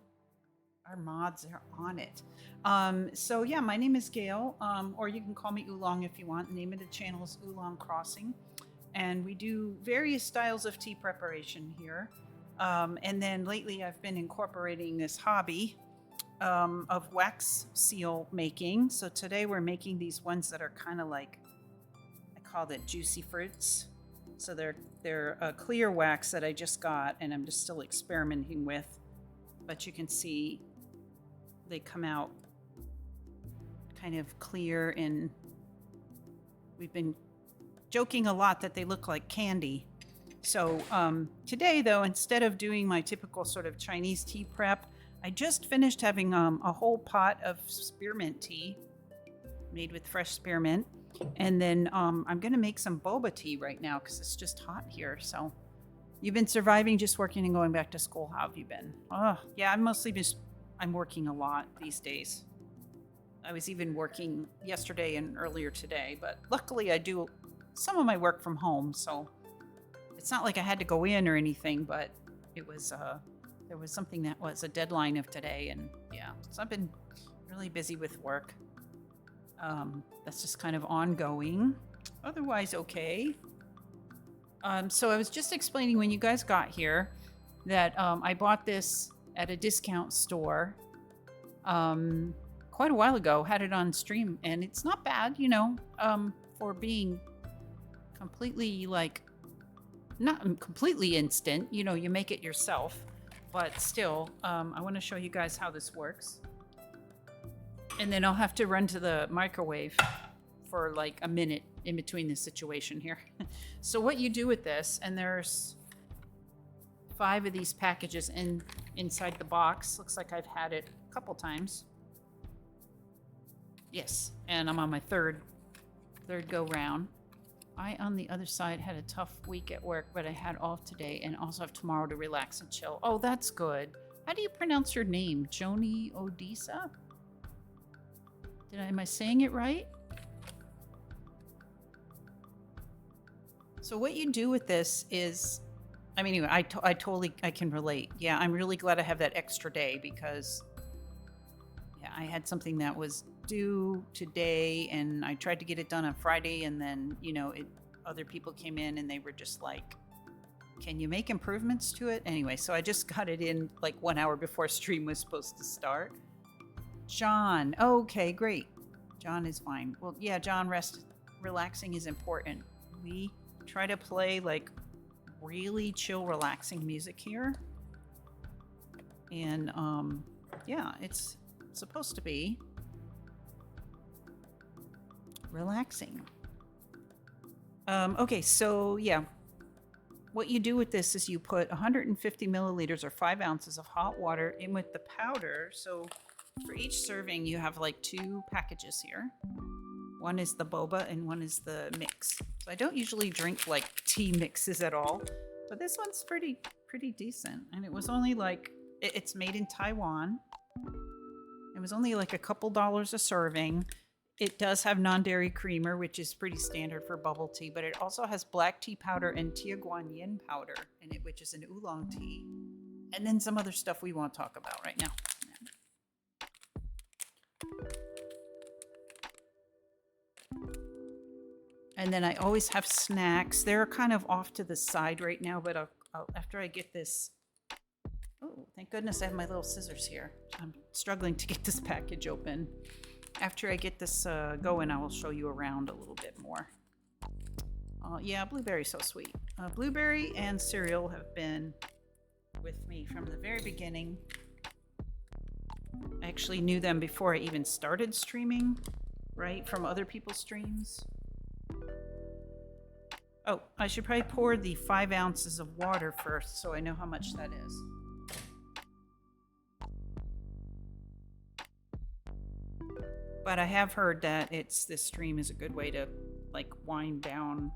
Our mods are on it. So yeah, my name is Gail, or you can call me Oolong if you want. The name of the channel is Oolong Crossing. And we do various styles of tea preparation here. And then lately I've been incorporating this hobby of wax seal making. So today we're making these ones that are kind of like, I call it juicy fruits. So they're a clear wax that I just got and I'm just still experimenting with. But you can see they come out kind of clear, and we've been joking a lot that they look like candy. So today, though, instead of doing my typical sort of Chinese tea prep, I just finished having a whole pot of spearmint tea made with fresh spearmint. And then I'm going to make some boba tea right now because it's just hot here. So you've been surviving, just working and going back to school. How have you been? Oh, yeah, I'm working a lot these days. I was even working yesterday and earlier today, but luckily I do some of my work from home, so it's not like I had to go in or anything, but it was there was something that was a deadline of today, and yeah, so I've been really busy with work. That's just kind of ongoing. Otherwise, okay. So I was just explaining when you guys got here that I bought this at a discount store quite a while ago, had it on stream, and it's not bad, for being completely not completely instant, you make it yourself, but still, I want to show you guys how this works. And then I'll have to run to the microwave for like a minute in between the situation here. So what you do with this, and there's 5 of these packages inside the box. Looks like I've had it a couple times. Yes, and I'm on my third go round. I, on the other side, had a tough week at work, but I had off today and also have tomorrow to relax and chill. Oh, that's good. How do you pronounce your name? Joni Odessa? Am I saying it right? So what you do with this is, I mean, anyway, I can relate. Yeah, I'm really glad I have that extra day because, yeah, I had something that was due today and I tried to get it done on Friday, and then, other people came in and they were just like, can you make improvements to it? Anyway, so I just got it in like 1 hour before stream was supposed to start. John. Okay, great. John is fine. Well, yeah, John, relaxing is important. We try to play like really chill, relaxing music here. And yeah, it's supposed to be relaxing. Okay, so yeah. What you do with this is you put 150 milliliters or 5 ounces of hot water in with the powder. So for each serving, you have like 2 packages here. One is the boba and one is the mix. So I don't usually drink like tea mixes at all, but this one's pretty decent. And it was only like, it's made in Taiwan. It was only like a couple dollars a serving. It does have non-dairy creamer, which is pretty standard for bubble tea, but it also has black tea powder and Tia Guan Yin powder in it, which is an oolong tea. And then some other stuff we won't talk about right now. And then I always have snacks. They're kind of off to the side right now, but after I get this... Oh, thank goodness I have my little scissors here. I'm struggling to get this package open. After I get this going, I will show you around a little bit more. Yeah, blueberry's so sweet. Blueberry and cereal have been with me from the very beginning. I actually knew them before I even started streaming, right? From other people's streams. Oh, I should probably pour the 5 ounces of water first so I know how much that is. But I have heard that this stream is a good way to like wind down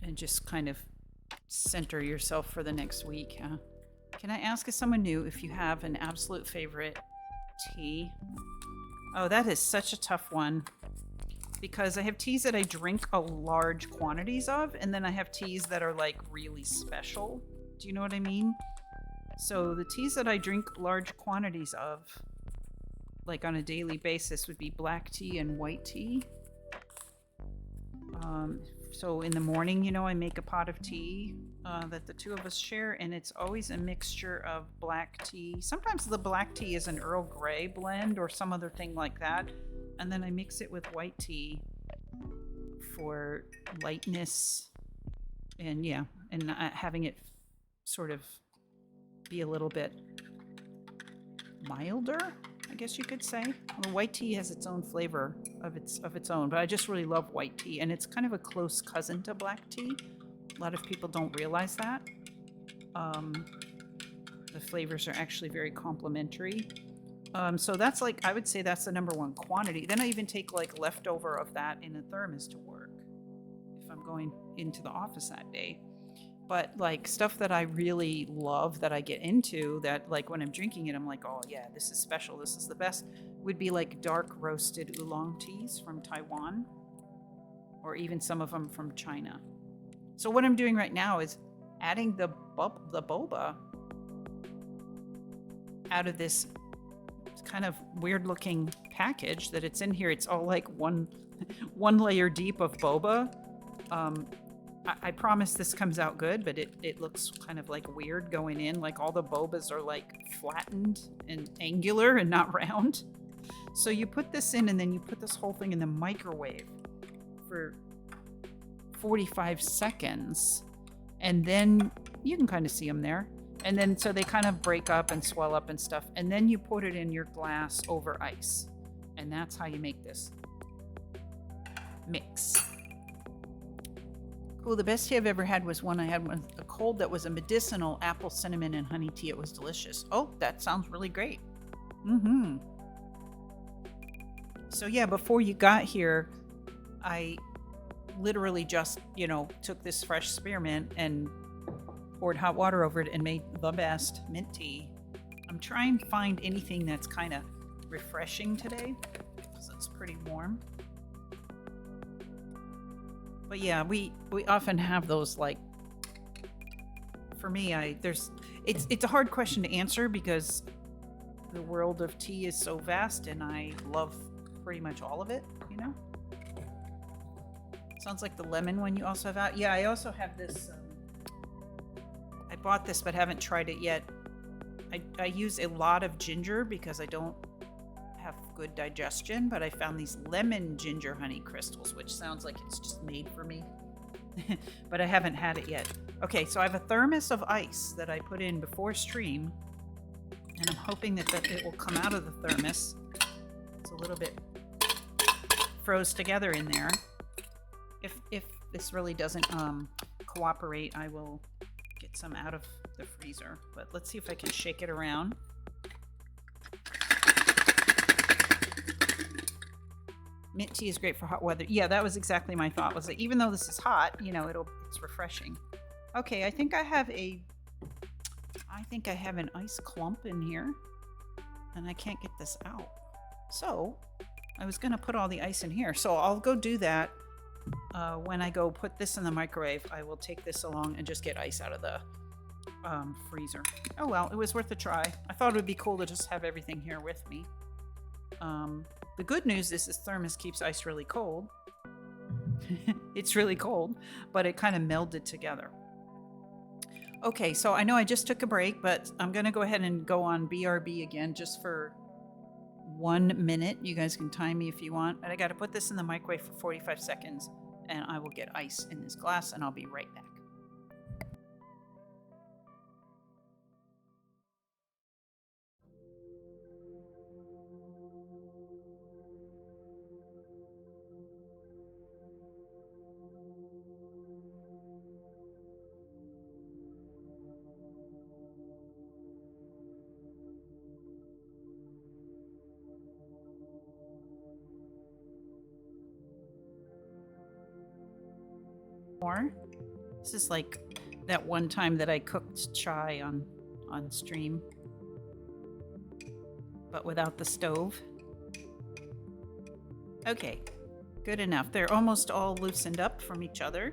and just kind of center yourself for the next week. Huh? Can I ask, as someone new, if you have an absolute favorite tea? Oh, that is such a tough one. Because I have teas that I drink a large quantities of, and then I have teas that are like really special. Do you know what I mean? So the teas that I drink large quantities of, like on a daily basis, would be black tea and white tea. So in the morning, you know, I make a pot of tea that the two of us share, and it's always a mixture of black tea. Sometimes the black tea is an Earl Grey blend or some other thing like that. And then I mix it with white tea for lightness and yeah, and having it sort of be a little bit milder, I guess you could say. Well, white tea has its own flavor of its own, but I just really love white tea, and it's kind of a close cousin to black tea. A lot of people don't realize that. The flavors are actually very complementary. So that's like, I would say that's the number one quantity. Then I even take like leftover of that in a thermos to work if I'm going into the office that day. But like stuff that I really love that I get into that like when I'm drinking it, I'm like, oh yeah, this is special. This is the best, would be like dark roasted oolong teas from Taiwan, or even some of them from China. So what I'm doing right now is adding the boba out of this kind of weird looking package that it's in here. It's all like one layer deep of boba. I promise this comes out good, but it looks kind of like weird going in. Like all the bobas are like flattened and angular and not round. So you put this in, and then you put this whole thing in the microwave for 45 seconds. And then you can kind of see them there. And then so they kind of break up and swell up and stuff. And then you put it in your glass over ice. And that's how you make this mix. Cool. The best tea I've ever had was one I had with a cold that was a medicinal apple, cinnamon, and honey tea. It was delicious. Oh, that sounds really great. Mm-hmm. So yeah, before you got here, I literally just, took this fresh spearmint and poured hot water over it and made the best mint tea. I'm trying to find anything that's kind of refreshing today because it's pretty warm. But yeah, we often have those, like, for me, it's a hard question to answer because the world of tea is so vast and I love pretty much all of it, Sounds like the lemon one you also have out. Yeah, I also have this. I bought this but haven't tried it yet. I use a lot of ginger because I don't have good digestion, but I found these lemon ginger honey crystals, which sounds like it's just made for me. But I haven't had it yet. Okay, so I have a thermos of ice that I put in before stream, and I'm hoping that it will come out of the thermos. It's a little bit froze together in there. If this really doesn't cooperate, I will get some out of the freezer. But let's see if I can shake it around. Mint tea is great for hot weather. Yeah, that was exactly my thought, was that even though this is hot, it's refreshing. Okay, I think I have an ice clump in here. and I can't get this out. So I was going to put all the ice in here. So I'll go do that. When I go put this in the microwave, I will take this along and just get ice out of the freezer. Oh well, it was worth a try. I thought it would be cool to just have everything here with me. The good news is this thermos keeps ice really cold. It's really cold, but it kind of melded together. Okay, so I know I just took a break, but I'm going to go ahead and go on BRB again just for 1 minute. You guys can time me if you want. But I got to put this in the microwave for 45 seconds, and I will get ice in this glass, and I'll be right back. More. This is like that one time that I cooked chai on stream, but without the stove. Okay, good enough. They're almost all loosened up from each other.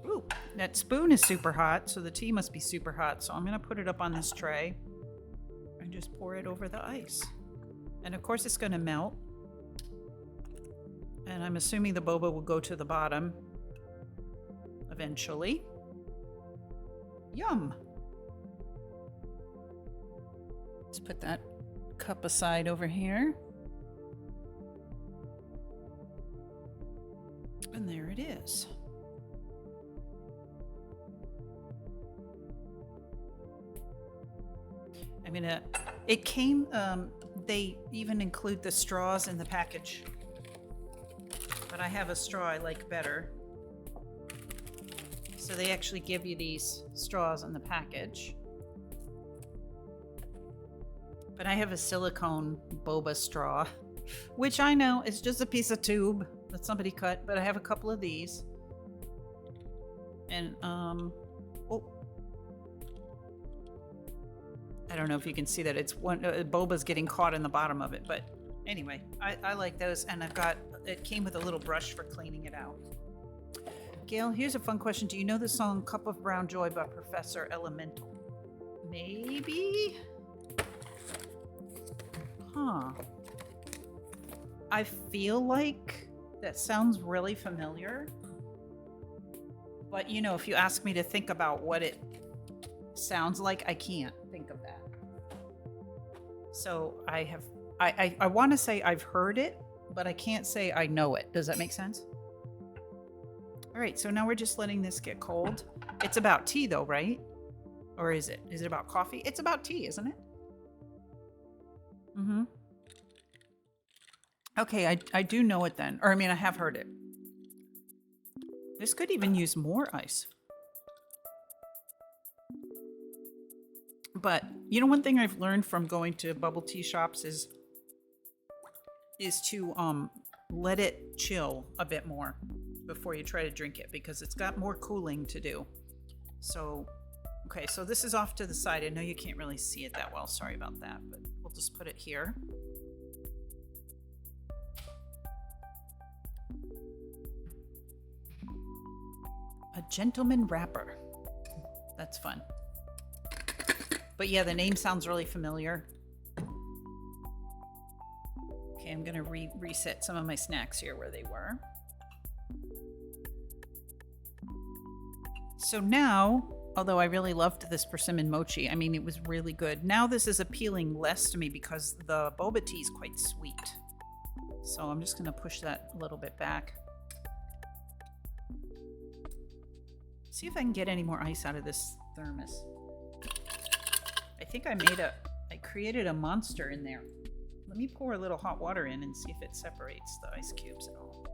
Ooh, that spoon is super hot, so the tea must be super hot. So I'm gonna put it up on this tray and just pour it over the ice. And of course it's gonna melt. And I'm assuming the boba will go to the bottom eventually. Yum! Let's put that cup aside over here. And there it is. I'm gonna, it came, they even include the straws in the package. But I have a straw I like better. So they actually give you these straws in the package. But I have a silicone boba straw, which I know is just a piece of tube that somebody cut, but I have a couple of these. And, oh. I don't know if you can see that. It's one, boba's getting caught in the bottom of it, but anyway, I like those, and it came with a little brush for cleaning it out. Gail, here's a fun question. Do you know the song Cup of Brown Joy by Professor Elemental? Maybe? Huh. I feel like that sounds really familiar. But, you know, if you ask me to think about what it sounds like, I can't think of that. So I want to say I've heard it, but I can't say I know it. Does that make sense? All right, so now we're just letting this get cold. It's about tea though, right? Or is it? Is it about coffee? It's about tea, isn't it? Mm-hmm. Okay, I do know it then. Or I mean, I have heard it. This could even use more ice. But, you know, one thing I've learned from going to bubble tea shops is to let it chill a bit more before you try to drink it, because it's got more cooling to do. So, okay, so this is off to the side. I know you can't really see it that well. Sorry about that, but we'll just put it here. A gentleman wrapper. That's fun. But yeah, the name sounds really familiar. Okay, I'm gonna reset some of my snacks here where they were. So now, although I really loved this persimmon mochi, I mean, it was really good. Now this is appealing less to me because the boba tea is quite sweet. So I'm just gonna push that a little bit back. See if I can get any more ice out of this thermos. I think I created a monster in there. Let me pour a little hot water in and see if it separates the ice cubes at all.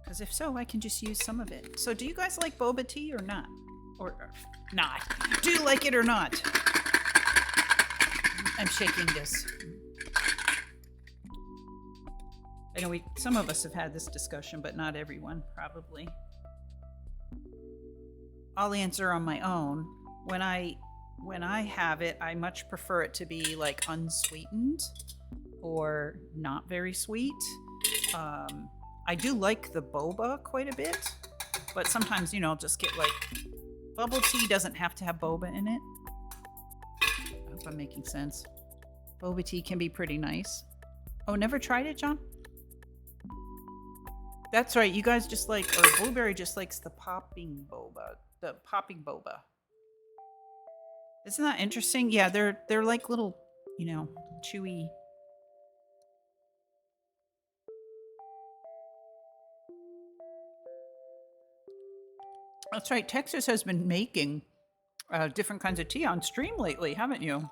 Because if so, I can just use some of it. So do you guys like boba tea or not? Or not? Do you like it or not? I'm shaking this. I know some of us have had this discussion, but not everyone, probably. I'll answer on my own. when I have it, I much prefer it to be like unsweetened or not very sweet. I do like the boba quite a bit, but sometimes, you know, I'll just get like bubble tea doesn't have to have boba in it. I hope I'm making sense. Boba tea can be pretty nice. Oh, never tried it, John? That's right. You guys just like, or Blueberry just likes the popping boba. The popping boba. Isn't that interesting? Yeah, they're like little, you know, chewy. That's right. Texas has been making different kinds of tea on stream lately, haven't you?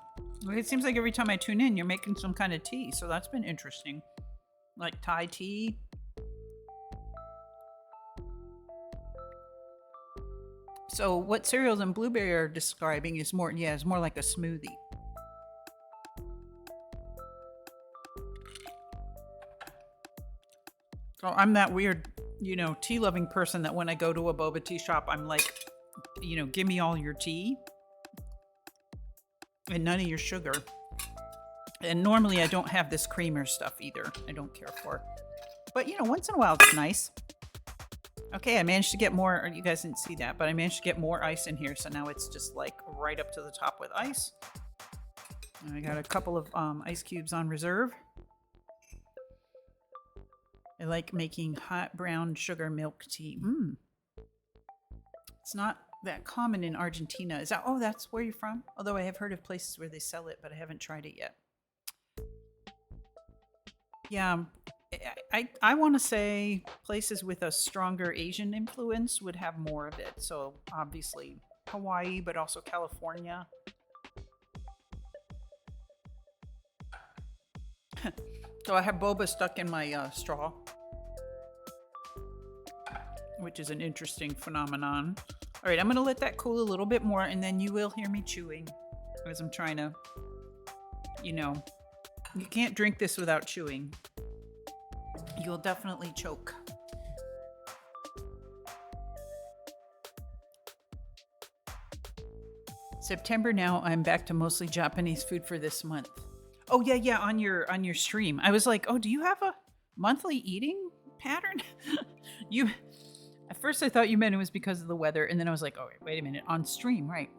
It seems like every time I tune in, you're making some kind of tea. So that's been interesting. Like Thai tea. So what Cereals and Blueberry are describing is more, yeah, it's more like a smoothie. So I'm that weird, you know, tea loving person that when I go to a boba tea shop, I'm like, you know, give me all your tea and none of your sugar. And normally I don't have this creamer stuff either. I don't care for. But, you know, once in a while it's nice. Okay, I managed to get more, you guys didn't see that, but I managed to get more ice in here. So now it's just like right up to the top with ice. And I got a couple of ice cubes on reserve. I like making hot brown sugar milk tea. It's not that common in Argentina. Is that, oh, that's where you're from? Although I have heard of places where they sell it, but I haven't tried it yet. Yeah, I want to say places with a stronger Asian influence would have more of it. So obviously Hawaii, but also California. So I have boba stuck in my straw, which is an interesting phenomenon. All right, I'm going to let that cool a little bit more, and then you will hear me chewing as I'm trying to, you know, you can't drink this without chewing. You'll definitely choke. September now, I'm back to mostly Japanese food for this month. Oh yeah, on your stream. I was like, "Oh, do you have a monthly eating pattern?" You At first I thought you meant it was because of the weather, and then I was like, "Oh, wait a minute, on stream, right?"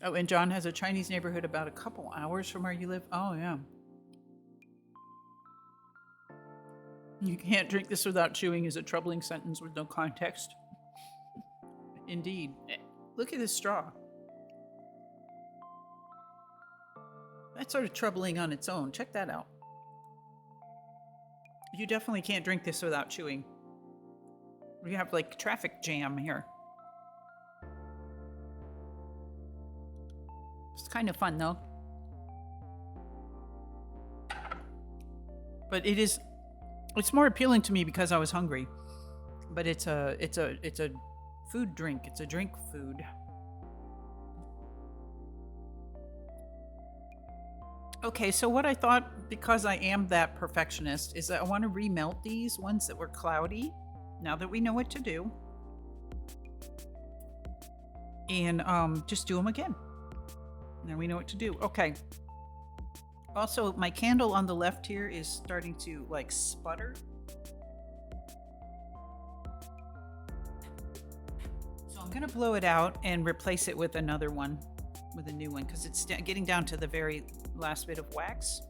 Oh, and John has a Chinese neighborhood about a couple hours from where you live. Oh, yeah. You can't drink this without chewing is a troubling sentence with no context. Indeed. Look at this straw. That's sort of troubling on its own. Check that out. You definitely can't drink this without chewing. We have like traffic jam here. It's kind of fun though. But it's more appealing to me because I was hungry. But it's a food drink. It's a drink food. Okay, so what I thought, because I am that perfectionist, is that I want to remelt these ones that were cloudy, now that we know what to do. And just do them again. Now we know what to do. Okay. Also, my candle on the left here is starting to like sputter. So I'm going to blow it out and replace it with another one, with a new one, because it's getting down to the very last bit of wax.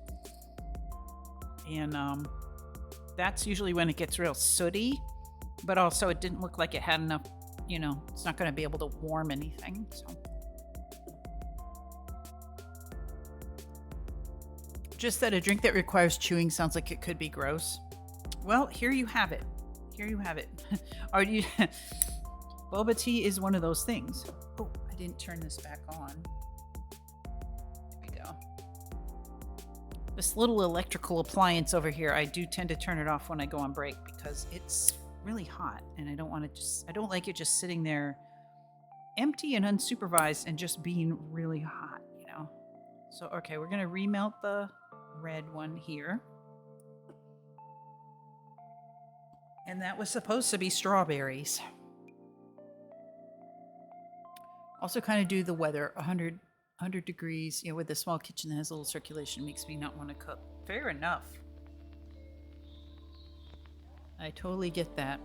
And that's usually when it gets real sooty, but also it didn't look like it had enough, you know, it's not going to be able to warm anything. So just that a drink that requires chewing sounds like it could be gross. Well, here you have it. Here you have it. Are you boba tea is one of those things. Oh, I didn't turn this back on. There we go. This little electrical appliance over here, I do tend to turn it off when I go on break because it's really hot and I don't want to I don't like it just sitting there empty and unsupervised and just being really hot, you know. So, okay, we're going to remelt the red one here. And that was supposed to be strawberries. Also kind of due to the weather, 100 degrees, with a small kitchen that has a little circulation makes me not want to cook. Fair enough. I totally get that.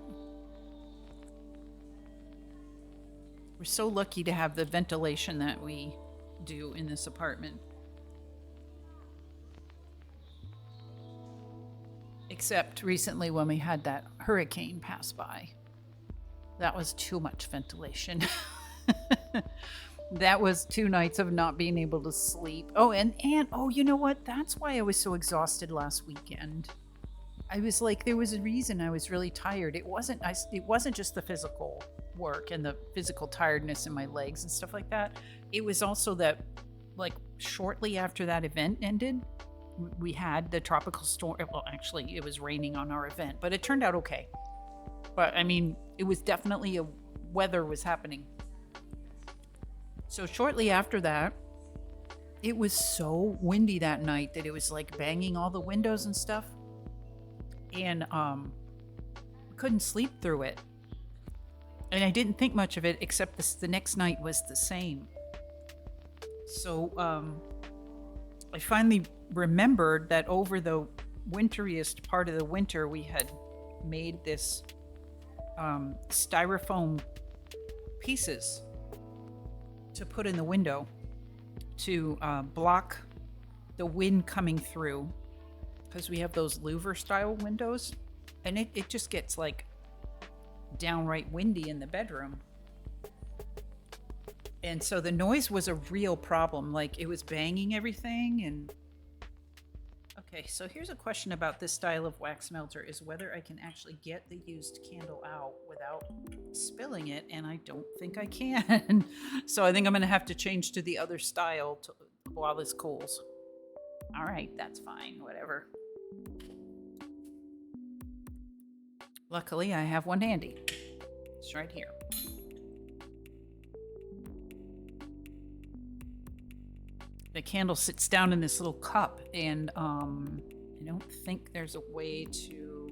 We're so lucky to have the ventilation that we do in this apartment. Except recently when we had that hurricane pass by. That was too much ventilation. That was 2 nights of not being able to sleep. Oh, and oh, you know what? That's why I was so exhausted last weekend. I was like, there was a reason I was really tired. It wasn't just the physical work and the physical tiredness in my legs and stuff like that. It was also that, like, shortly after that event ended, we had the tropical storm. Well, actually, it was raining on our event, but it turned out okay. But I mean, it was definitely weather was happening. So shortly after that, it was so windy that night that it was like banging all the windows and stuff. And couldn't sleep through it. And I didn't think much of it, except the next night was the same. So I finally remembered that over the winteriest part of the winter, we had made this styrofoam pieces to put in the window to block the wind coming through, because we have those louver style windows, and it just gets like downright windy in the bedroom. And so the noise was a real problem. Like, it was banging everything. And okay, so here's a question about this style of wax melter, is whether I can actually get the used candle out without spilling it, and I don't think I can. So I think I'm gonna have to change to the other style while this cools. All right, that's fine, whatever. Luckily, I have one handy. It's right here. The candle sits down in this little cup, and I don't think there's a way to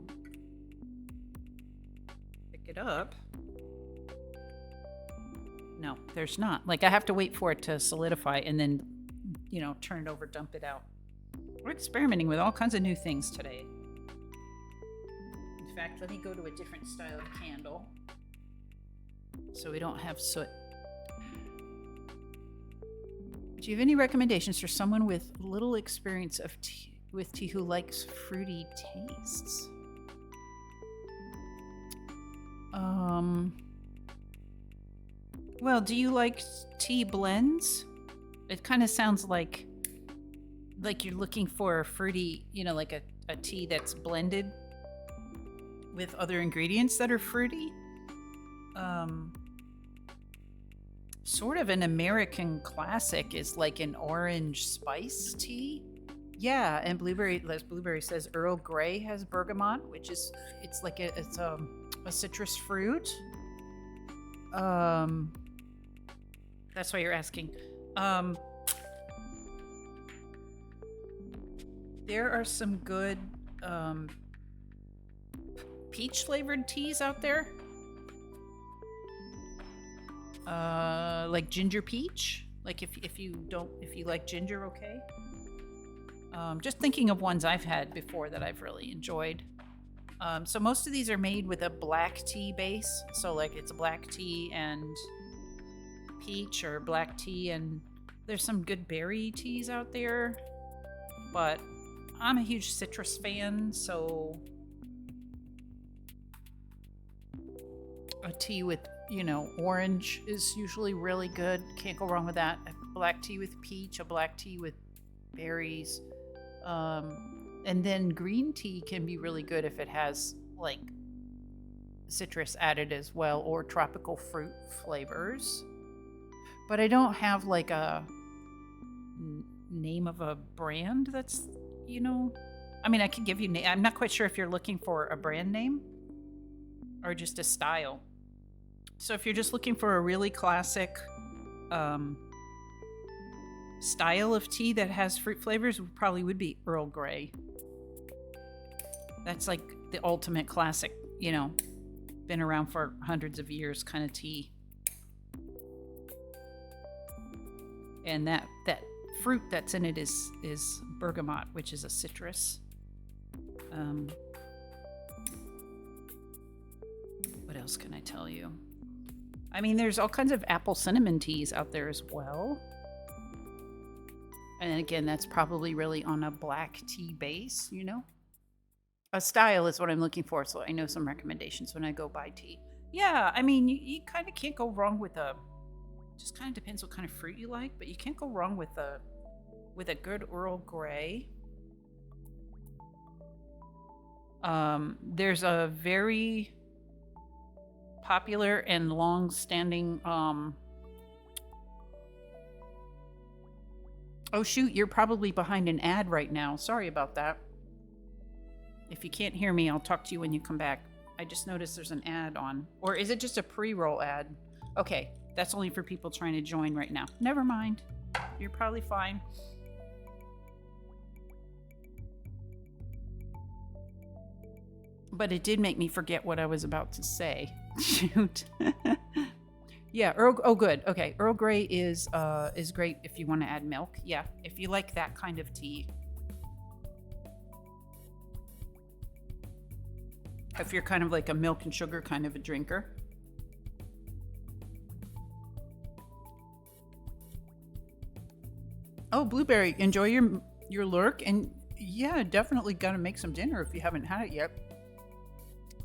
pick it up. No, there's not. Like, I have to wait for it to solidify and then, turn it over, dump it out. We're experimenting with all kinds of new things today. In fact, let me go to a different style of candle so we don't have soot. Do you have any recommendations for someone with little experience with tea who likes fruity tastes? Well, do you like tea blends? It kind of sounds like you're looking for a fruity, like a tea that's blended with other ingredients that are fruity. Sort of an American classic is like an orange spice tea. Yeah, and Blueberry says Earl Grey has bergamot, which is it's a citrus fruit. That's why you're asking. There are some good peach flavored teas out there. Like ginger peach. Like if you like ginger, okay. Just thinking of ones I've had before that I've really enjoyed. So most of these are made with a black tea base. So like it's black tea and peach, or black tea, and there's some good berry teas out there. But I'm a huge citrus fan, so a tea with, orange is usually really good. Can't go wrong with that. A black tea with peach, a black tea with berries. And then green tea can be really good if it has like citrus added as well, or tropical fruit flavors. But I don't have like a name of a brand that's, I mean, I could give you, I'm not quite sure if you're looking for a brand name or just a style. So if you're just looking for a really classic style of tea that has fruit flavors, probably would be Earl Grey. That's like the ultimate classic you know, been around for hundreds of years kind of tea. And that fruit that's in it is bergamot, which is a citrus. What else can I tell you? I mean, there's all kinds of apple cinnamon teas out there as well. And again, that's probably really on a black tea base, you know? A style is what I'm looking for, so I know some recommendations when I go buy tea. Yeah, I mean, you kind of can't go wrong with a... Just kind of depends what kind of fruit you like, but you can't go wrong with a good Earl Grey. There's a very popular and long-standing... Oh shoot, you're probably behind an ad right now. Sorry about that. If you can't hear me, I'll talk to you when you come back. I just noticed there's an ad on. Or is it just a pre-roll ad? Okay. That's only for people trying to join right now. Never mind. You're probably fine. But it did make me forget what I was about to say. Shoot. Yeah, oh good. Okay, Earl Grey is great if you want to add milk. Yeah, if you like that kind of tea. If you're kind of like a milk and sugar kind of a drinker. Oh, Blueberry, enjoy your lurk, and yeah, definitely gotta make some dinner if you haven't had it yet.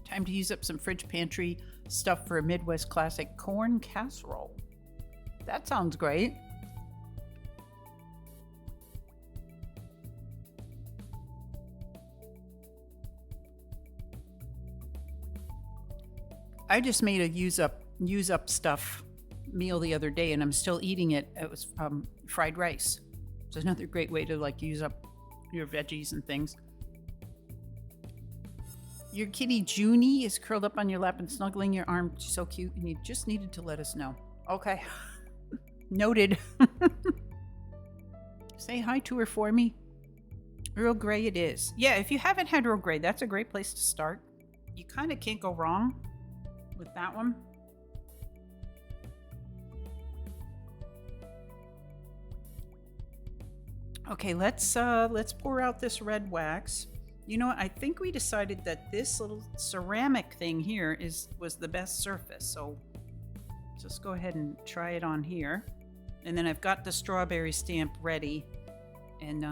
Time to use up some fridge pantry stuff for a Midwest classic corn casserole. That sounds great. I just made a use up stuff meal the other day, and I'm still eating it. It was fried rice. It's another great way to like use up your veggies and things. Your kitty Junie is curled up on your lap and snuggling your arm. She's so cute, and you just needed to let us know. Okay. Noted. Say hi to her for me. Earl Grey it is. Yeah, if you haven't had Earl Grey, that's a great place to start. You kind of can't go wrong with that one. Okay, let's pour out this red wax. You know what? I think we decided that this little ceramic thing here was the best surface. So just go ahead and try it on here. And then I've got the strawberry stamp ready. And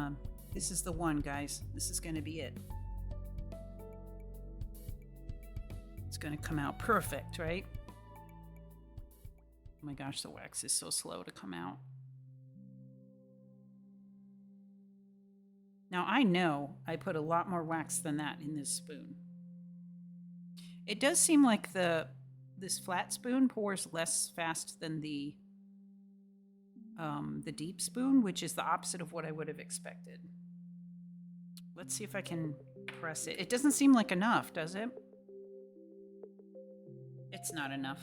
this is the one, guys. This is going to be it. It's going to come out perfect, right? Oh my gosh, the wax is so slow to come out. Now, I know I put a lot more wax than that in this spoon. It does seem like this flat spoon pours less fast than the deep spoon, which is the opposite of what I would have expected. Let's see if I can press it. It doesn't seem like enough, does it? It's not enough.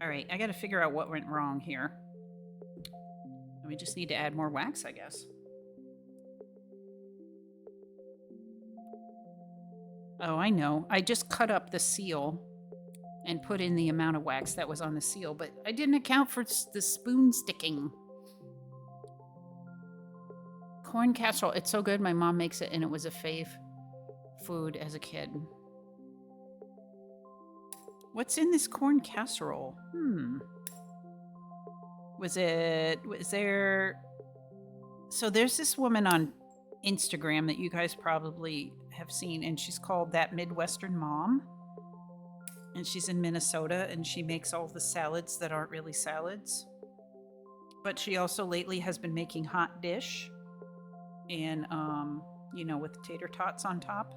All right, I got to figure out what went wrong here. We just need to add more wax, I guess. Oh, I know. I just cut up the seal and put in the amount of wax that was on the seal, but I didn't account for the spoon sticking. Corn casserole. It's so good. My mom makes it, and it was a fave food as a kid. What's in this corn casserole? Was there... So there's this woman on Instagram that you guys probably have seen, and she's called That Midwestern Mom, and she's in Minnesota, and she makes all the salads that aren't really salads, but she also lately has been making hot dish and you know, with tater tots on top.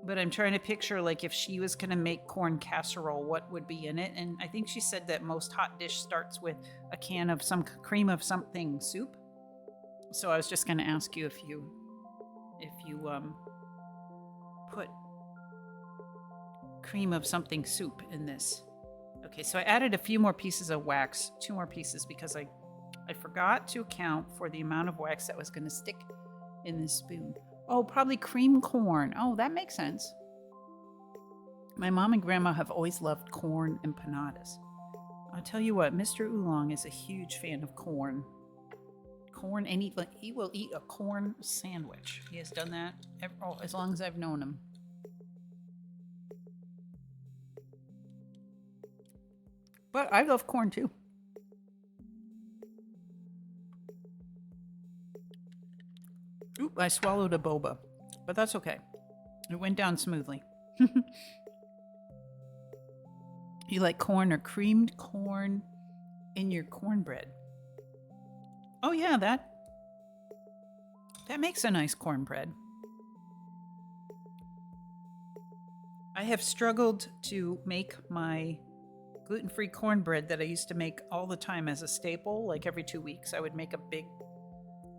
But I'm trying to picture, like, if she was going to make corn casserole, what would be in it. And I think she said that most hot dish starts with a can of some cream of something soup. So I was just going to ask you if you put cream of something soup in this. Okay, so I added a few more pieces of wax, 2 more pieces, because I forgot to account for the amount of wax that was going to stick in this spoon. Oh, probably cream corn. Oh, that makes sense. My mom and grandma have always loved corn empanadas. I'll tell you what, Mr. Oolong is a huge fan of corn. Corn, and he will eat a corn sandwich. He has done that as long as I've known him. But I love corn too. Oop, I swallowed a boba, but that's okay. It went down smoothly. You like corn or creamed corn in your cornbread? Oh yeah, that makes a nice cornbread. I have struggled to make my gluten-free cornbread that I used to make all the time as a staple. Like every 2 weeks, I would make a big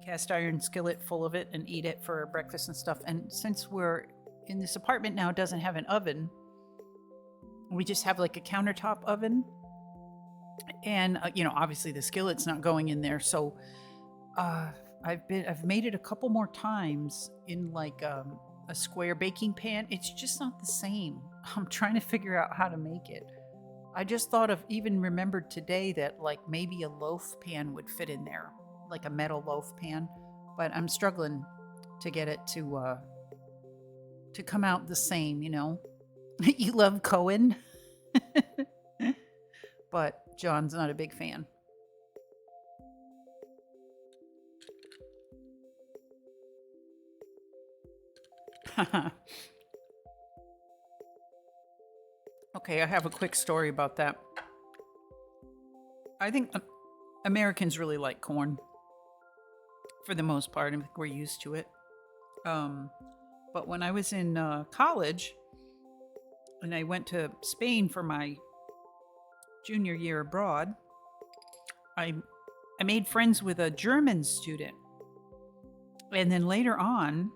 cast iron skillet full of it and eat it for breakfast and stuff. And since we're in this apartment now, it doesn't have an oven. We just have like a countertop oven. And, obviously the skillet's not going in there. So I've made it a couple more times in like a square baking pan. It's just not the same. I'm trying to figure out how to make it. I just remembered today that like maybe a loaf pan would fit in there, like a metal loaf pan, but I'm struggling to get it to come out the same, You love Cohen, but John's not a big fan. Okay, I have a quick story about that. I think Americans really like corn for the most part. I think we're used to it. But when I was in college and I went to Spain for my junior year abroad, I made friends with a German student. And then later on,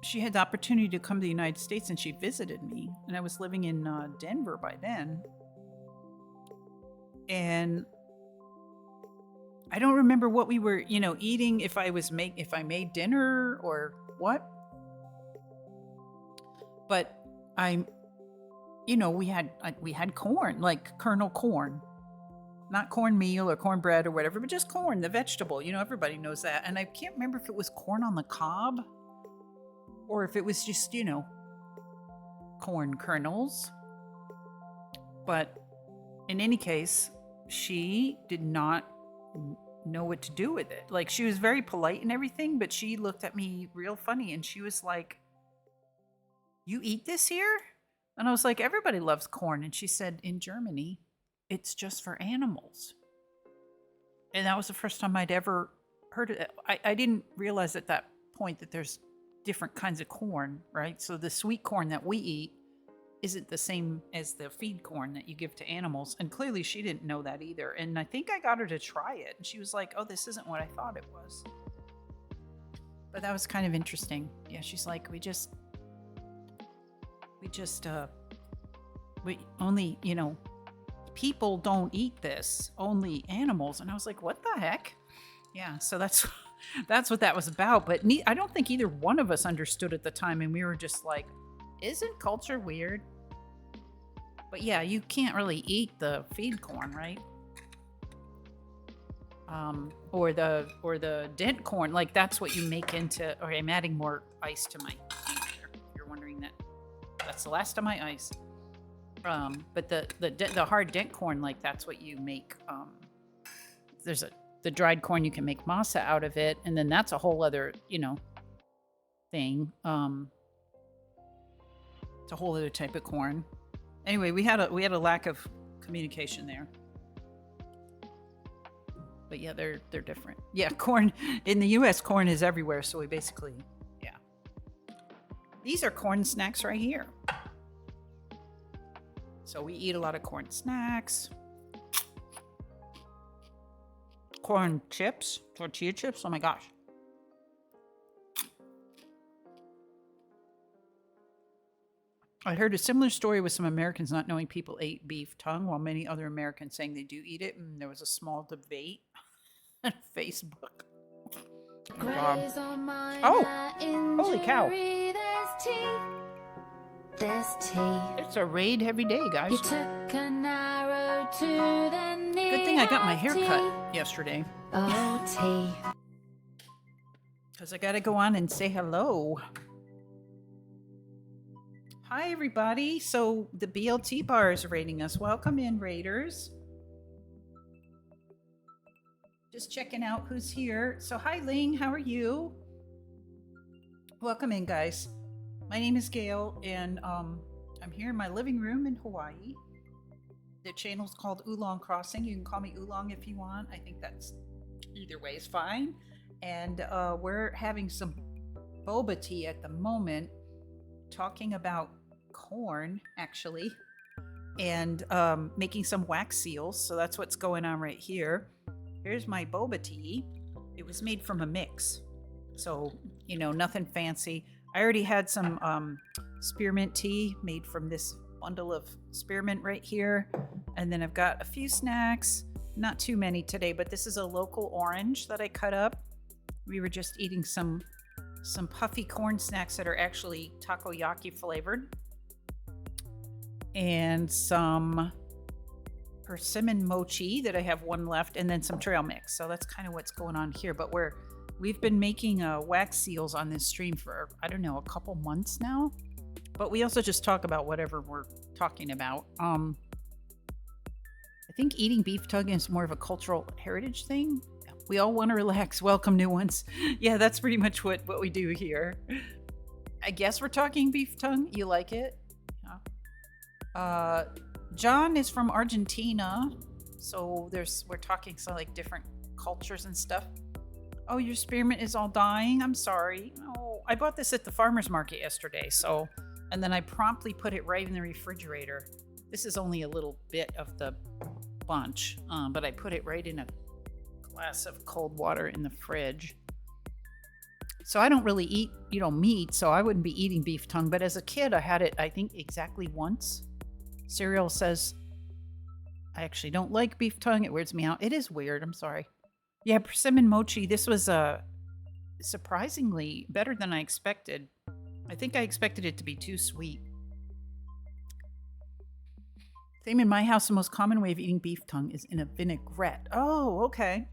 she had the opportunity to come to the United States and she visited me. And I was living in Denver by then. And I don't remember what we were, eating, if I made dinner or what. But we had corn, like kernel corn. Not cornmeal or cornbread or whatever, but just corn, the vegetable. Everybody knows that. And I can't remember if it was corn on the cob or if it was just, corn kernels. But in any case, she did not know what to do with it. Like, she was very polite and everything, but she looked at me real funny and she was like, "You eat this here?" And I was like, "Everybody loves corn." And she said, "In Germany, it's just for animals." And that was the first time I'd ever heard it. I didn't realize at that point that there's different kinds of corn, right? So the sweet corn that we eat isn't the same as the feed corn that you give to animals. And clearly she didn't know that either. And I think I got her to try it. And she was like, "Oh, this isn't what I thought it was." But that was kind of interesting. Yeah, she's like, we only, people don't eat this, only animals. And I was like, what the heck? Yeah, so that's what that was about. But I don't think either one of us understood at the time, and we were just like, isn't culture weird? But yeah, you can't really eat the feed corn, right? Or the dent corn, like that's what you make into. Okay, I'm adding more ice to my tea here. If you're wondering that, that's the last of my ice. But the hard dent corn, like that's what you make. There's the dried corn, you can make masa out of it, and then that's a whole other thing. It's a whole other type of corn. Anyway, we had a lack of communication there. But yeah, they're different. Yeah, corn in the U.S. corn is everywhere, so we basically, yeah. These are corn snacks right here. So we eat a lot of corn snacks. Corn chips, tortilla chips. Oh my gosh. I heard a similar story with some Americans not knowing people ate beef tongue, while many other Americans saying they do eat it. And there was a small debate on Facebook. Graze on minor Oh, holy cow. injury. There's tea. It's a raid every day, guys. You took an arrow to the knee. Good thing I got my hair Tea. cut yesterday. Oh, tea. Because I got to go on and say hello. Hi, everybody. So the BLT bar is raiding us. Welcome in, raiders. Just checking out who's here. So hi, Ling. How are you? Welcome in, guys. My name is Gail, and I'm here in my living room in Hawaii. The channel's called Oolong Crossing. You can call me Oolong if you want. I think that's either way is fine. And we're having some boba tea at the moment, talking about corn, actually, and making some wax seals. So that's what's going on right here. Here's my boba tea. It was made from a mix. So, nothing fancy. I already had some spearmint tea made from this bundle of spearmint right here. And then I've got a few snacks. Not too many today, but this is a local orange that I cut up. We were just eating some puffy corn snacks that are actually takoyaki flavored. And some persimmon mochi that I have one left, and then some trail mix. So that's kind of what's going on here. But we've been making wax seals on this stream for, I don't know, a couple months now. But we also just talk about whatever we're talking about. I think eating beef tongue is more of a cultural heritage thing. We all want to relax, welcome new ones. Yeah, that's pretty much what we do here. I guess we're talking beef tongue. You like it? Yeah. John is from Argentina, so we're talking some like different cultures and stuff. Oh, your spearmint is all dying. I'm sorry. Oh, I bought this at the farmer's market yesterday, and then I promptly put it right in the refrigerator. This is only a little bit of the bunch, but I put it right in a glass of cold water in the fridge. So I don't really eat, meat, so I wouldn't be eating beef tongue. But as a kid, I had it, I think, exactly once. Cereal says I actually don't like beef tongue. It weirds me out. It is weird. I'm sorry. Yeah, persimmon mochi. This was surprisingly better than I expected. I think I expected it to be too sweet. Same in my house. The most common way of eating beef tongue is in a vinaigrette. Oh, okay.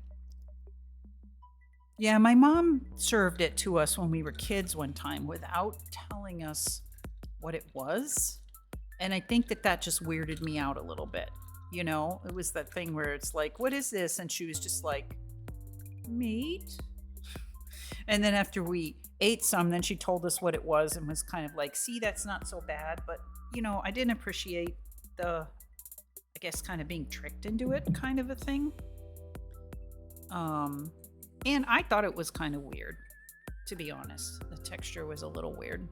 Yeah, my mom served it to us when we were kids one time without telling us what it was. And I think that just weirded me out a little bit. It was that thing where it's like, what is this? And she was just like, meat. And then after we ate some, then she told us what it was and was kind of like, see, that's not so bad. But, I didn't appreciate the, I guess, kind of being tricked into it kind of a thing. And I thought it was kind of weird, to be honest. The texture was a little weird.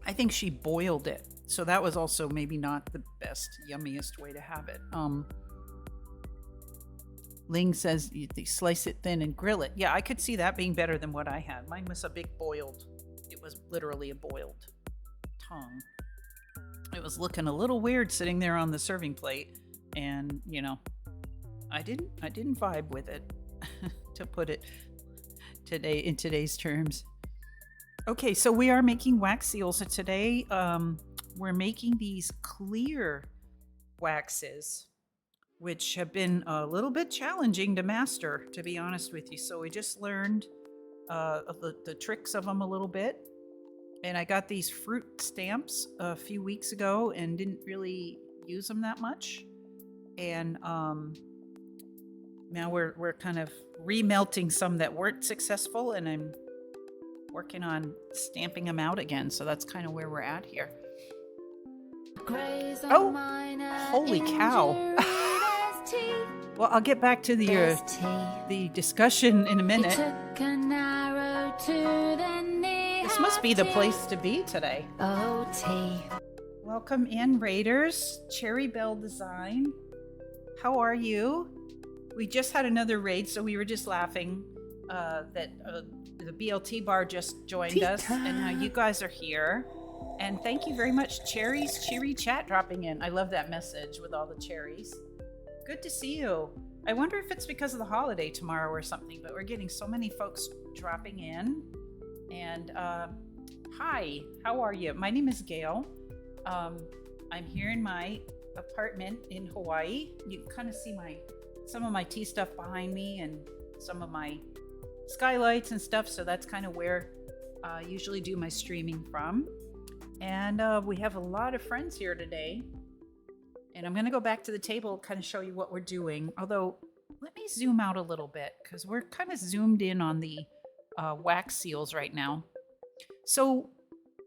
I think she boiled it, so that was also maybe not the best, yummiest way to have it. Ling says they slice it thin and grill it. Yeah, I could see that being better than what I had. Mine was a big boiled. It was literally a boiled tongue. It was looking a little weird sitting there on the serving plate, and I didn't vibe with it, to put it in today's terms. Okay, so we are making wax seals. So today we're making these clear waxes, which have been a little bit challenging to master, to be honest with you. So we just learned the tricks of them a little bit. And I got these fruit stamps a few weeks ago and didn't really use them that much. And now we're kind of remelting some that weren't successful, and I'm working on stamping them out again. So that's kind of where we're at here. Oh, holy cow. Well, I'll get back to the discussion in a minute. This must be the place to be today. Oh, tea. Welcome in, Raiders. Cherry Bell Design. How are you? We just had another raid, so we were just laughing that the BLT bar just joined us, and now you guys are here. And thank you very much, Cherry's Cheery Chat, dropping in. I love that message with all the cherries. Good to see you. I wonder if it's because of the holiday tomorrow or something, but we're getting so many folks dropping in. And hi, how are you? My name is Gail. I'm here in my apartment in Hawaii. You can kind of see some of my tea stuff behind me and some of my skylights and stuff. So that's kind of where I usually do my streaming from. And we have a lot of friends here today. And I'm going to go back to the table, kind of show you what we're doing. Although, let me zoom out a little bit because we're kind of zoomed in on the wax seals right now. So,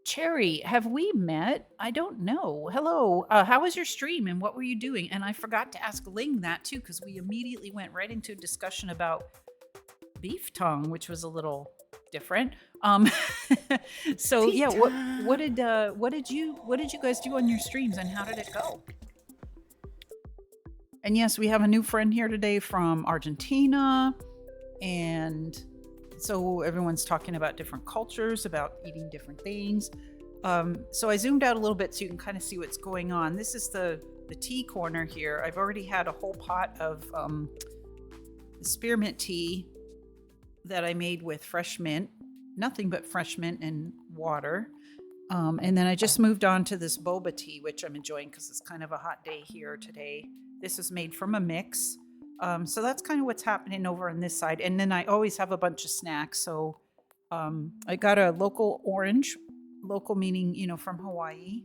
Cherry, have we met? I don't know. Hello. How was your stream and what were you doing? And I forgot to ask Ling that too because we immediately went right into a discussion about beef tongue, which was a little different. So yeah, what did you guys do on your streams and how did it go? And yes, we have a new friend here today from Argentina, and so everyone's talking about different cultures, about eating different things. So I zoomed out a little bit so you can kind of see what's going on. This is the tea corner here. I've already had a whole pot of spearmint tea that I made with fresh mint, nothing but fresh mint and water. And then I just moved on to this boba tea, which I'm enjoying because it's kind of a hot day here today. This is made from a mix. So that's kind of what's happening over on this side. And then I always have a bunch of snacks. So I got a local orange, local meaning, from Hawaii.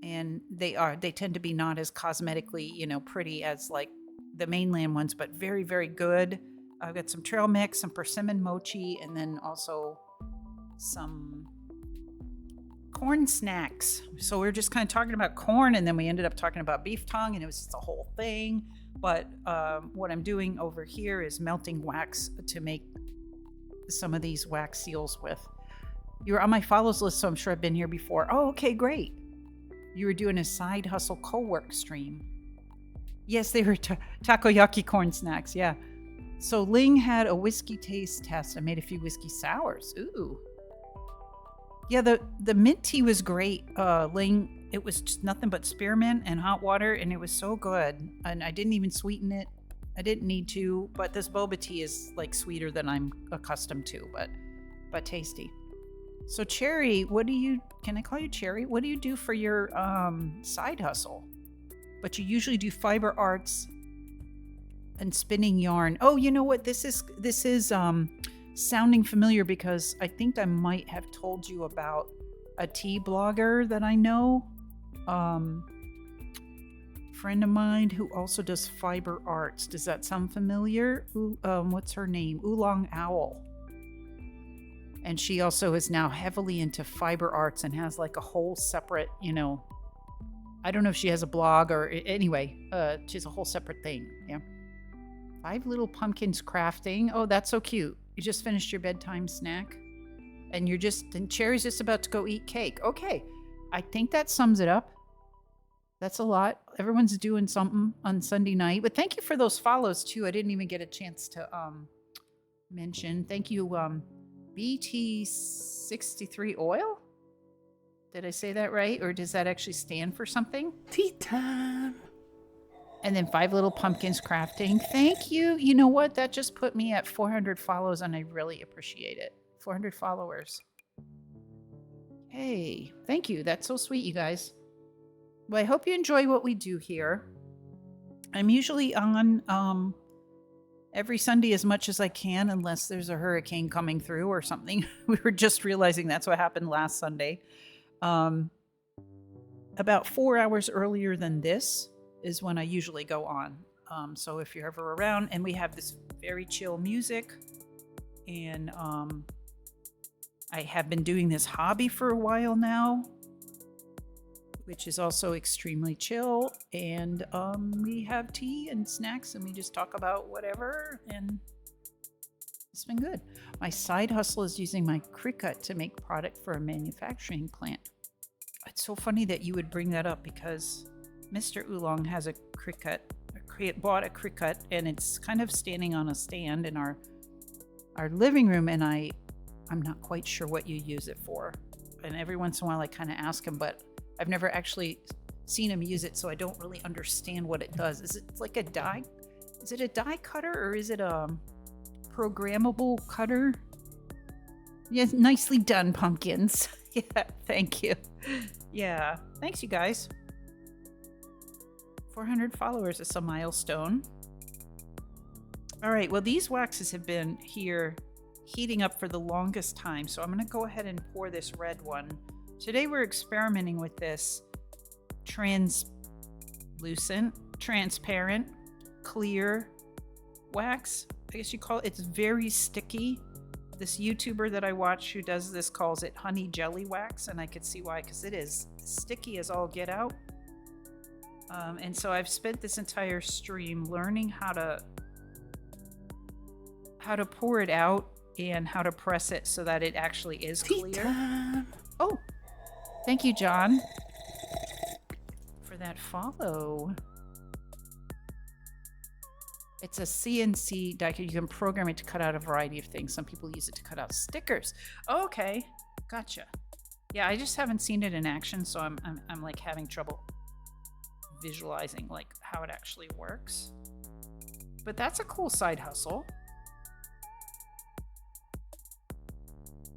And they tend to be not as cosmetically, pretty as like the mainland ones, but very, very good. I've got some trail mix, some persimmon mochi, and then also some corn snacks. So we were just kind of talking about corn, and then we ended up talking about beef tongue, and it was just a whole thing. But what I'm doing over here is melting wax to make some of these wax seals with. You're on my follows list, so I'm sure I've been here before. Oh, okay, great. You were doing a side hustle co-work stream. Yes, they were takoyaki corn snacks, yeah. So Ling had a whiskey taste test. I made a few whiskey sours. Ooh. Yeah, the mint tea was great. Ling, it was just nothing but spearmint and hot water, and it was so good. And I didn't even sweeten it. I didn't need to, but this boba tea is like sweeter than I'm accustomed to, but tasty. So Cherry, can I call you Cherry? What do you do for your side hustle? But you usually do fiber arts and spinning yarn. Oh, you know what? This is sounding familiar because I think I might have told you about a tea blogger that I know. Friend of mine who also does fiber arts. Does that sound familiar? What's her name? Oolong Owl. And she also is now heavily into fiber arts and has like a whole separate, I don't know if she has a blog or anyway, she has a whole separate thing. Yeah. 5 Little Pumpkins crafting. Oh, that's so cute. You just finished your bedtime snack and Cherry's just about to go eat cake. Okay. I think that sums it up. That's a lot. Everyone's doing something on Sunday night, but thank you for those follows too. I didn't even get a chance to mention. Thank you, BT63 Oil. Did I say that right? Or does that actually stand for something? Tea time. And then 5 Little Pumpkins crafting. Thank you. You know what? That just put me at 400 follows and I really appreciate it. 400 followers. Hey, thank you. That's so sweet, you guys. Well, I hope you enjoy what we do here. I'm usually on every Sunday as much as I can, unless there's a hurricane coming through or something. We were just realizing that's what happened last Sunday. About 4 hours earlier than this is when I usually go on. So if you're ever around, and we have this very chill music, and I have been doing this hobby for a while now, which is also extremely chill, and we have tea and snacks and we just talk about whatever, and it's been good. My side hustle is using my Cricut to make product for a manufacturing plant. It's so funny that you would bring that up because Mr. Oolong has a Cricut, bought a Cricut, and it's kind of standing on a stand in our living room, and I'm not quite sure what you use it for. And every once in a while I kind of ask him, but I've never actually seen him use it, so I don't really understand what it does. Is it like a die? Is it a die cutter or is it a programmable cutter? Yes, nicely done, pumpkins. Yeah, thank you. Yeah, thanks, you guys. 400 followers is a milestone. All right, well, these waxes have been here heating up for the longest time, so I'm going to go ahead and pour this red one. Today we're experimenting with this translucent, transparent, clear wax. I guess you call it. It's very sticky. This YouTuber that I watch who does this calls it honey jelly wax, and I could see why, because it is sticky as all get out. And so I've spent this entire stream learning how to pour it out and how to press it so that it actually is clear. Oh, thank you, John, for that follow. It's a CNC die. You can program it to cut out a variety of things. Some people use it to cut out stickers. Okay, gotcha. Yeah, I just haven't seen it in action, so I'm like having trouble visualizing like how it actually works. But that's a cool side hustle.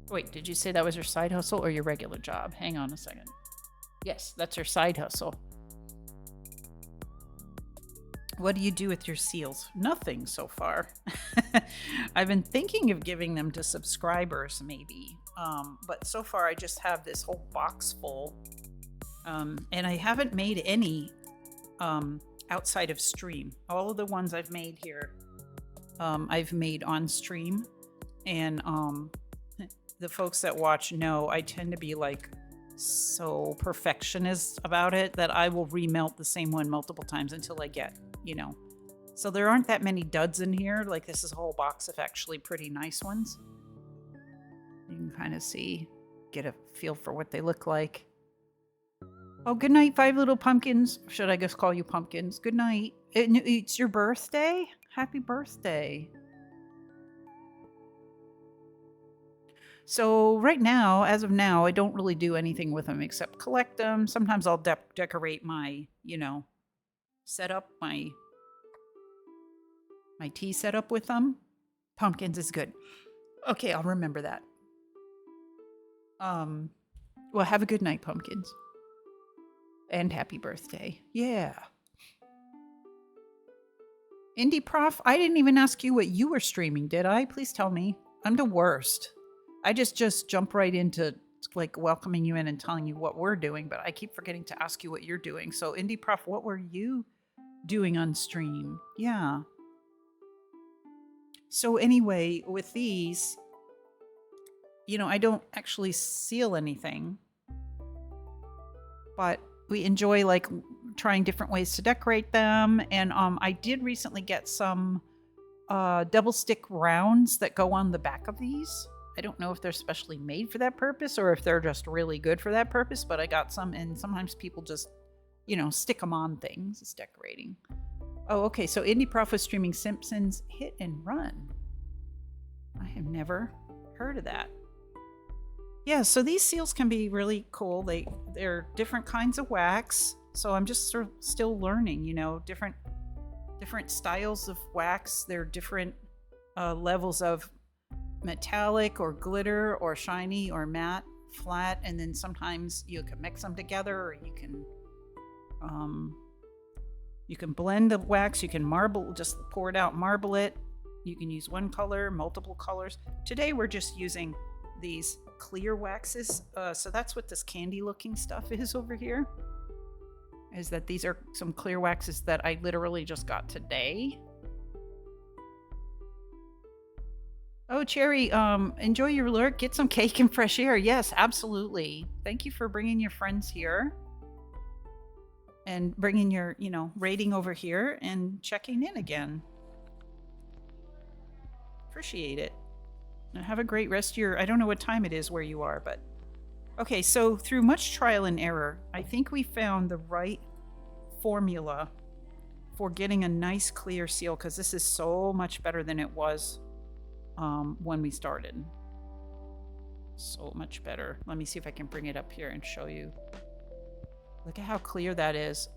Wait, did you say that was your side hustle or your regular job? Hang on a second. Yes, that's your side hustle. What do you do with your seals? Nothing so far. I've been thinking of giving them to subscribers maybe. But so far I just have this whole box full. And I haven't made any outside of stream. All of the ones I've made here, I've made on stream. And the folks that watch know I tend to be like so perfectionist about it that I will remelt the same one multiple times until I get, you know. So there aren't that many duds in here. Like this is a whole box of actually pretty nice ones. You can kind of see, get a feel for what they look like. Oh, good night, 5 little pumpkins. Should I just call you pumpkins? Good night. It's your birthday? Happy birthday. So right now, as of now, I don't really do anything with them except collect them. Sometimes I'll decorate my, you know, setup, my tea setup with them. Pumpkins is good. Okay, I'll remember that. Well, have a good night, pumpkins. And happy birthday. Yeah. Indie Prof, I didn't even ask you what you were streaming, did I? Please tell me. I'm the worst. I just jump right into like welcoming you in and telling you what we're doing, but I keep forgetting to ask you what you're doing. So Indie Prof, what were you doing on stream? Yeah. So anyway, with these, you know, I don't actually seal anything, but we enjoy like trying different ways to decorate them. And I did recently get some double stick rounds that go on the back of these. I don't know if they're specially made for that purpose or if they're just really good for that purpose, but I got some, and sometimes people just, you know, stick them on things. It's decorating. Oh, okay. So Indie Prof was streaming Simpsons Hit and Run. I have never heard of that. Yeah, so these seals can be really cool. They're different kinds of wax. So I'm just sort of still learning, you know, different styles of wax. They're different levels of metallic or glitter or shiny or matte, flat, and then sometimes you can mix them together, or you can blend the wax. You can marble, just pour it out, marble it. You can use one color, multiple colors. Today we're just using these clear waxes. So that's what this candy looking stuff is over here. Is that these are some clear waxes that I literally just got today. Oh, Cherry, enjoy your lurk. Get some cake and fresh air. Yes, absolutely. Thank you for bringing your friends here. And bringing your, you know, rating over here and checking in again. Appreciate it. And have a great rest of your, I don't know what time it is where you are, but. Okay, so through much trial and error, I think we found the right formula for getting a nice clear seal, because this is so much better than it was when we started. So much better. Let me see if I can bring it up here and show you Look at how clear that is.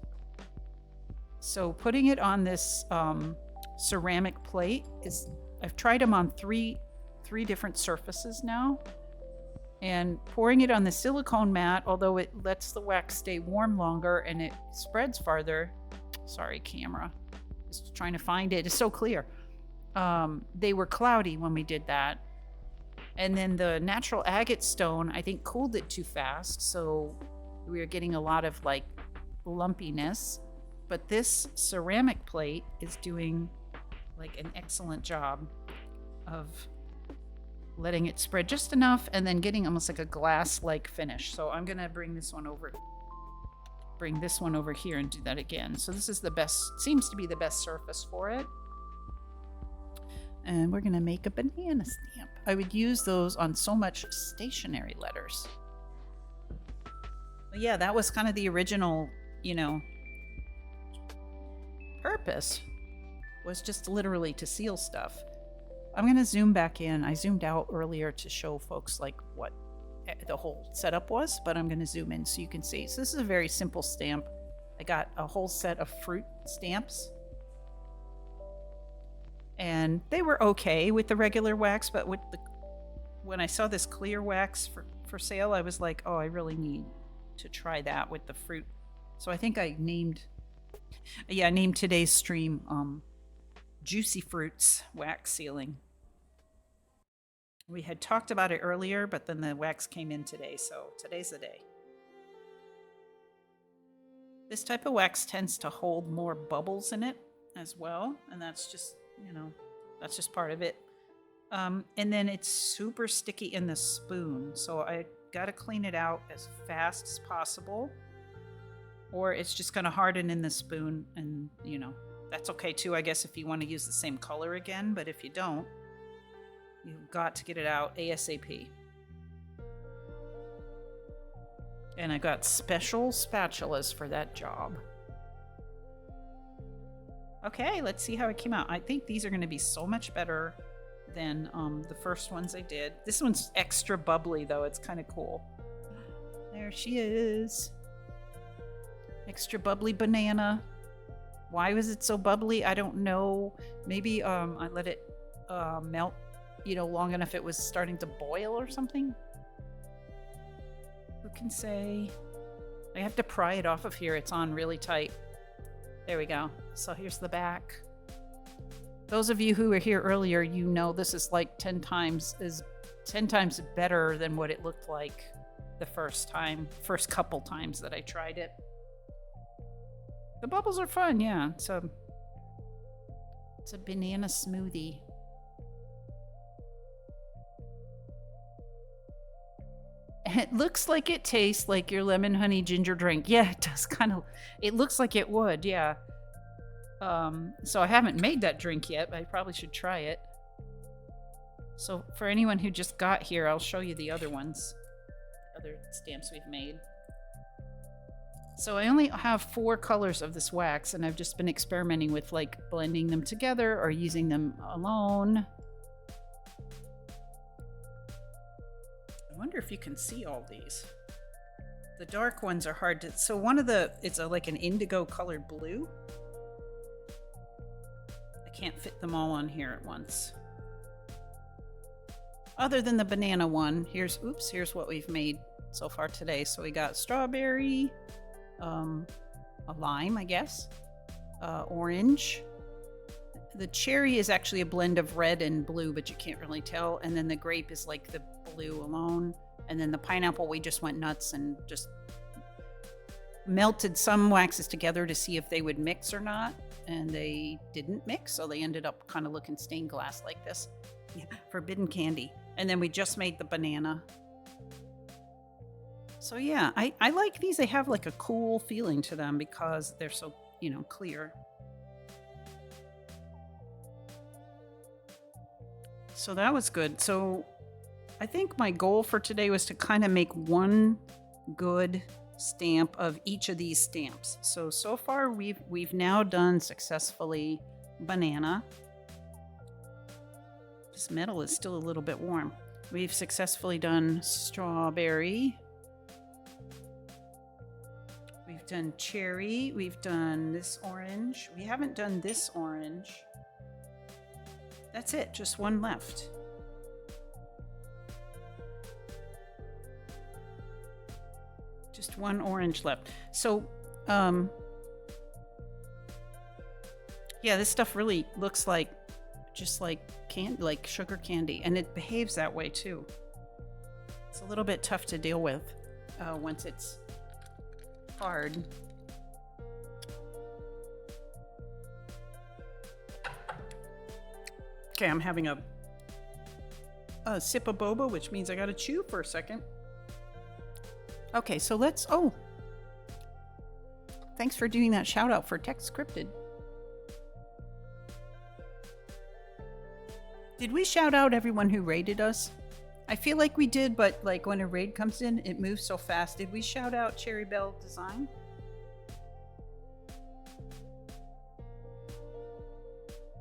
So putting it on this ceramic plate is, I've tried them on three different surfaces now. And pouring it on the silicone mat, although it lets the wax stay warm longer and it spreads farther. Sorry, camera. Just trying to find it. It's so clear. They were cloudy when we did that. And then the natural agate stone, I think, cooled it too fast. So we were getting a lot of like lumpiness. But this ceramic plate is doing like an excellent job of letting it spread just enough and then getting almost like a glass-like finish. So I'm gonna bring this one over here and do that again. So this is the best, seems to be the best surface for it. And we're gonna make a banana stamp. I would use those on so much stationery letters. But yeah, that was kind of the original, you know, purpose, was just literally to seal stuff. I'm going to zoom back in. I zoomed out earlier to show folks like what the whole setup was, but I'm going to zoom in so you can see. So this is a very simple stamp. I got a whole set of fruit stamps. And they were okay with the regular wax, but with when I saw this clear wax for sale, I was like, oh, I really need to try that with the fruit. So I think I named today's stream Juicy Fruits Wax Sealing. We had talked about it earlier, but then the wax came in today, so today's the day. This type of wax tends to hold more bubbles in it as well, and that's just, you know, that's just part of it. And then it's super sticky in the spoon, so I gotta clean it out as fast as possible, or it's just gonna harden in the spoon, and you know, that's okay too, I guess, if you want to use the same color again, but if you don't, you've got to get it out ASAP. And I got special spatulas for that job. Okay, let's see how it came out. I think these are going to be so much better than the first ones I did. This one's extra bubbly, though. It's kind of cool. There she is. Extra bubbly banana. Why was it so bubbly? I don't know. Maybe I let it melt, you know, long enough it was starting to boil or something. Who can say? I have to pry it off of here. It's on really tight. There we go. So here's the back. Those of you who were here earlier, you know this is like 10 times better than what it looked like the first couple times that I tried it. The bubbles are fun, yeah. It's a banana smoothie. It looks like it tastes like your lemon honey ginger drink. Yeah, it does kind of. It looks like it would, yeah. So I haven't made that drink yet, but I probably should try it. So for anyone who just got here, I'll show you the other ones, other stamps we've made. So I only have 4 colors of this wax, and I've just been experimenting with like blending them together or using them alone. I wonder if you can see all these. The dark ones are hard to, so one of the, it's like an indigo colored blue. I can't fit them all on here at once. Other than the banana one, here's what we've made so far today. So we got strawberry, a lime, I guess, orange. The cherry is actually a blend of red and blue, but you can't really tell. And then the grape is like the blue alone. And then the pineapple, we just went nuts and just melted some waxes together to see if they would mix or not. And they didn't mix, so they ended up kind of looking stained glass like this. Yeah, forbidden candy. And then we just made the banana. So yeah, I like these. They have like a cool feeling to them because they're so, you know, clear. So that was good. So I think my goal for today was to kind of make one good stamp of each of these stamps. So far we've now done successfully banana. This metal is still a little bit warm. We've successfully done strawberry. We've done cherry. We've done this orange. We haven't done this orange. That's it. Just one left. Just one orange left. So, yeah, this stuff really looks like just like like sugar candy, and it behaves that way too. It's a little bit tough to deal with once it's hard. Okay, I'm having a sip of boba, which means I gotta chew for a second. Okay, so let's. Oh, thanks for doing that shout out for Text Scripted. Did we shout out everyone who raided us? I feel like we did, but like when a raid comes in, it moves so fast. Did we shout out Cherry Bell Design?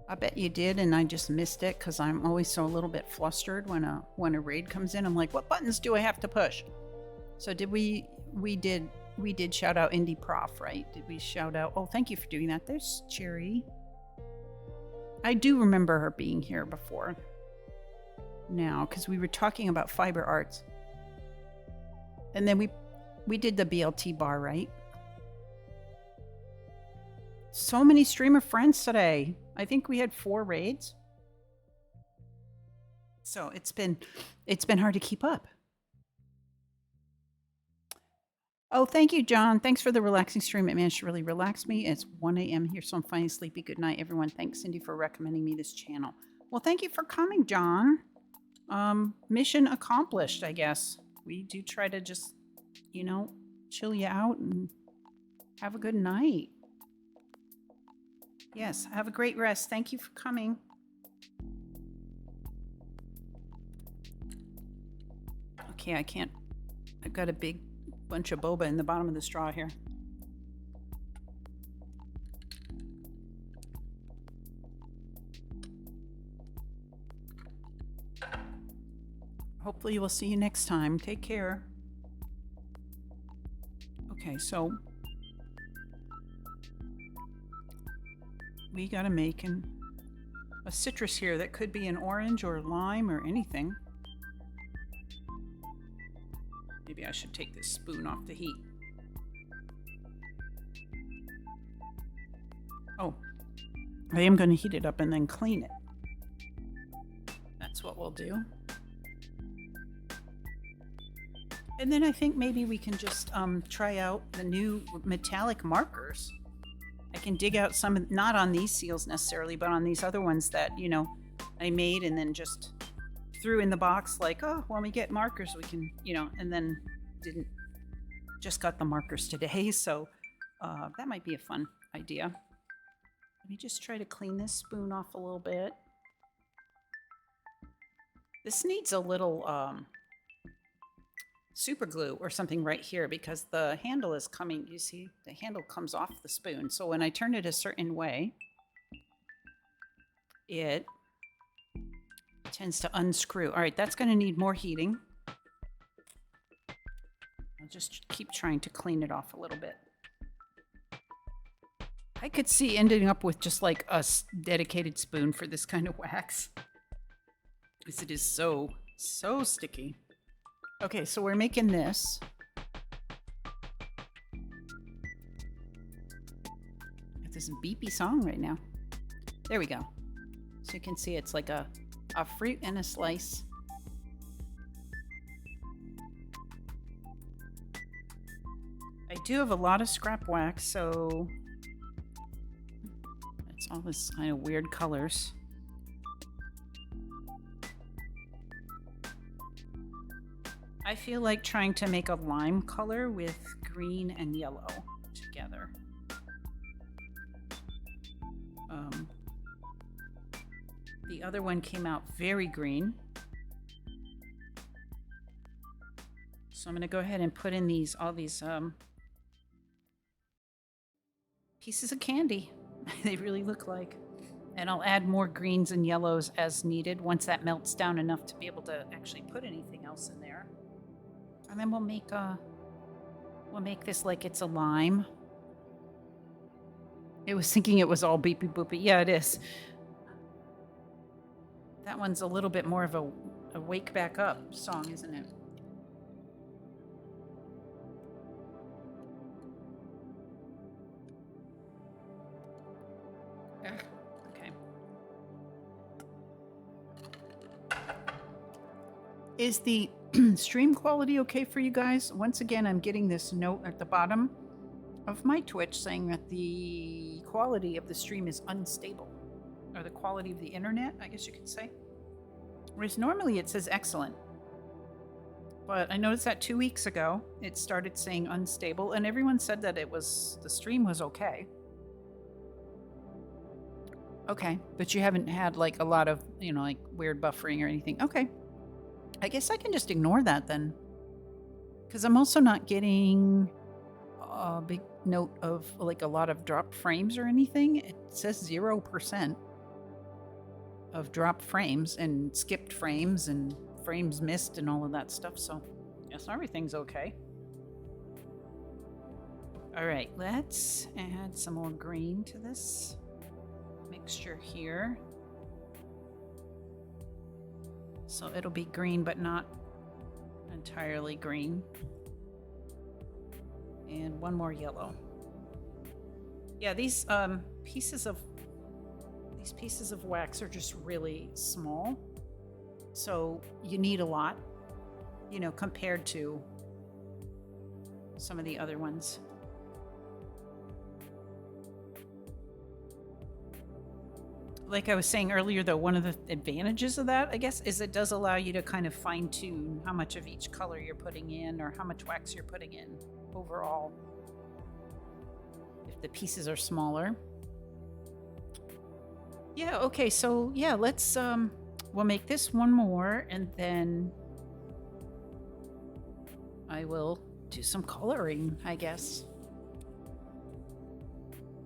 I bet you did, and I just missed it because I'm always so a little bit flustered when a raid comes in. I'm like, what buttons do I have to push? So did we did shout out Indie Prof, right? Did we shout out? Oh, thank you for doing that. There's Cherry. I do remember her being here before. Now, because we were talking about fiber arts. And then we did the BLT bar, right? So many streamer friends today. I think we had 4 raids. So it's been hard to keep up. Oh, thank you, John. Thanks for the relaxing stream. It managed to really relax me. It's 1 a.m. here, so I'm finally sleepy. Good night, everyone. Thanks, Cindy, for recommending me this channel. Well, thank you for coming, John. Mission accomplished, I guess. We do try to just, chill you out and have a good night. Yes, have a great rest. Thank you for coming. Okay, I've got a big bunch of boba in the bottom of the straw here. Hopefully we'll see you next time. Take care. Okay, so we gotta make a citrus here that could be an orange or lime or anything. Maybe I should take this spoon off the heat. Oh, I am going to heat it up and then clean it. That's what we'll do. And then I think maybe we can just try out the new metallic markers. I can dig out some, not on these seals necessarily, but on these other ones that, I made and then just threw in the box like, oh, when we get markers, we can, and then just got the markers today. So that might be a fun idea. Let me just try to clean this spoon off a little bit. This needs a little super glue or something right here because the handle is coming, you see, the handle comes off the spoon. So when I turn it a certain way, it tends to unscrew. All right, that's going to need more heating. I'll just keep trying to clean it off a little bit. I could see ending up with just like a dedicated spoon for this kind of wax, because it is so sticky. Okay, so we're making this. Got this beepy song right now. There we go. So you can see it's like a fruit and a slice. I do have a lot of scrap wax, so it's all this kind of weird colors. I feel like trying to make a lime color with green and yellow together. The other one came out very green. So I'm going to go ahead and put in all these pieces of candy. They really look like. And I'll add more greens and yellows as needed once that melts down enough to be able to actually put anything else in there. And then we'll make this like it's a lime. It was thinking it was all beepy boopy. Yeah, it is. That one's a little bit more of a wake back up song, isn't it? Ugh, okay. Is the stream quality okay for you guys? Once again, I'm getting this note at the bottom of my Twitch saying that the quality of the stream is unstable, or the quality of the internet, I guess you could say. Whereas normally it says excellent. But I noticed that 2 weeks ago it started saying unstable, and everyone said that the stream was okay. Okay, but you haven't had like a lot of, like weird buffering or anything. Okay. I guess I can just ignore that then. Because I'm also not getting a big note of like a lot of dropped frames or anything. It says 0% of dropped frames and skipped frames and frames missed and all of that stuff. So yes, everything's okay. All right, let's add some more green to this mixture here. So it'll be green, but not entirely green. And one more yellow. Yeah, these pieces of wax are just really small. So you need a lot, compared to some of the other ones. Like I was saying earlier, though, one of the advantages of that, I guess, is it does allow you to kind of fine-tune how much of each color you're putting in or how much wax you're putting in overall, if the pieces are smaller. Yeah, okay, so yeah, let's we'll make this one more, and then I will do some coloring, I guess.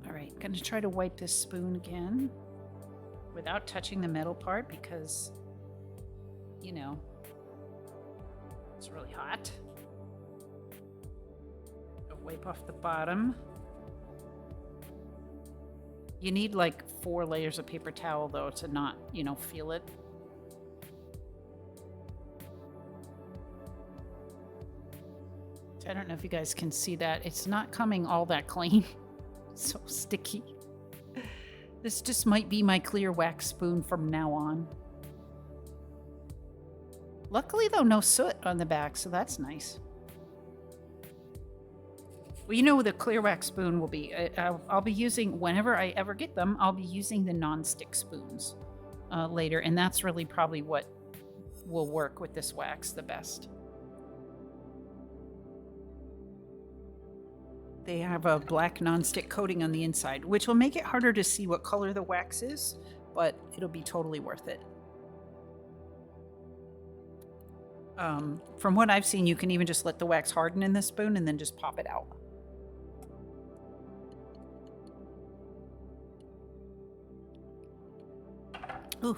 All right, gonna try to wipe this spoon again without touching the metal part because, it's really hot. I'll wipe off the bottom. You need like 4 layers of paper towel though to not, feel it. I don't know if you guys can see that. It's not coming all that clean. It's so sticky. This just might be my clear wax spoon from now on. Luckily, though, no soot on the back, so that's nice. Well, the clear wax spoon will be... I'll be using, whenever I ever get them, I'll be using the non-stick spoons later, and that's really probably what will work with this wax the best. They have a black non-stick coating on the inside, which will make it harder to see what color the wax is, but it'll be totally worth it. From what I've seen, you can even just let the wax harden in the spoon and then just pop it out. Ooh,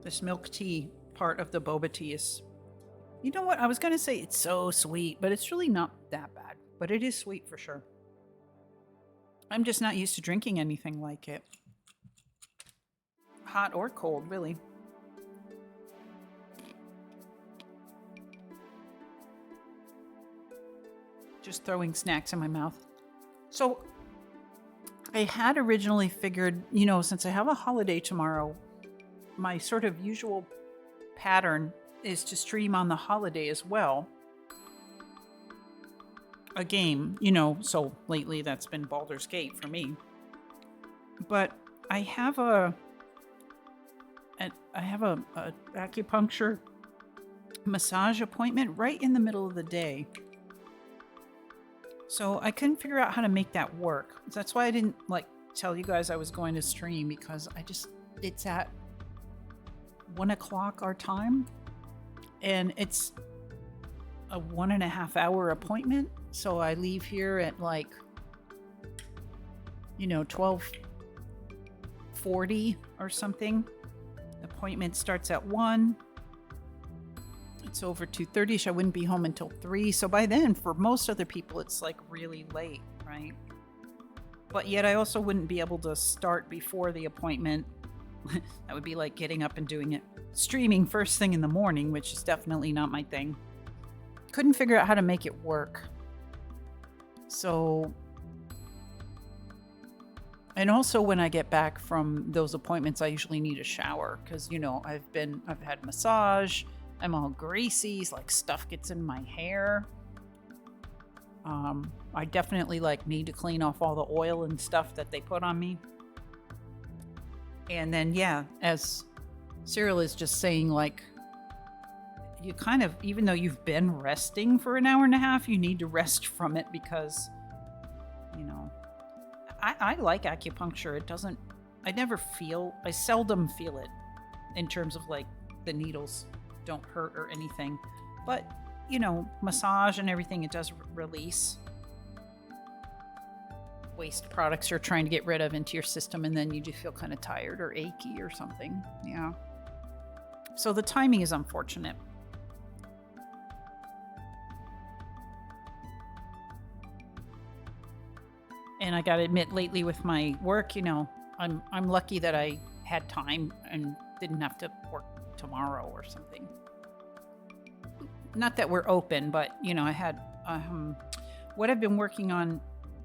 this milk tea part of the boba tea is... You know what? I was going to say it's so sweet, but it's really not that bad. But it is sweet for sure. I'm just not used to drinking anything like it. Hot or cold, really. Just throwing snacks in my mouth. So, I had originally figured, since I have a holiday tomorrow, my sort of usual pattern is to stream on the holiday as well. A game, so lately that's been Baldur's Gate for me. But I have a acupuncture massage appointment right in the middle of the day. So I couldn't figure out how to make that work. That's why I didn't tell you guys I was going to stream, because it's at 1 o'clock our time, and it's a 1.5 hour appointment. So I leave here at 12:40 or something. The appointment starts at 1. It's over 2:30, so I wouldn't be home until 3. So by then, for most other people, it's really late, right? But yet I also wouldn't be able to start before the appointment. That would be like getting up and doing it. Streaming first thing in the morning, which is definitely not my thing. Couldn't figure out how to make it work. So... And also when I get back from those appointments, I usually need a shower because, you know, I've had massage. I'm all greasy, like stuff gets in my hair. I definitely like need to clean off all the oil and stuff that they put on me. And then, yeah, as Cyril is just saying, like, you kind of, even though you've been resting for an hour and a half, you need to rest from it because, you know, I like acupuncture. It doesn't, I seldom feel it in terms of like the needles don't hurt or anything. But, you know, massage and everything, it does release waste products you're trying to get rid of into your system, and then you do feel kind of tired or achy or something. Yeah. So the timing is unfortunate. And I gotta admit, lately with my work, you know, I'm lucky that I had time and didn't have to work tomorrow or something. Not that we're open, but you know, I had what I've been working on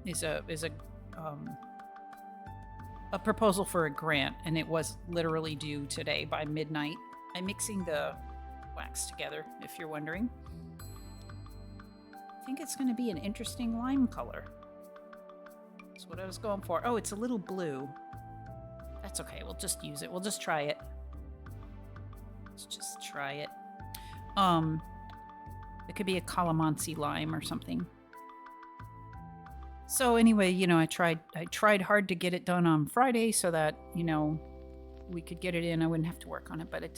is a proposal for a grant, and it was literally due today by midnight. I'm mixing the wax together, if you're wondering. I think it's going to be an interesting lime color. That's what I was going for. Oh, it's a little blue. That's okay. We'll just use it. We'll just try it. Let's just try it. It could be a calamansi lime or something. So anyway, you know, I tried hard to get it done on Friday so that, you know, we could get it in. I wouldn't have to work on it, but it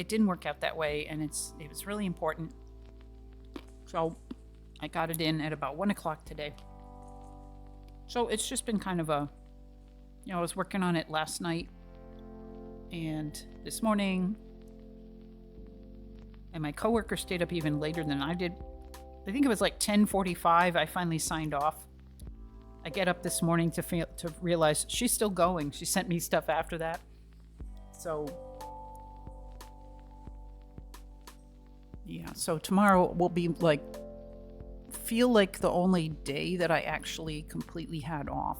didn't work out that way, and it was really important. So I got it in at about 1 o'clock today. So it's just been kind of a, you know, I was working on it last night and this morning, and my coworker stayed up even later than I did. I think it was like 10:45. I finally signed off. I get up this morning to realize she's still going. She sent me stuff after that. So, yeah. So tomorrow will be like, feel like the only day that I actually completely had off.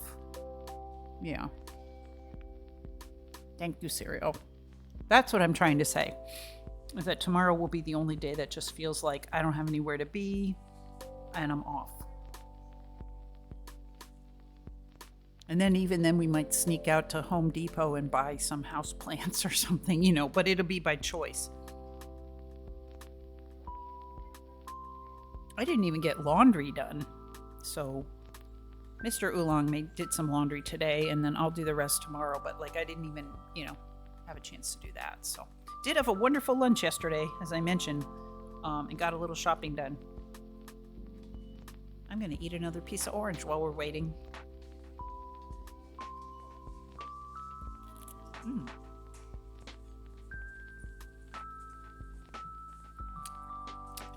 Yeah. Thank you, Serial. That's what I'm trying to say. Is that tomorrow will be the only day that just feels like I don't have anywhere to be and I'm off. And then even then we might sneak out to Home Depot and buy some house plants or something, you know, but it'll be by choice. I didn't even get laundry done. So Mr. Oolong did some laundry today, and then I'll do the rest tomorrow. But like I didn't even, you know, have a chance to do that. So did have a wonderful lunch yesterday, as I mentioned, and got a little shopping done. I'm going to eat another piece of orange while we're waiting.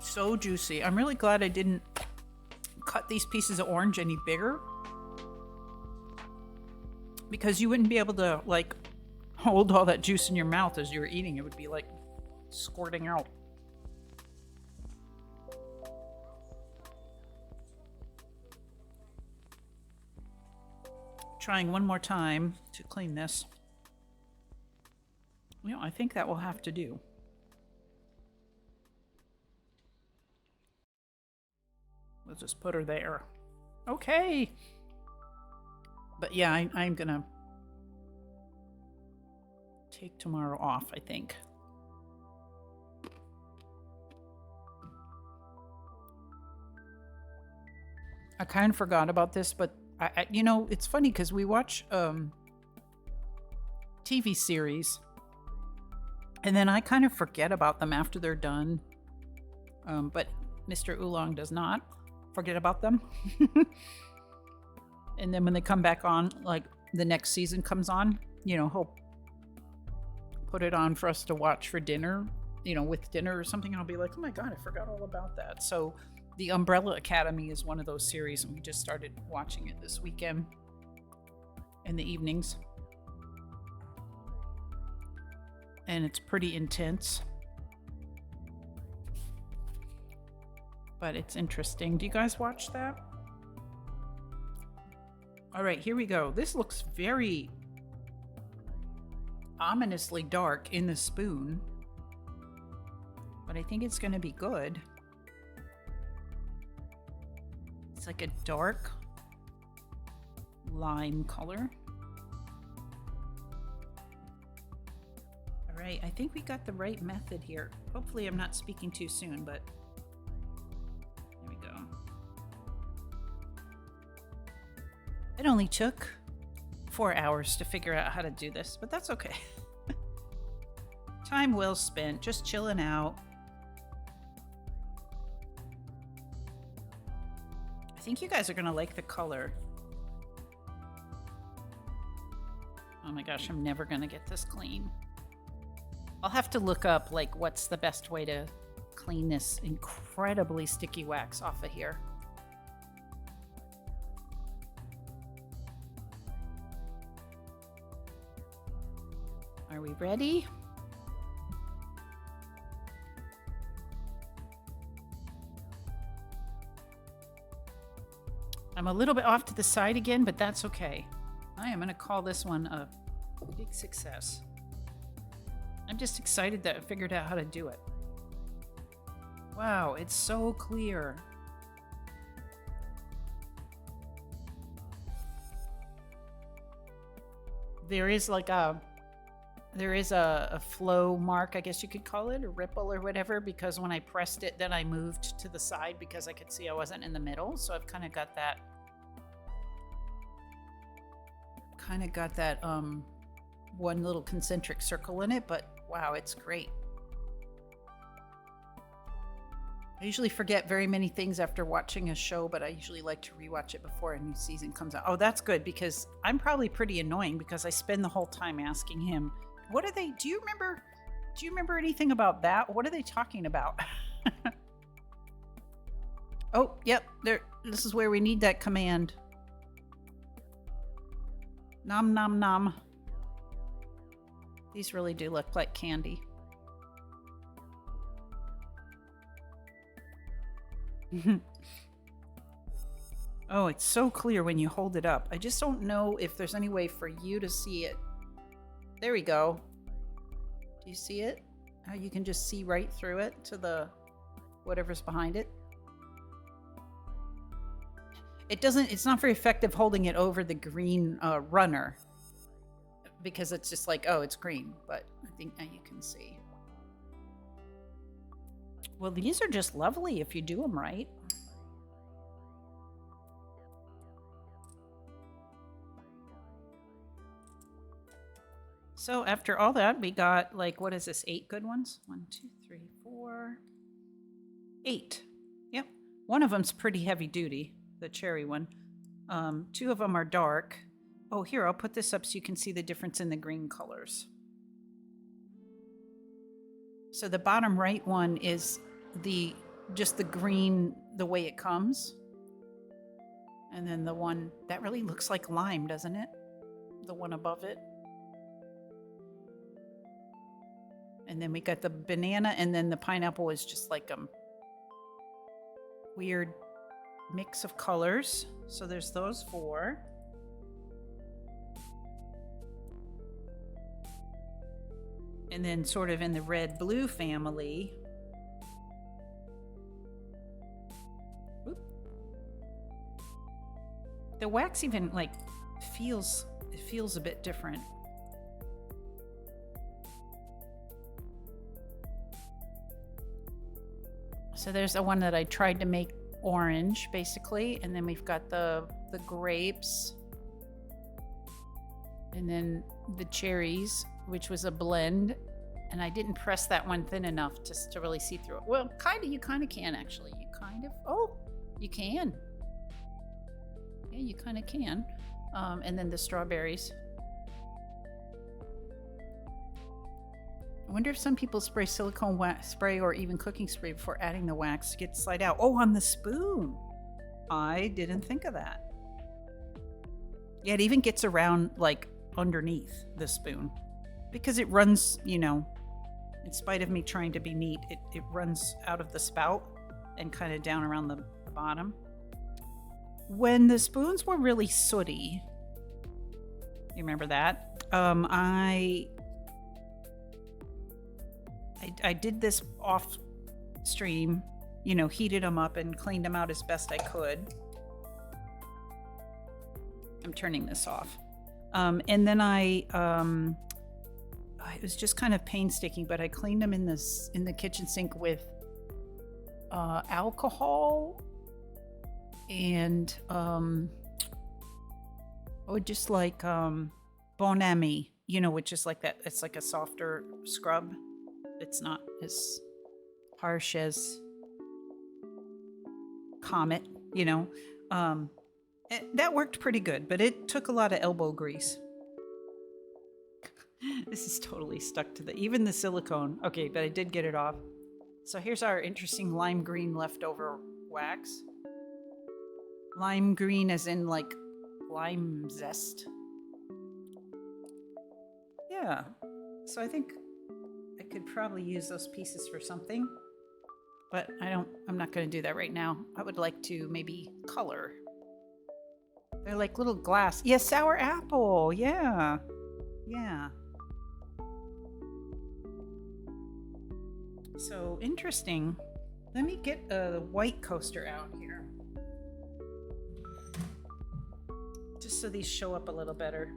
So juicy. I'm really glad I didn't cut these pieces of orange any bigger, because you wouldn't be able to like hold all that juice in your mouth as you were eating. It would be like squirting out. Trying one more time to clean this. You know, I think that will have to do. Let's just put her there. Okay. But yeah, I'm gonna take tomorrow off, I think. I kind of forgot about this, but I you know, it's funny because we watch TV series, and then I kind of forget about them after they're done. But Mr. Oolong does not forget about them. And then when they come back on, like the next season comes on, you know, he'll put it on for us to watch for dinner, you know, with dinner or something. And I'll be like, oh my God, I forgot all about that. So The Umbrella Academy is one of those series, and we just started watching it this weekend. in the evenings. And it's pretty intense. But it's interesting. Do you guys watch that? All right, here we go. This looks very ominously dark in the spoon. But I think it's going to be good. It's like a dark lime color. All right, I think we got the right method here. Hopefully I'm not speaking too soon, but there we go. It only took 4 hours to figure out how to do this, but that's okay. Time well spent, just chilling out. I think you guys are gonna like the color. Oh my gosh, I'm never gonna get this clean. I'll have to look up like what's the best way to clean this incredibly sticky wax off of here. Are we ready? I'm a little bit off to the side again, but that's okay. I am going to call this one a big success. I'm just excited that I figured out how to do it. Wow, it's so clear. There is like a flow mark, I guess you could call it, a ripple or whatever, because when I pressed it, then I moved to the side because I could see I wasn't in the middle. So I've kind of got that one little concentric circle in it, but wow, it's great. I usually forget very many things after watching a show, but I usually like to rewatch it before a new season comes out. Oh, that's good, because I'm probably pretty annoying because I spend the whole time asking him, what are they, do you remember anything about that? What are they talking about? Oh, yep, this is where we need that command. Nom nom nom. These really do look like candy. Oh, it's so clear when you hold it up. I just don't know if there's any way for you to see it. There we go. Do you see it? How you can just see right through it to the whatever's behind it. It's not very effective holding it over the green runner because it's just like, oh, it's green, but I think now you can see. Well, these are just lovely if you do them right. So after all that, we got like, what is this? 8 good ones? 1, 2, 3, 4, 8. Yep. One of them's pretty heavy duty, the cherry one. 2 of them are dark. Oh, here, I'll put this up so you can see the difference in the green colors. So the bottom right one is just the green, the way it comes. And then the one, that really looks like lime, doesn't it? The one above it. And then we got the banana, and then the pineapple is just like a weird mix of colors. So there's those 4. And then sort of in the red-blue family. Whoop. The wax even like feels a bit different. So there's the one that I tried to make orange, basically, and then we've got the grapes, and then the cherries, which was a blend, and I didn't press that one thin enough to really see through it. Well, you kind of can, actually. You can. Yeah, you kind of can. And then the strawberries. I wonder if some people spray silicone wax spray or even cooking spray before adding the wax to get it to slide out. Oh, on the spoon. I didn't think of that. Yeah, it even gets around like underneath the spoon because it runs, in spite of me trying to be neat, it runs out of the spout and kind of down around the bottom. When the spoons were really sooty, you remember that? I did this off stream, heated them up and cleaned them out as best I could. I'm turning this off. And then it was just kind of painstaking, but I cleaned them in the kitchen sink with alcohol and just like Bon Ami, which is like that. It's like a softer scrub. It's not as harsh as Comet, that worked pretty good, but it took a lot of elbow grease. This is totally stuck to even the silicone. Okay, but I did get it off. So here's our interesting lime green leftover wax. Lime green as in like lime zest. Yeah, so I think I could probably use those pieces for something, but I'm not going to do that right now. I would like to maybe color. They're like little glass. Yeah, sour apple. Yeah. So interesting. Let me get a white coaster out here. Just so these show up a little better.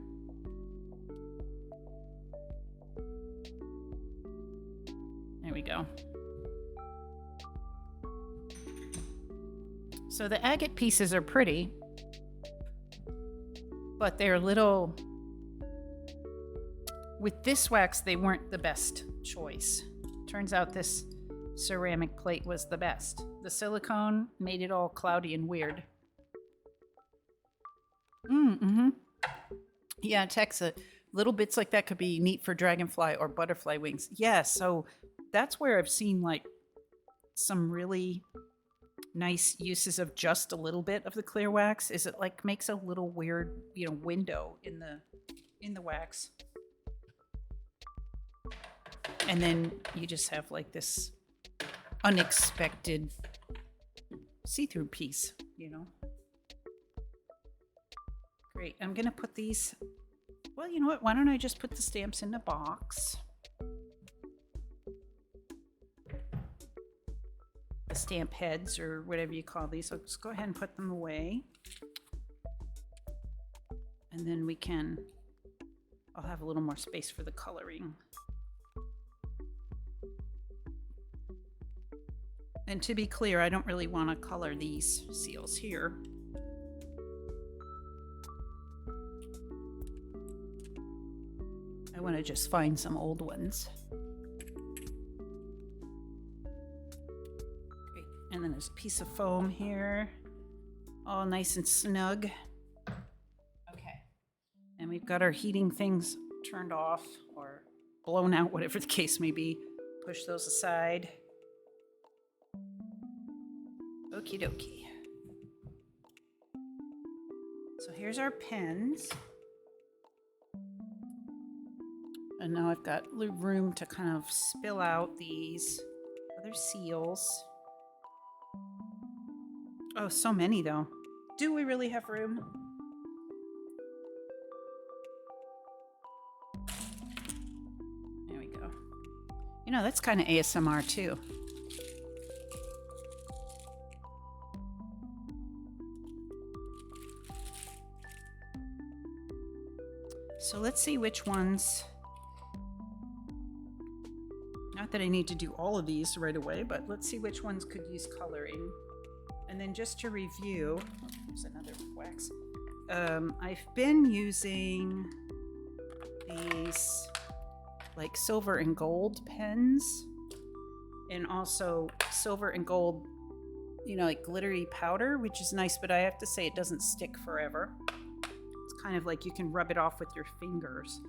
There we go. So the agate pieces are pretty, but they're little. With this wax, they weren't the best choice. Turns out this ceramic plate was the best. The silicone made it all cloudy and weird. Yeah, Texa, little bits like that could be neat for dragonfly or butterfly wings. Yeah, so that's where I've seen like some really nice uses of just a little bit of the clear wax. Is it like makes a little weird, window in the wax. And then you just have like this unexpected see-through piece, Great. I'm going to put these. Well, you know what? Why don't I just put the stamps in a box? The stamp heads or whatever you call these. So just go ahead and put them away. And then I'll have a little more space for the coloring. And to be clear, I don't really want to color these seals here. I want to just find some old ones. Great. And then there's a piece of foam here. All nice and snug. Okay. And we've got our heating things turned off or blown out, whatever the case may be. Push those aside. Okie dokie. So here's our pens. And now I've got room to kind of spill out these other seals. Oh, so many though. Do we really have room? There we go. That's kind of ASMR too. So let's see which ones. Not that I need to do all of these right away, but let's see which ones could use coloring. And then just to review, there's another wax. I've been using these like silver and gold pens and also silver and gold, like glittery powder, which is nice, but I have to say it doesn't stick forever. It's kind of like you can rub it off with your fingers.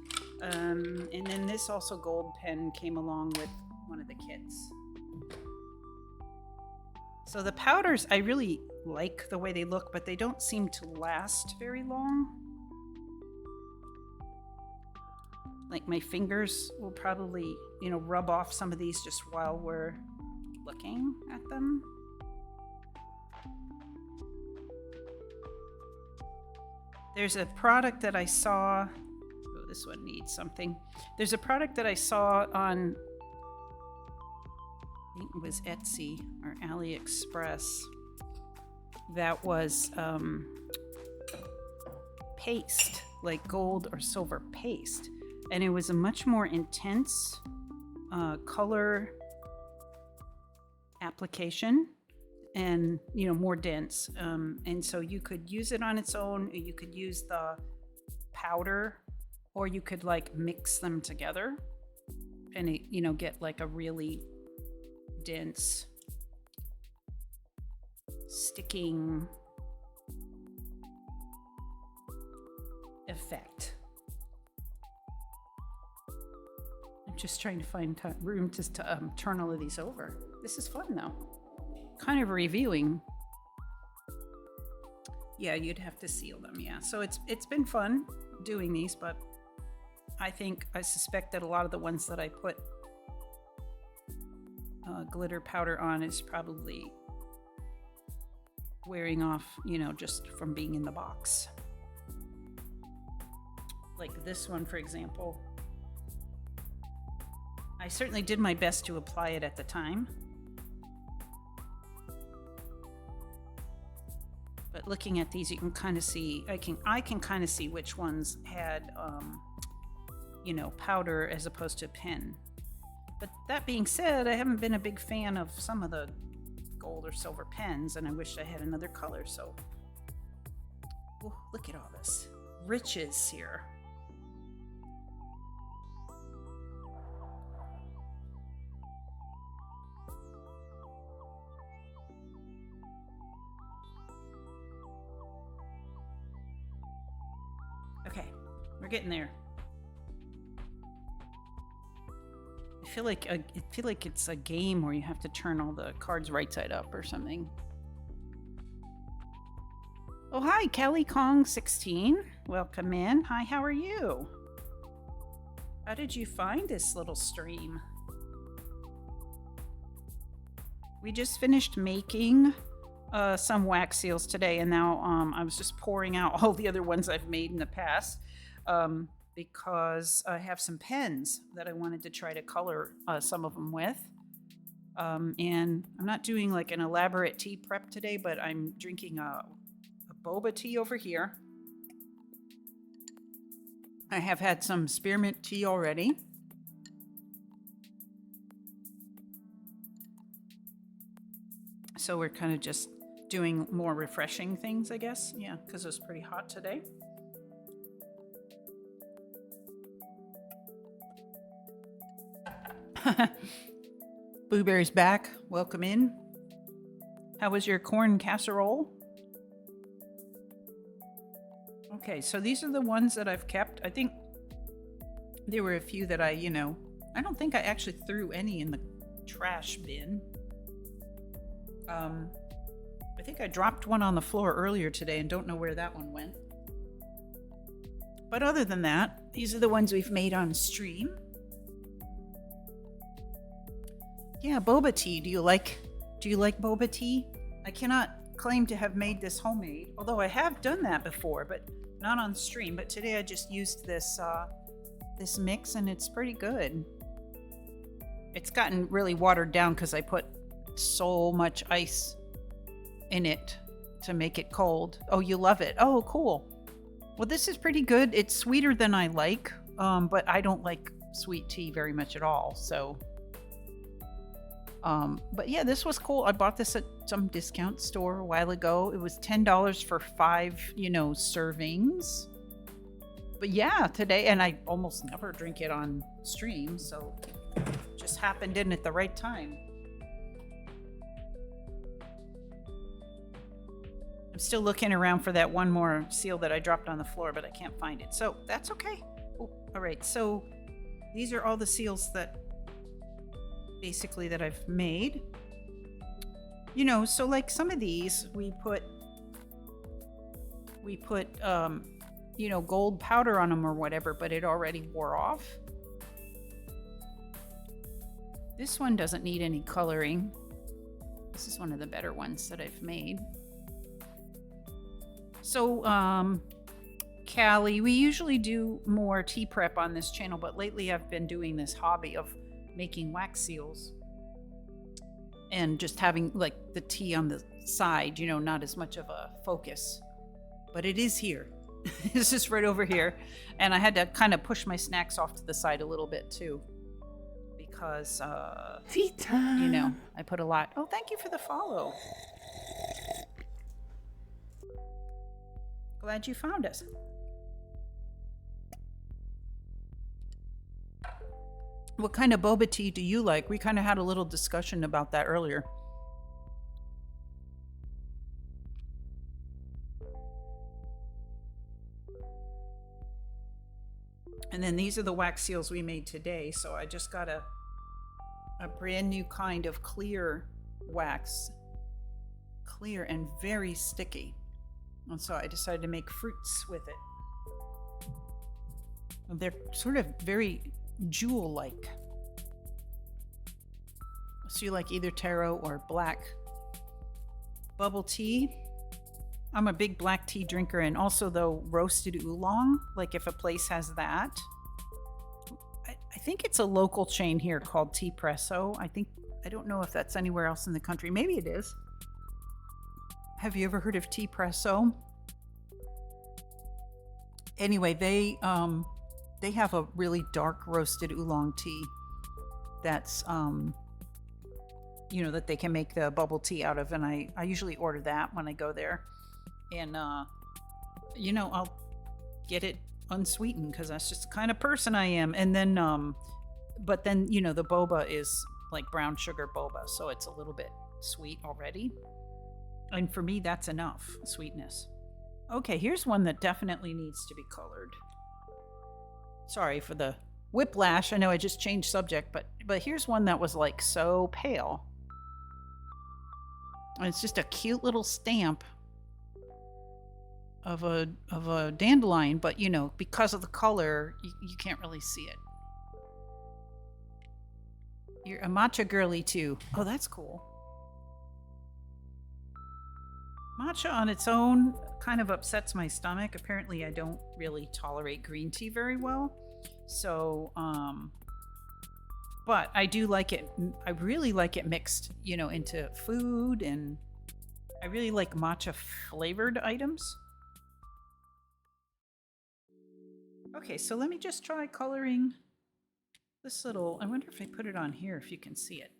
And then this also gold pen came along with one of the kits. So the powders, I really like the way they look, but they don't seem to last very long. Like my fingers will probably, you know, rub off some of these just while we're looking at them. There's a product that I saw. Oh, this one needs something. There's a product that I saw on, I think it was Etsy or AliExpress, that was paste, like gold or silver paste. And it was a much more intense color application and, you know, more dense. And so you could use it on its own, you could use the powder, or you could like mix them together and it, you know, get like a really dense sticking effect. I'm just trying to find room to turn all of these over. This is fun though. Kind of reviewing. Yeah, you'd have to seal them. Yeah, so it's been fun doing these, but I suspect that a lot of the ones that I put glitter powder on is probably wearing off, you know, just from being in the box. Like this one, for example. I certainly did my best to apply it at the time. But looking at these, you can kind of see, I can kind of see which ones had, you know, powder as opposed to pen. But that being said, I haven't been a big fan of some of the gold or silver pens, and I wish I had another color, so. Oh, look at all this riches here. Okay, we're getting there. I feel like it's a game where you have to turn all the cards right side up or something. Oh, hi, Kelly Kong 16. Welcome in. Hi, how are you? How did you find this little stream? We just finished making some wax seals today, and now I was just pouring out all the other ones I've made in the past because I have some pens that I wanted to try to color some of them with. And I'm not doing like an elaborate tea prep today, but I'm drinking a boba tea over here. I have had some spearmint tea already. So we're kind of just doing more refreshing things, I guess. Yeah, because it was pretty hot today. Blueberry's back. Welcome in. How was your corn casserole? Okay, so these are the ones that I've kept. I think there were a few that I don't think I actually threw any in the trash bin. I think I dropped one on the floor earlier today and don't know where that one went. But other than that, these are the ones we've made on stream. Yeah, boba tea. Do you like boba tea? I cannot claim to have made this homemade, although I have done that before, but not on stream. But today I just used this this mix, and it's pretty good. It's gotten really watered down because I put so much ice in it to make it cold. Oh, you love it. Oh, cool. Well, this is pretty good. It's sweeter than I like, but I don't like sweet tea very much at all. So, but yeah, this was cool. I bought this at some discount store a while ago. It was $10 for 5, servings. But yeah, today, and I almost never drink it on stream, so just happened in at the right time. I'm still looking around for that one more seal that I dropped on the floor, but I can't find it. So that's okay. Oh, all right. So these are all the seals that basically that I've made. So like some of these we put you know, gold powder on them or whatever, but it already wore off. This one doesn't need any coloring. This is one of the better ones that I've made. So, Callie, we usually do more tea prep on this channel, but lately I've been doing this hobby of making wax seals and just having like the tea on the side, you know, not as much of a focus, but it is here. It's just right over here. And I had to kind of push my snacks off to the side a little bit too, because, Tea time. you know, I put a lot. Oh, thank you for the follow. Glad you found us. What kind of boba tea do you like? We kind of had a little discussion about that earlier. And then these are the wax seals we made today. So I just got a brand new kind of clear wax. Clear and very sticky. And so I decided to make fruits with it. They're sort of very jewel-like. So you like either taro or black. Bubble tea. I'm a big black tea drinker, and also though roasted oolong, like if a place has that. I think it's a local chain here called Tea Presso. I don't know if that's anywhere else in the country. Maybe it is. Have you ever heard of Tea Presso? Anyway, they have a really dark roasted oolong tea that's you know, that they can make the bubble tea out of, and I usually order that when I go there. And you know, I'll get it unsweetened because that's just the kind of person I am. And then but then, you know, the boba is like brown sugar boba, so it's a little bit sweet already. And for me, that's enough sweetness. Okay, here's one that definitely needs to be colored. Sorry for the whiplash. I know I just changed subject, but here's one that was like so pale. And it's just a cute little stamp of a dandelion, but you know, because of the color, you can't really see it. You're a matcha girly too. Oh, that's cool. Matcha on its own kind of upsets my stomach. Apparently, I don't really tolerate green tea very well. So, but I do like it. I really like it mixed, you know, into food, and I really like matcha flavored items. Okay, so let me just try coloring this little, I wonder if I put it on here, if you can see it.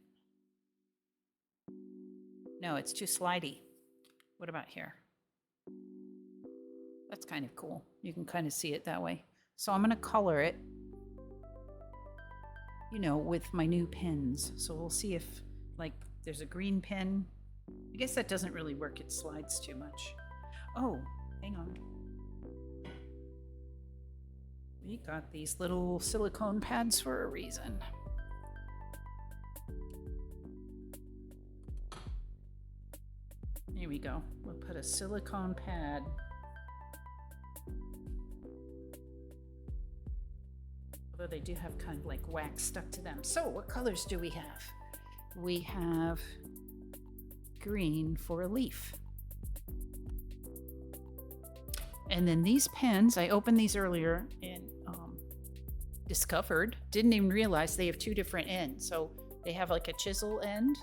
No, it's too slidey. What about here? That's kind of cool. You can kind of see it that way. So I'm going to color it, you know, with my new pens. So we'll see if, like, there's a green pen. I guess that doesn't really work. It slides too much. Oh, hang on. We got these little silicone pads for a reason. Here we go. We'll put a silicone pad. Although they do have kind of like wax stuck to them. So what colors do we have? We have green for a leaf. And then these pens, I opened these earlier and discovered, didn't even realize they have two different ends. So they have like a chisel end.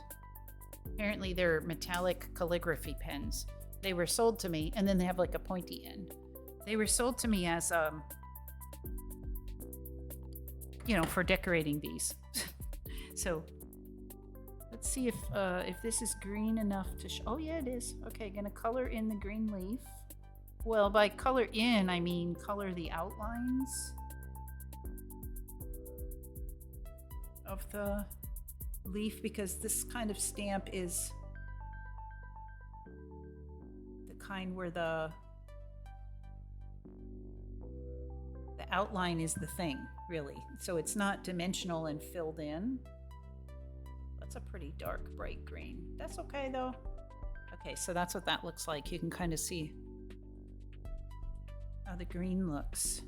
Apparently they're metallic calligraphy pens. They were sold to me, and then they have like a pointy end. They were sold to me as, you know, for decorating these. So let's see if this is green enough to show. Oh yeah, it is. Okay, gonna color in the green leaf. Well, by color in, I mean color the outlines of the leaf, because this kind of stamp is the kind where the outline is the thing, really. So it's not dimensional and filled in. That's a pretty dark, bright green. That's okay though. Okay, so that's what that looks like. You can kind of see how the green looks.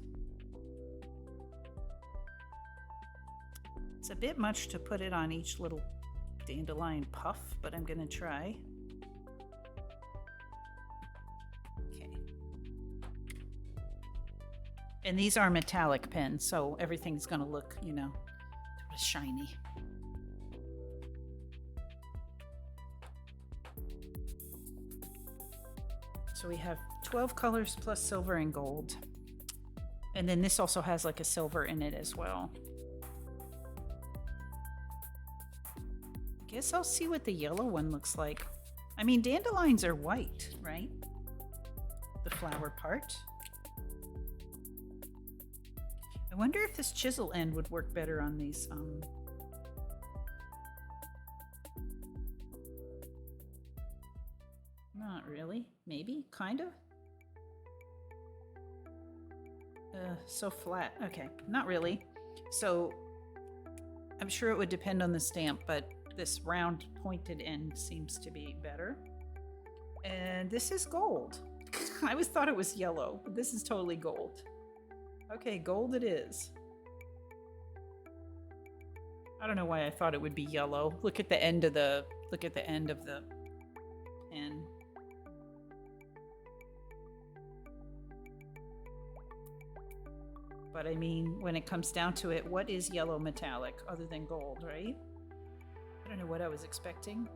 It's a bit much to put it on each little dandelion puff, but I'm gonna try. Okay. And these are metallic pens, so everything's gonna look, you know, sort of shiny. So we have 12 colors plus silver and gold. And then this also has like a silver in it as well. Guess I'll see what the yellow one looks like. I mean, dandelions are white, right? The flower part. I wonder if this chisel end would work better on these. Not really. Maybe, kind of. So flat. Okay, not really. So I'm sure it would depend on the stamp, but this round pointed end seems to be better. And this is gold. I always thought it was yellow, but this is totally gold. Okay, gold it is. I don't know why I thought it would be yellow. Look at the end of the pen. But I mean, when it comes down to it, what is yellow metallic other than gold, right? I don't know what I was expecting.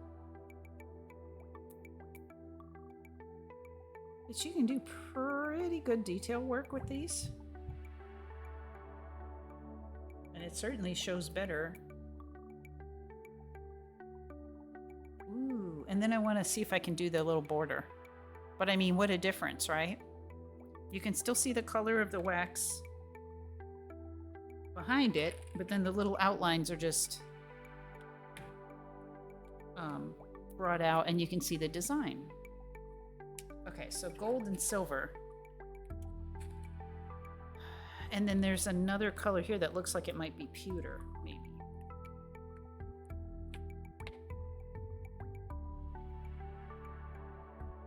But you can do pretty good detail work with these. And it certainly shows better. Ooh, and then I want to see if I can do the little border. But I mean, what a difference, right? You can still see the color of the wax behind it, but then the little outlines are just brought out and you can see the design. Okay, so gold and silver. And then there's another color here that looks like it might be pewter, maybe.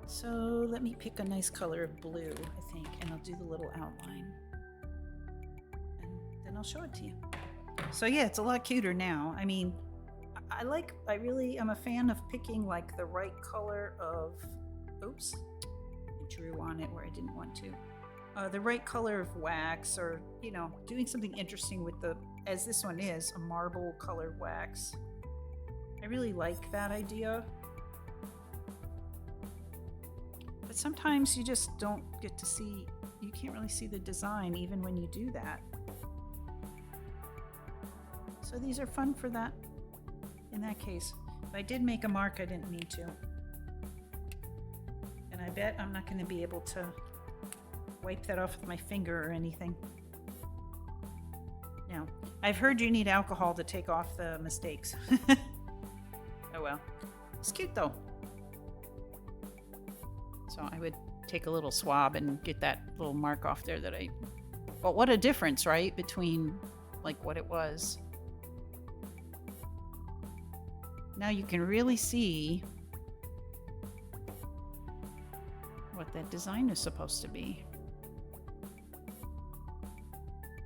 So let me pick a nice color of blue, I think, and I'll do the little outline. And then I'll show it to you. So yeah, it's a lot cuter now. I mean, I really am a fan of picking like the right color of, oops, I drew on it where I didn't want to. The right color of wax, or, you know, doing something interesting with the, as this one is, a marble colored wax. I really like that idea. But sometimes you just don't get to see, you can't really see the design even when you do that. So these are fun for that, in that case. If I did make a mark, I didn't mean to. And I bet I'm not going to be able to wipe that off with my finger or anything. Now, I've heard you need alcohol to take off the mistakes. Oh well. It's cute though. So I would take a little swab and get that little mark off there that I... But what a difference, right? Between like what it was. Now you can really see what that design is supposed to be.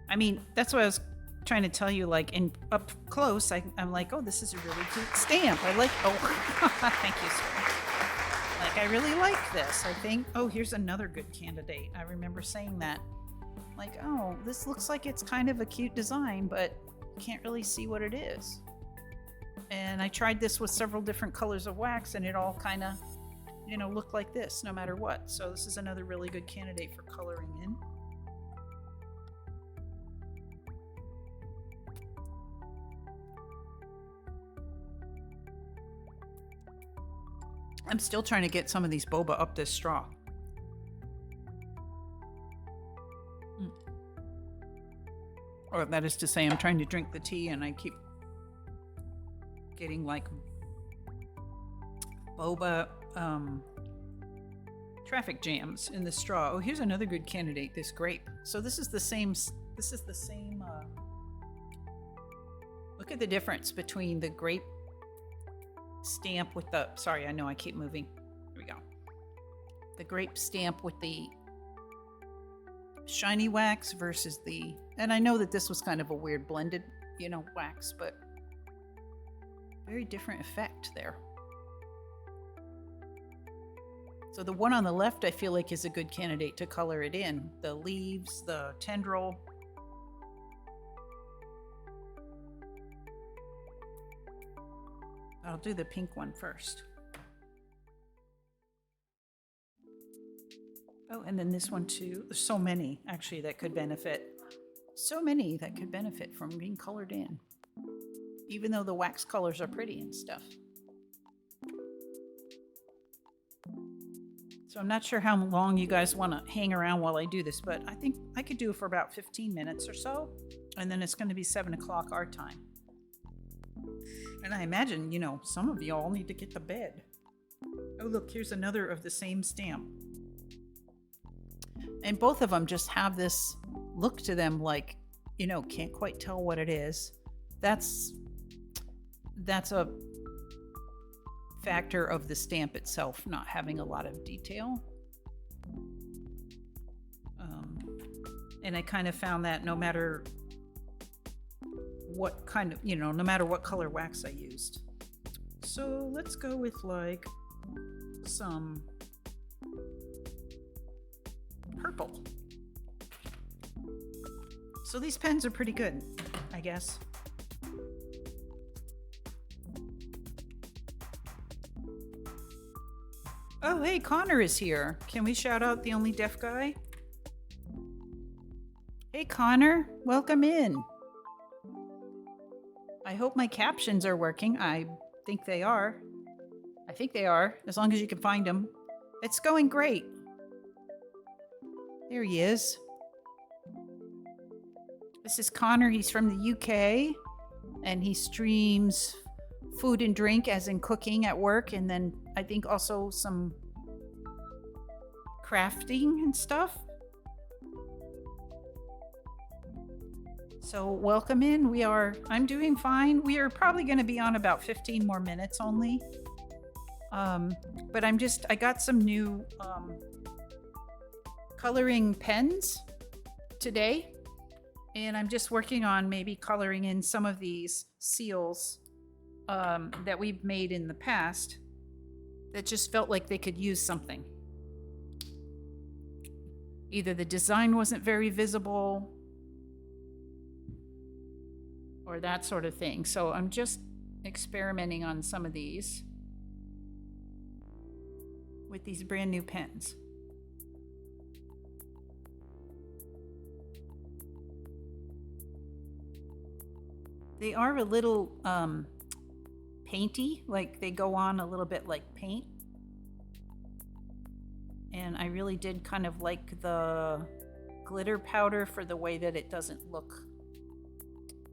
I mean, that's what I was trying to tell you, like, in up close, I'm like, oh, this is a really cute stamp. I like, oh, thank you, sir. Like, I really like this. I think, oh, here's another good candidate. I remember saying that. Like, oh, this looks like it's kind of a cute design, but you can't really see what it is. And I tried this with several different colors of wax, and it all kind of, you know, looked like this no matter what. So this is another really good candidate for coloring in. I'm still trying to get some of these boba up this straw. Or that is to say, I'm trying to drink the tea and I keep getting like boba traffic jams in the straw. Oh, here's another good candidate, this grape. So this is the same, look at the difference between the grape stamp with the, sorry, I know I keep moving. Here we go. The grape stamp with the shiny wax versus the, and I know that this was kind of a weird blended, wax, but very different effect there. So the one on the left, I feel like, is a good candidate to color it in. The leaves, the tendril. I'll do the pink one first. Oh, and then this one too. There's so many, actually, that could benefit. So many that could benefit from being colored in. Even though the wax colors are pretty and stuff. So I'm not sure how long you guys want to hang around while I do this, but I think I could do it for about 15 minutes or so. And then it's going to be 7 o'clock our time. And I imagine, some of you all need to get to bed. Oh, look, here's another of the same stamp. And both of them just have this look to them like, can't quite tell what it is. That's a factor of the stamp itself not having a lot of detail. And I kind of found that no matter what kind of, no matter what color wax I used. So let's go with like some purple. So these pens are pretty good, I guess. Oh, hey, Connor is here. Can we shout out the only deaf guy? Hey, Connor, welcome in. I hope my captions are working. I think they are. I think they are, as long as you can find them. It's going great. There he is. This is Connor. He's from the UK, and he streams food and drink, as in cooking at work, and then I think also some crafting and stuff. So welcome in. I'm doing fine. We are probably going to be on about 15 more minutes only. But I got some new coloring pens today, and I'm just working on maybe coloring in some of these seals that we've made in the past that just felt like they could use something. Either the design wasn't very visible or that sort of thing. So I'm just experimenting on some of these with these brand new pens. They are a little painty, like they go on a little bit like paint. And I really did kind of like the glitter powder for the way that it doesn't look.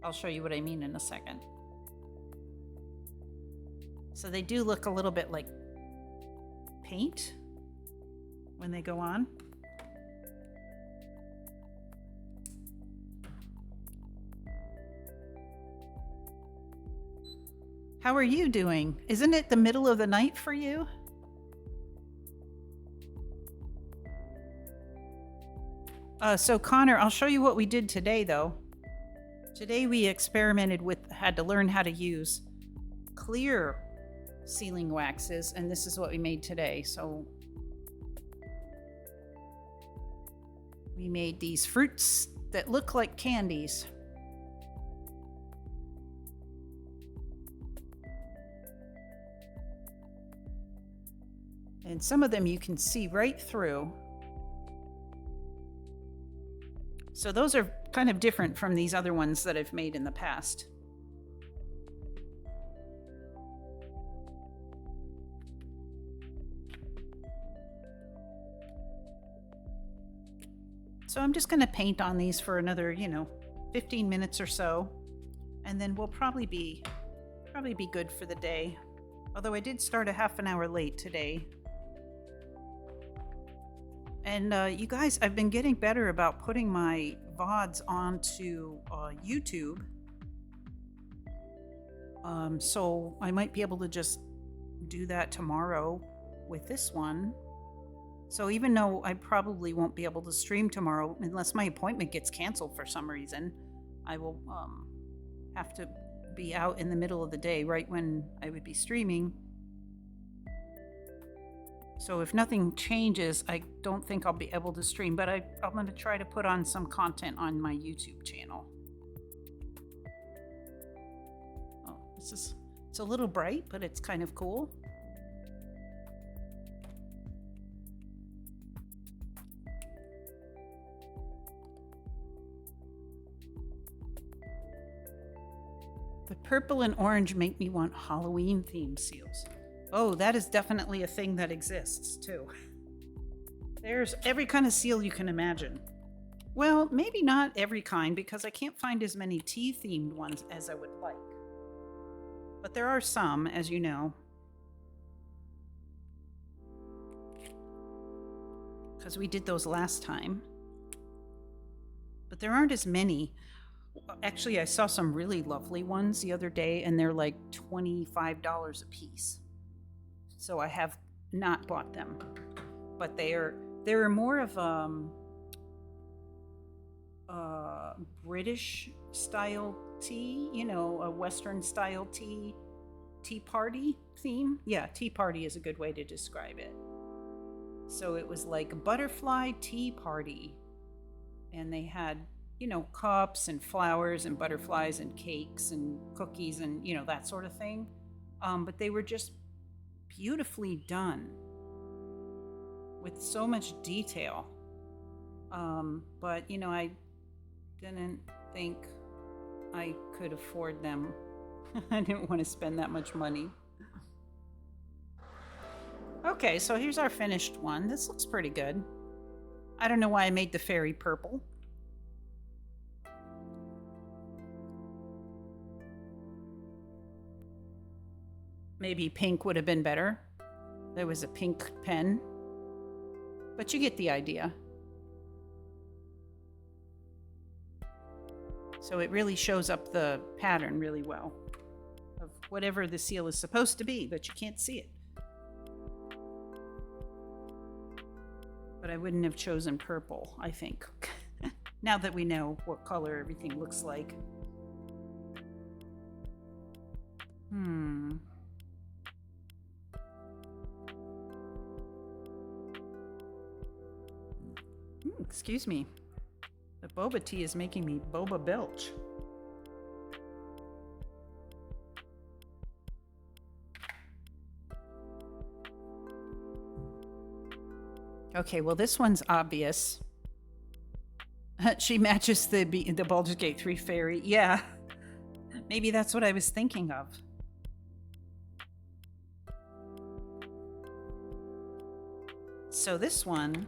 I'll show you what I mean in a second. So they do look a little bit like paint when they go on. How are you doing? Isn't it the middle of the night for you? So Connor, I'll show you what we did today though. Today we had to learn how to use clear sealing waxes, and this is what we made today. So we made these fruits that look like candies. And some of them you can see right through. So those are kind of different from these other ones that I've made in the past. So I'm just going to paint on these for another, 15 minutes or so, and then we'll probably be good for the day. Although I did start a half an hour late today. And you guys, I've been getting better about putting my VODs onto YouTube. So I might be able to just do that tomorrow with this one. So even though I probably won't be able to stream tomorrow unless my appointment gets canceled for some reason, I will have to be out in the middle of the day right when I would be streaming. So if nothing changes, I don't think I'll be able to stream, but I'm going to try to put on some content on my YouTube channel. Oh, it's a little bright, but it's kind of cool. The purple and orange make me want Halloween themed seals. Oh, that is definitely a thing that exists too. There's every kind of seal you can imagine. Well, maybe not every kind because I can't find as many tea themed ones as I would like. But there are some, as you know. Because we did those last time. But there aren't as many. Actually, I saw some really lovely ones the other day, and they're like $25 a piece. So I have not bought them, but they're more of British style tea, you know, a Western style tea party theme. Yeah, tea party is a good way to describe it. So it was like a butterfly tea party, and they had, you know, cups and flowers and butterflies and cakes and cookies and, you know, that sort of thing. But they were just beautifully done with so much detail. But, you know, I didn't think I could afford them. I didn't want to spend that much money. Okay, so here's our finished one. This looks pretty good. I don't know why I made the fairy purple. Maybe pink would have been better. There was a pink pen. But you get the idea. So it really shows up the pattern really well of whatever the seal is supposed to be, but you can't see it. But I wouldn't have chosen purple, I think. Now that we know what color everything looks like. Excuse me. The boba tea is making me boba belch. Okay, well this one's obvious. She matches the Baldur's Gate 3 fairy. Yeah, maybe that's what I was thinking of. So this one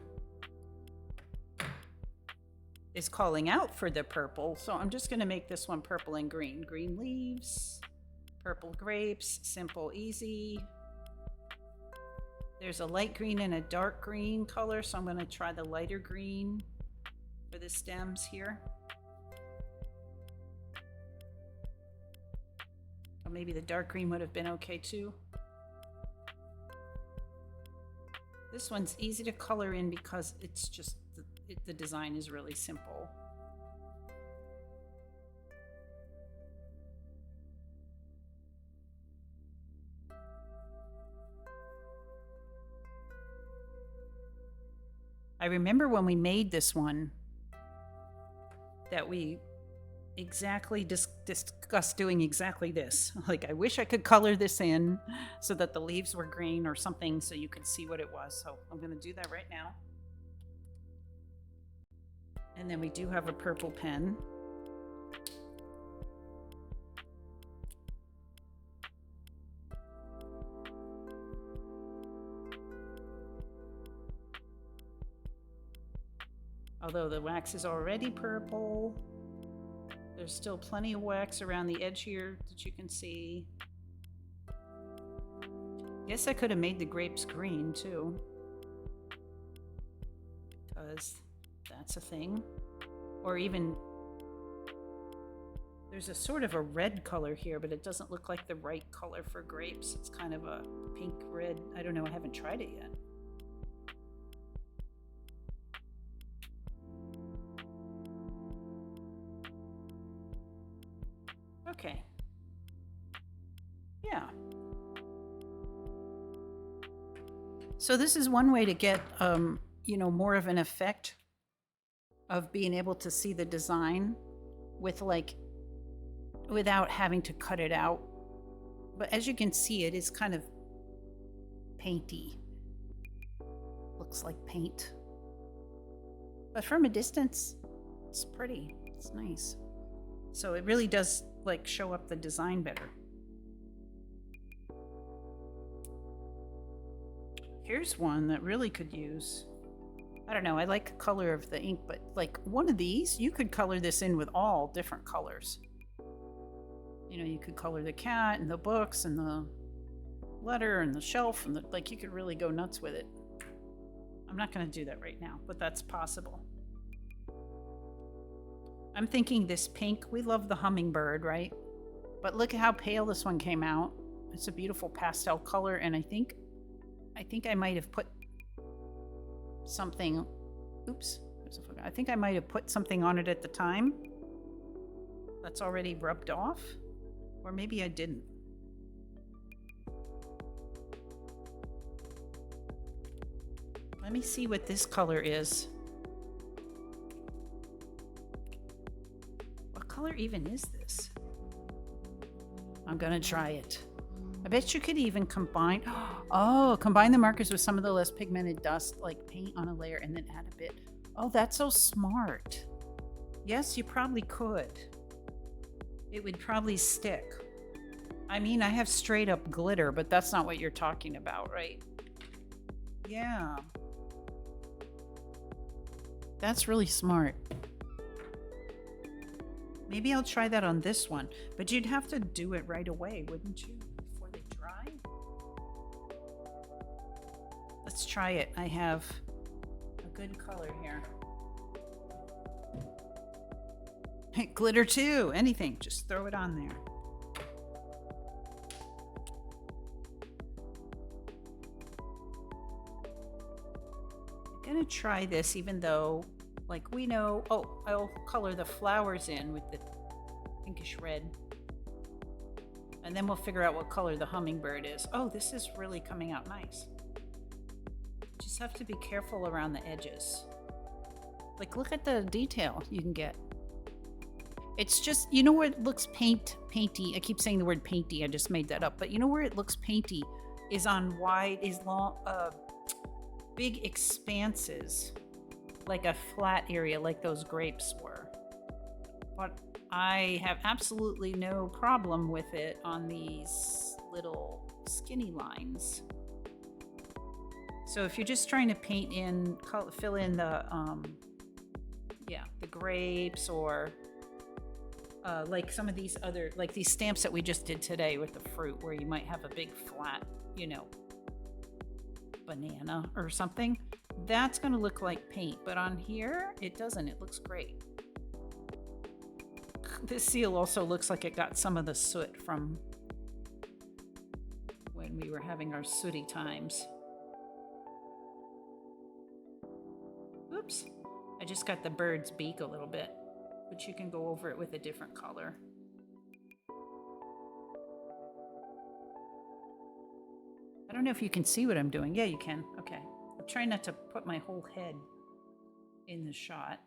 is calling out for the purple, so I'm just going to make this one purple and green. Green leaves, purple grapes, simple, easy. There's a light green and a dark green color, so I'm going to try the lighter green for the stems here. Or maybe the dark green would have been okay too. This one's easy to color in because it's just the design is really simple. I remember when we made this one that we exactly discussed doing exactly this. Like, I wish I could color this in so that the leaves were green or something so you could see what it was. So I'm going to do that right now. And then we do have a purple pen. Although the wax is already purple, there's still plenty of wax around the edge here that you can see. Guess I could have made the grapes green too, because that's a thing. Or even, there's a sort of a red color here, but it doesn't look like the right color for grapes. It's kind of a pink red. I don't know, I haven't tried it yet. Okay. Yeah. So this is one way to get, you know, more of an effect of being able to see the design with like, without having to cut it out. But as you can see, it is kind of painty. Looks like paint. But from a distance, it's pretty. It's nice. So it really does like show up the design better. Here's one that really could use, I don't know, I like the color of the ink, but like one of these, you could color this in with all different colors. You know, you could color the cat and the books and the letter and the shelf and the, like you could really go nuts with it. I'm not going to do that right now, but that's possible. I'm thinking this pink, we love the hummingbird, right? But look at how pale this one came out. It's a beautiful pastel color, and I think I might have put something, oops, I think I might have put something on it at the time that's already rubbed off, or maybe I didn't. Let me see what this color is. What color even is this? I'm gonna try it. I bet you could even combine, combine the markers with some of the less pigmented dust, like paint on a layer and then add a bit. Oh, that's so smart. Yes, you probably could. It would probably stick. I mean, I have straight up glitter, but that's not what you're talking about, right? Yeah. That's really smart. Maybe I'll try that on this one, but you'd have to do it right away, wouldn't you? Before they dry? Let's try it. I have a good color here. Hey, glitter too, anything, just throw it on there. I'm gonna try this even though, like we know, oh, I'll color the flowers in with the pinkish red. And then we'll figure out what color the hummingbird is. Oh, this is really coming out nice. Just have to be careful around the edges. Like, look at the detail you can get. It's just, you know where it looks painty? I keep saying the word painty, I just made that up. But you know where it looks painty is on wide, big expanses, like a flat area like those grapes were. But I have absolutely no problem with it on these little skinny lines. So if you're just trying to paint in, fill in the, the grapes, or like some of these other, like these stamps that we just did today with the fruit, where you might have a big flat, you know, banana or something, that's going to look like paint. But on here, it doesn't. It looks great. This seal also looks like it got some of the soot from when we were having our sooty times. Oops. I just got the bird's beak a little bit, but you can go over it with a different color. I don't know if you can see what I'm doing. Yeah, you can. Okay. I'm trying not to put my whole head in the shot.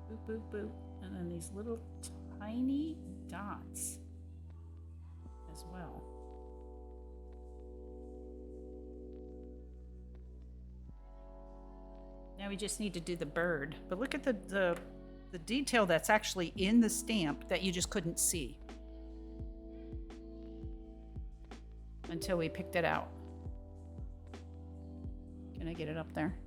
Boop, boop, boop. And then these little tiny dots as well. Now we just need to do the bird. But look at the detail that's actually in the stamp that you just couldn't see until we picked it out. Can I get it up there?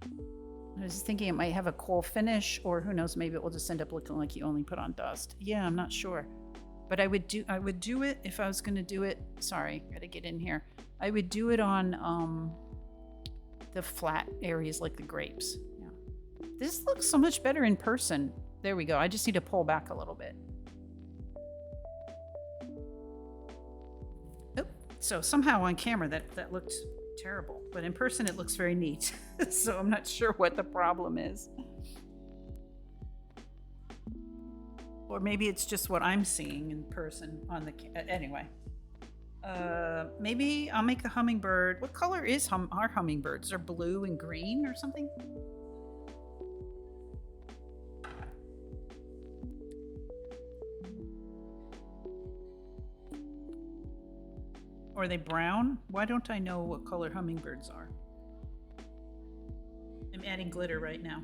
I was thinking it might have a cool finish, or who knows, maybe it will just end up looking like you only put on dust. Yeah, I'm not sure. But I would do it if I was going to do it. Sorry, gotta get in here. I would do it on the flat areas like the grapes. Yeah. This looks so much better in person. There we go. I just need to pull back a little bit. Oh, so somehow on camera that looked terrible. But in person, it looks very neat. So I'm not sure what the problem is. Or maybe it's just what I'm seeing in person on the anyway. Maybe I'll make the hummingbird. What color is our hummingbirds? They're blue and green or something? Or are they brown? Why don't I know what color hummingbirds are? I'm adding glitter right now.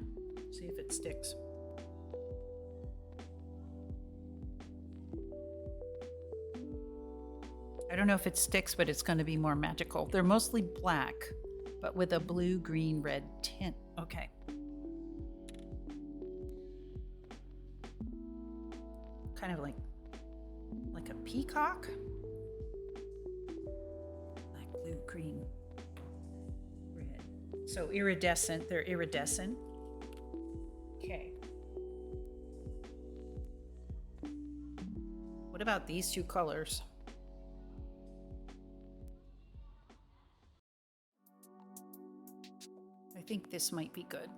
See if it sticks. I don't know if it sticks, but it's going to be more magical. They're mostly black, but with a blue, green, red tint. Okay. Kind of like a peacock. Black, blue, green, red. So iridescent. They're iridescent. Okay. What about these two colors? I think this might be good.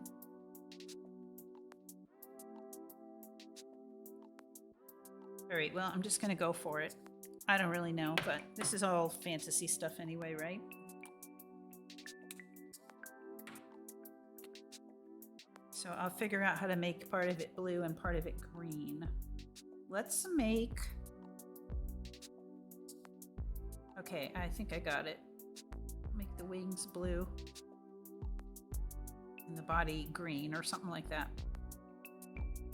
All right, well, I'm just gonna go for it. I don't really know, but this is all fantasy stuff anyway, right? So I'll figure out how to make part of it blue and part of it green. Let's make... Okay, I think I got it. Make the wings blue. And the body green or something like that.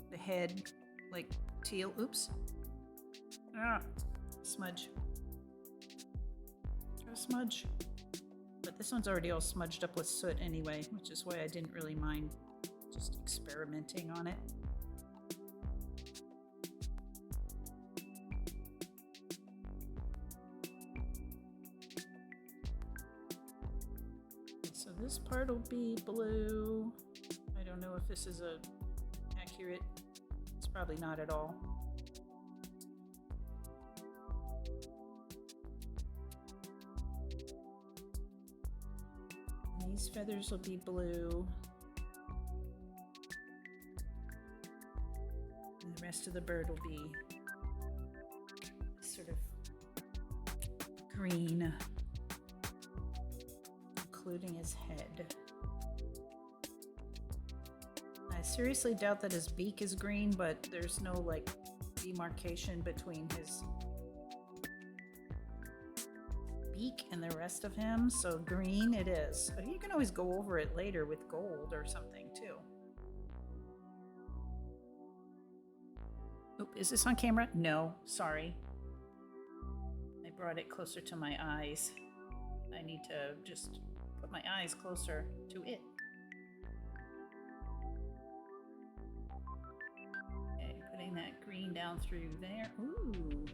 The head like teal. Oops. Ah, smudge. Try a smudge. But this one's already all smudged up with soot anyway, which is why I didn't really mind just experimenting on it. So this part will be blue. I don't know if this is accurate. It's probably not at all. And these feathers will be blue. And the rest of the bird will be sort of green, including his head. I seriously doubt that his beak is green, but there's no like demarcation between his beak and the rest of him, so green it is. But you can always go over it later with gold or something too. Oop, is this on camera? No, sorry. I brought it closer to my eyes. I need to just put my eyes closer to it. Okay, putting that green down through there. Ooh.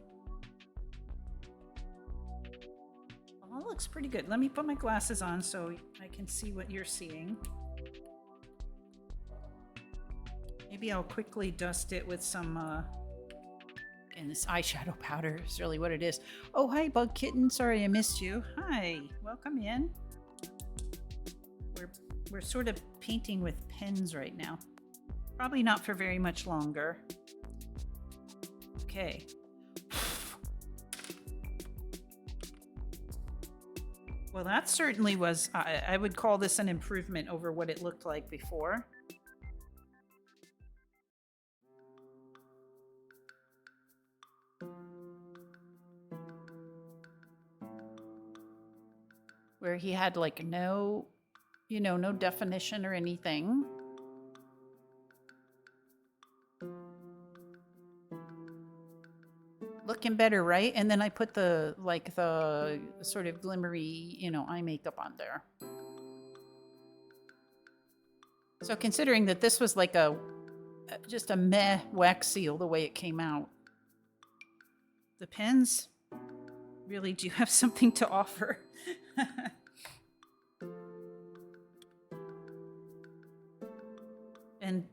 Well, that looks pretty good. Let me put my glasses on so I can see what you're seeing. Maybe I'll quickly dust it with some, and this eyeshadow powder is really what it is. Oh, hi, Bug Kitten. Sorry I missed you. Hi, welcome in. We're sort of painting with pens right now. Probably not for very much longer. Okay. Well, that certainly was, I would call this an improvement over what it looked like before. Where he had like no, no definition or anything. Looking better, right? And then I put the sort of glimmery, eye makeup on there. So considering that this was like just a meh wax seal the way it came out, the pens really do have something to offer.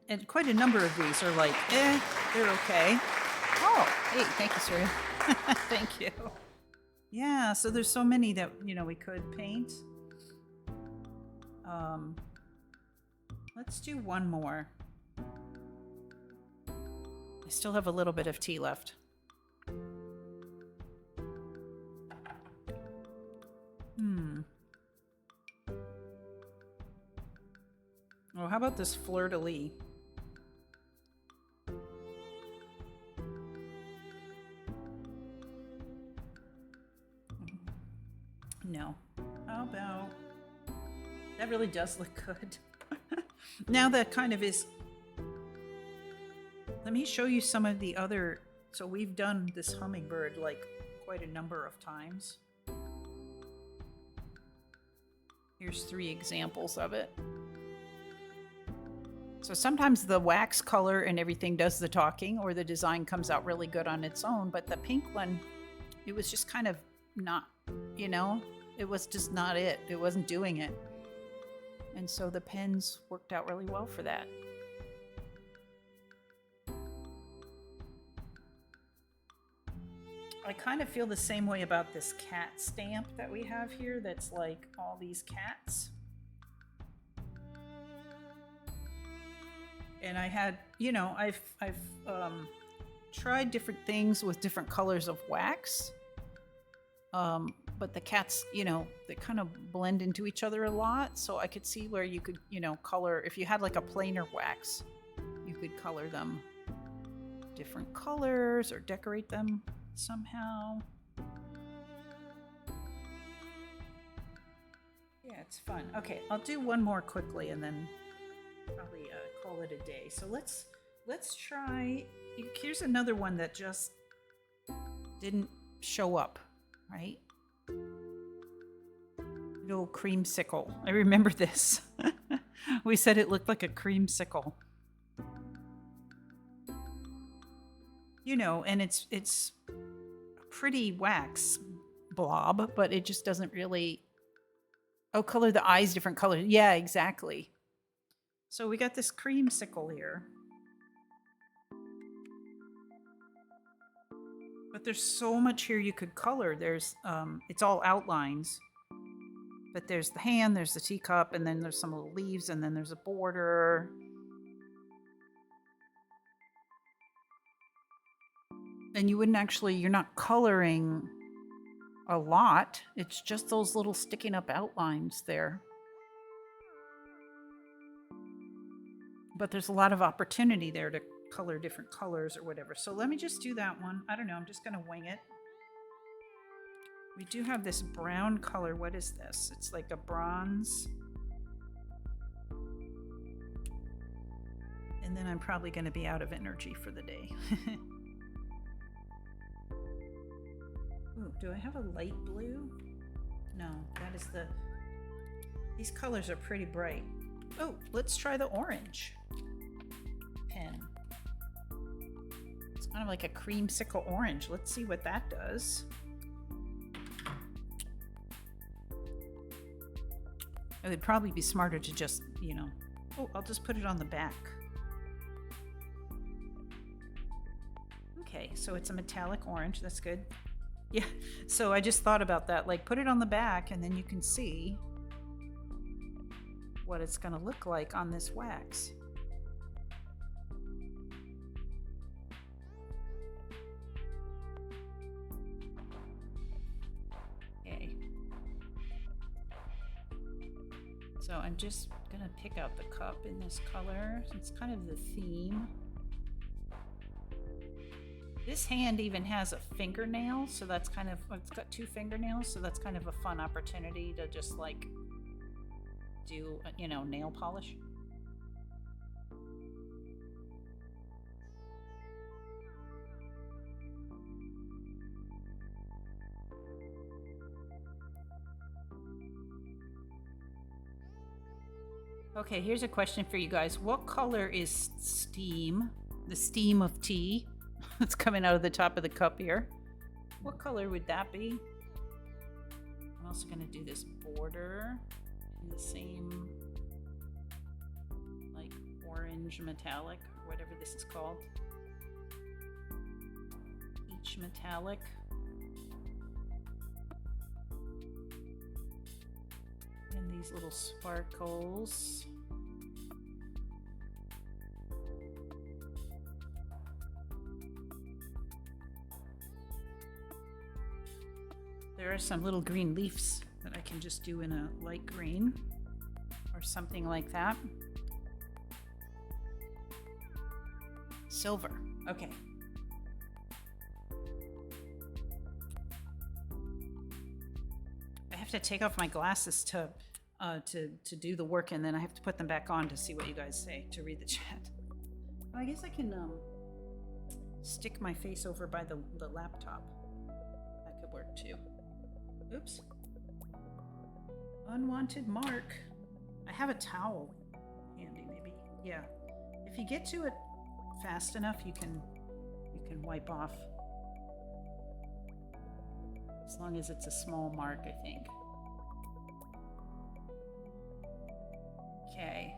And quite a number of these are like, they're okay. Oh, hey, thank you, sir. Thank you. Yeah, so there's so many that, we could paint. Let's do one more. I still have a little bit of tea left. Oh, how about this fleur-de-lis? No. How about... That really does look good. Now that kind of is... Let me show you some of the other... So we've done this hummingbird like quite a number of times. Here's 3 examples of it. So sometimes the wax color and everything does the talking, or the design comes out really good on its own, but the pink one, it was just kind of not, you know, it was just not it. It wasn't doing it. And so the pens worked out really well for that. I kind of feel the same way about this cat stamp that we have here that's like all these cats. And I had, you know, I've tried different things with different colors of wax. But the cats, you know, they kind of blend into each other a lot. So I could see where you could, you know, color, if you had like a plainer wax, you could color them different colors or decorate them somehow. Yeah, it's fun. Okay, I'll do one more quickly and then probably call it a day. So let's try. Here's another one that just didn't show up, right? Little creamsicle. I remember this. We said it looked like a creamsicle. You know, and it's a pretty wax blob, but it just doesn't really... Oh, color the eyes different colors. Yeah, exactly. So we got this creamsicle here. But there's so much here you could color. There's, it's all outlines. But there's the hand, there's the teacup, and then there's some little leaves, and then there's a border. And you wouldn't actually, you're not coloring a lot. It's just those little sticking up outlines there. But there's a lot of opportunity there to color different colors or whatever. So let me just do that one. I don't know, I'm just gonna wing it. We do have this brown color. What is this? It's like a bronze. And then I'm probably gonna be out of energy for the day. Ooh, do I have a light blue? No, that is the... These colors are pretty bright. Oh, let's try the orange pen. It's kind of like a creamsicle orange. Let's see what that does. It would probably be smarter to just, you know... Oh, I'll just put it on the back. Okay, so it's a metallic orange. That's good. Yeah, so I just thought about that. Like, put it on the back and then you can see what it's going to look like on this wax. Okay. So I'm just going to pick out the cup in this color. It's kind of the theme. This hand even has a fingernail, so that's kind of, it's got 2 fingernails, so that's kind of a fun opportunity to just like do, you know, nail polish. Okay, here's a question for you guys. What color is steam? The steam of tea that's coming out of the top of the cup here. What color would that be? I'm also going to do this border in the same, like, orange metallic, or whatever this is called. Peach metallic. And these these little sparkles. There are some little green leaves that I can just do in a light green or something like that. Silver. Okay. I have to take off my glasses to do the work, and then I have to put them back on to see what you guys say, to read the chat. I guess I can stick my face over by the laptop. That could work too. Oops. Unwanted mark. I have a towel handy, maybe. Yeah. If you get to it fast enough, you can wipe off. As long as it's a small mark, I think. Okay.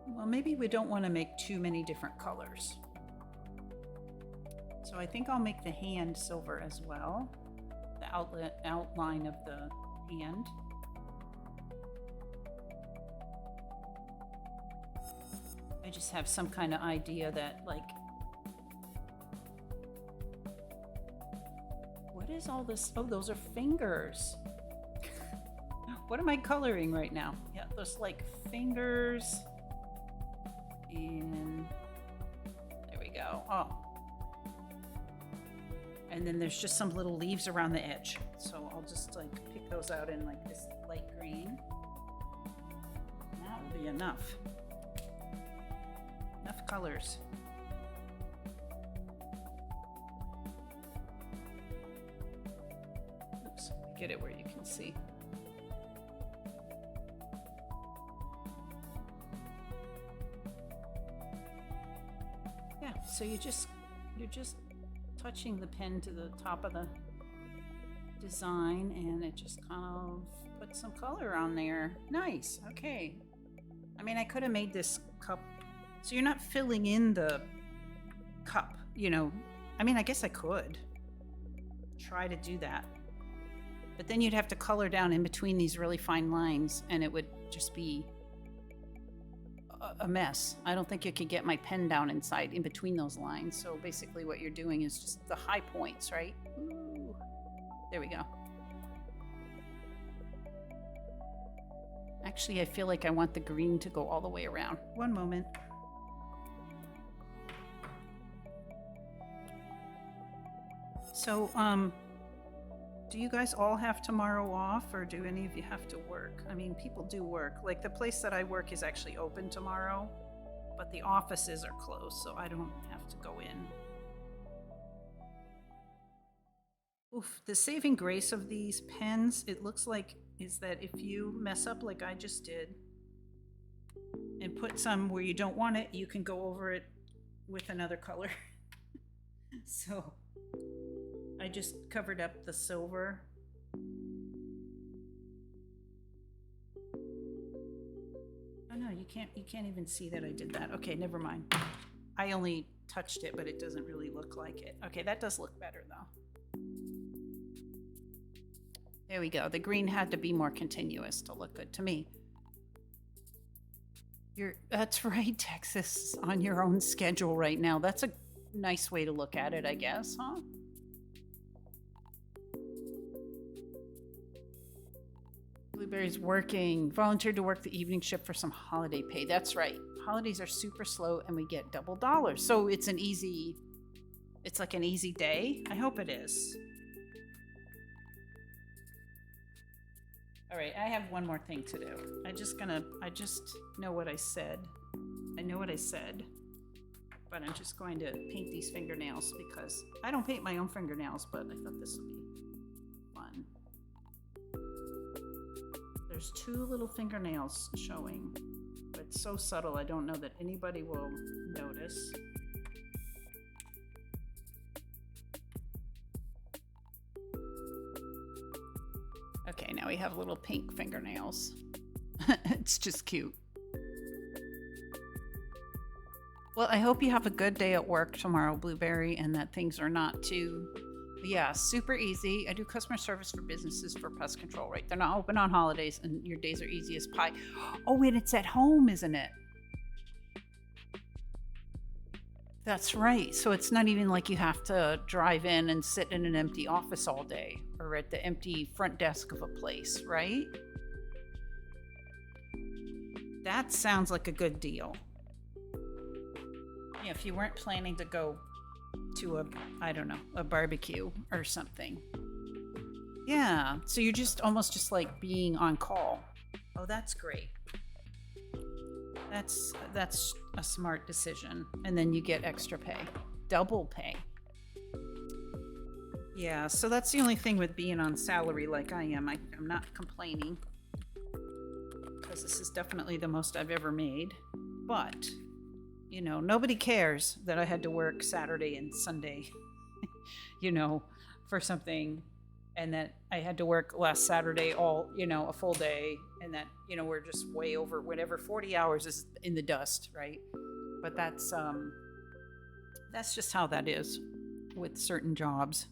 Well, maybe we don't want to make too many different colors. So I think I'll make the hand silver as well. The outline of the hand. I just have some kind of idea that, like, what is all this? Oh, those are fingers. What am I coloring right now? Yeah, there's like fingers. And there we go. Oh. And then there's just some little leaves around the edge. So I'll just like pick those out in like this light green. That will be enough. Enough colors. Oops, get it where you can see. Yeah, so you're just touching the pen to the top of the design, and it just kind of puts some color on there. Nice. Okay. I mean, I could have made this cup, so you're not filling in the cup, you know. I mean, I guess I could try to do that, but then you'd have to color down in between these really fine lines, and it would just be a mess. I don't think you could get my pen down inside in between those lines. So basically what you're doing is just the high points, right? Ooh. There we go. Actually, I feel like I want the green to go all the way around. One moment. So, do you guys all have tomorrow off, or do any of you have to work? I mean, people do work. Like, the place that I work is actually open tomorrow, but the offices are closed, so I don't have to go in. Oof, the saving grace of these pens, it looks like, is that if you mess up like I just did and put some where you don't want it, you can go over it with another color. So I just covered up the silver. Oh no, you can't even see that I did that. Okay, never mind. I only touched it, but it doesn't really look like it. Okay, that does look better though. There we go. The green had to be more continuous to look good to me. That's right, Texas, on your own schedule right now. That's a nice way to look at it, I guess, huh? Blueberry's working. Volunteered to work the evening shift for some holiday pay. That's right. Holidays are super slow and we get double dollars. So it's like an easy day. I hope it is. All right, I have one more thing to do. I just know what I said. I know what I said, but I'm just going to paint these fingernails because I don't paint my own fingernails, but I thought this would be fun. There's two little fingernails showing, but it's so subtle I don't know that anybody will notice. Okay, now we have little pink fingernails. It's just cute. Well, I hope you have a good day at work tomorrow, Blueberry, and that things are not too Yeah, super easy. I do customer service for businesses for pest control, right? They're not open on holidays and your days are easy as pie. Oh, and it's at home, isn't it? That's right. So it's not even like you have to drive in and sit in an empty office all day or at the empty front desk of a place, right? That sounds like a good deal. Yeah, if you weren't planning to go to a, I don't know, a barbecue or something. Yeah, so you're just almost just like being on call. Oh, that's great. That's a smart decision. And then you get extra pay. Double pay. Yeah, so that's the only thing with being on salary like I am. I'm not complaining because this is definitely the most I've ever made. But, you know, nobody cares that I had to work Saturday and Sunday, you know, for something, and that I had to work last Saturday all, you know, a full day, and that, you know, we're just way over whatever 40 hours is in the dust, right? But that's just how that is with certain jobs.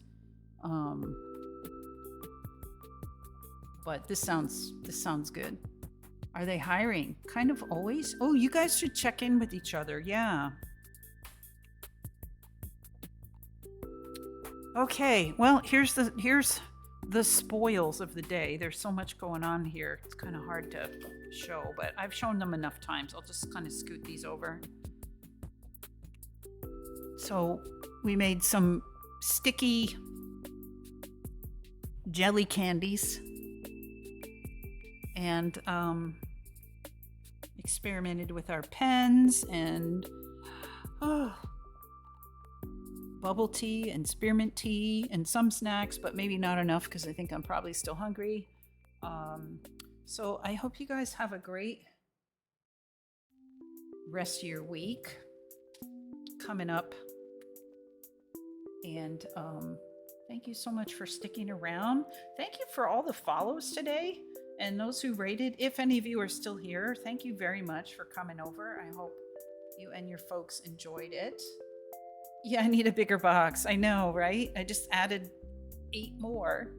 But this sounds good. Are they hiring? Kind of always. Oh, you guys should check in with each other. Yeah. Okay. Well, here's the spoils of the day. There's so much going on here. It's kind of hard to show, but I've shown them enough times. I'll just kind of scoot these over. So we made some sticky jelly candies and experimented with our pens and bubble tea and spearmint tea and some snacks, but maybe not enough because I think I'm probably still hungry. So I hope you guys have a great rest of your week coming up. And thank you so much for sticking around. Thank you for all the follows today and those who rated. If any of you are still here, thank you very much for coming over. I hope you and your folks enjoyed it. Yeah, I need a bigger box. I know, right? I just added 8 more.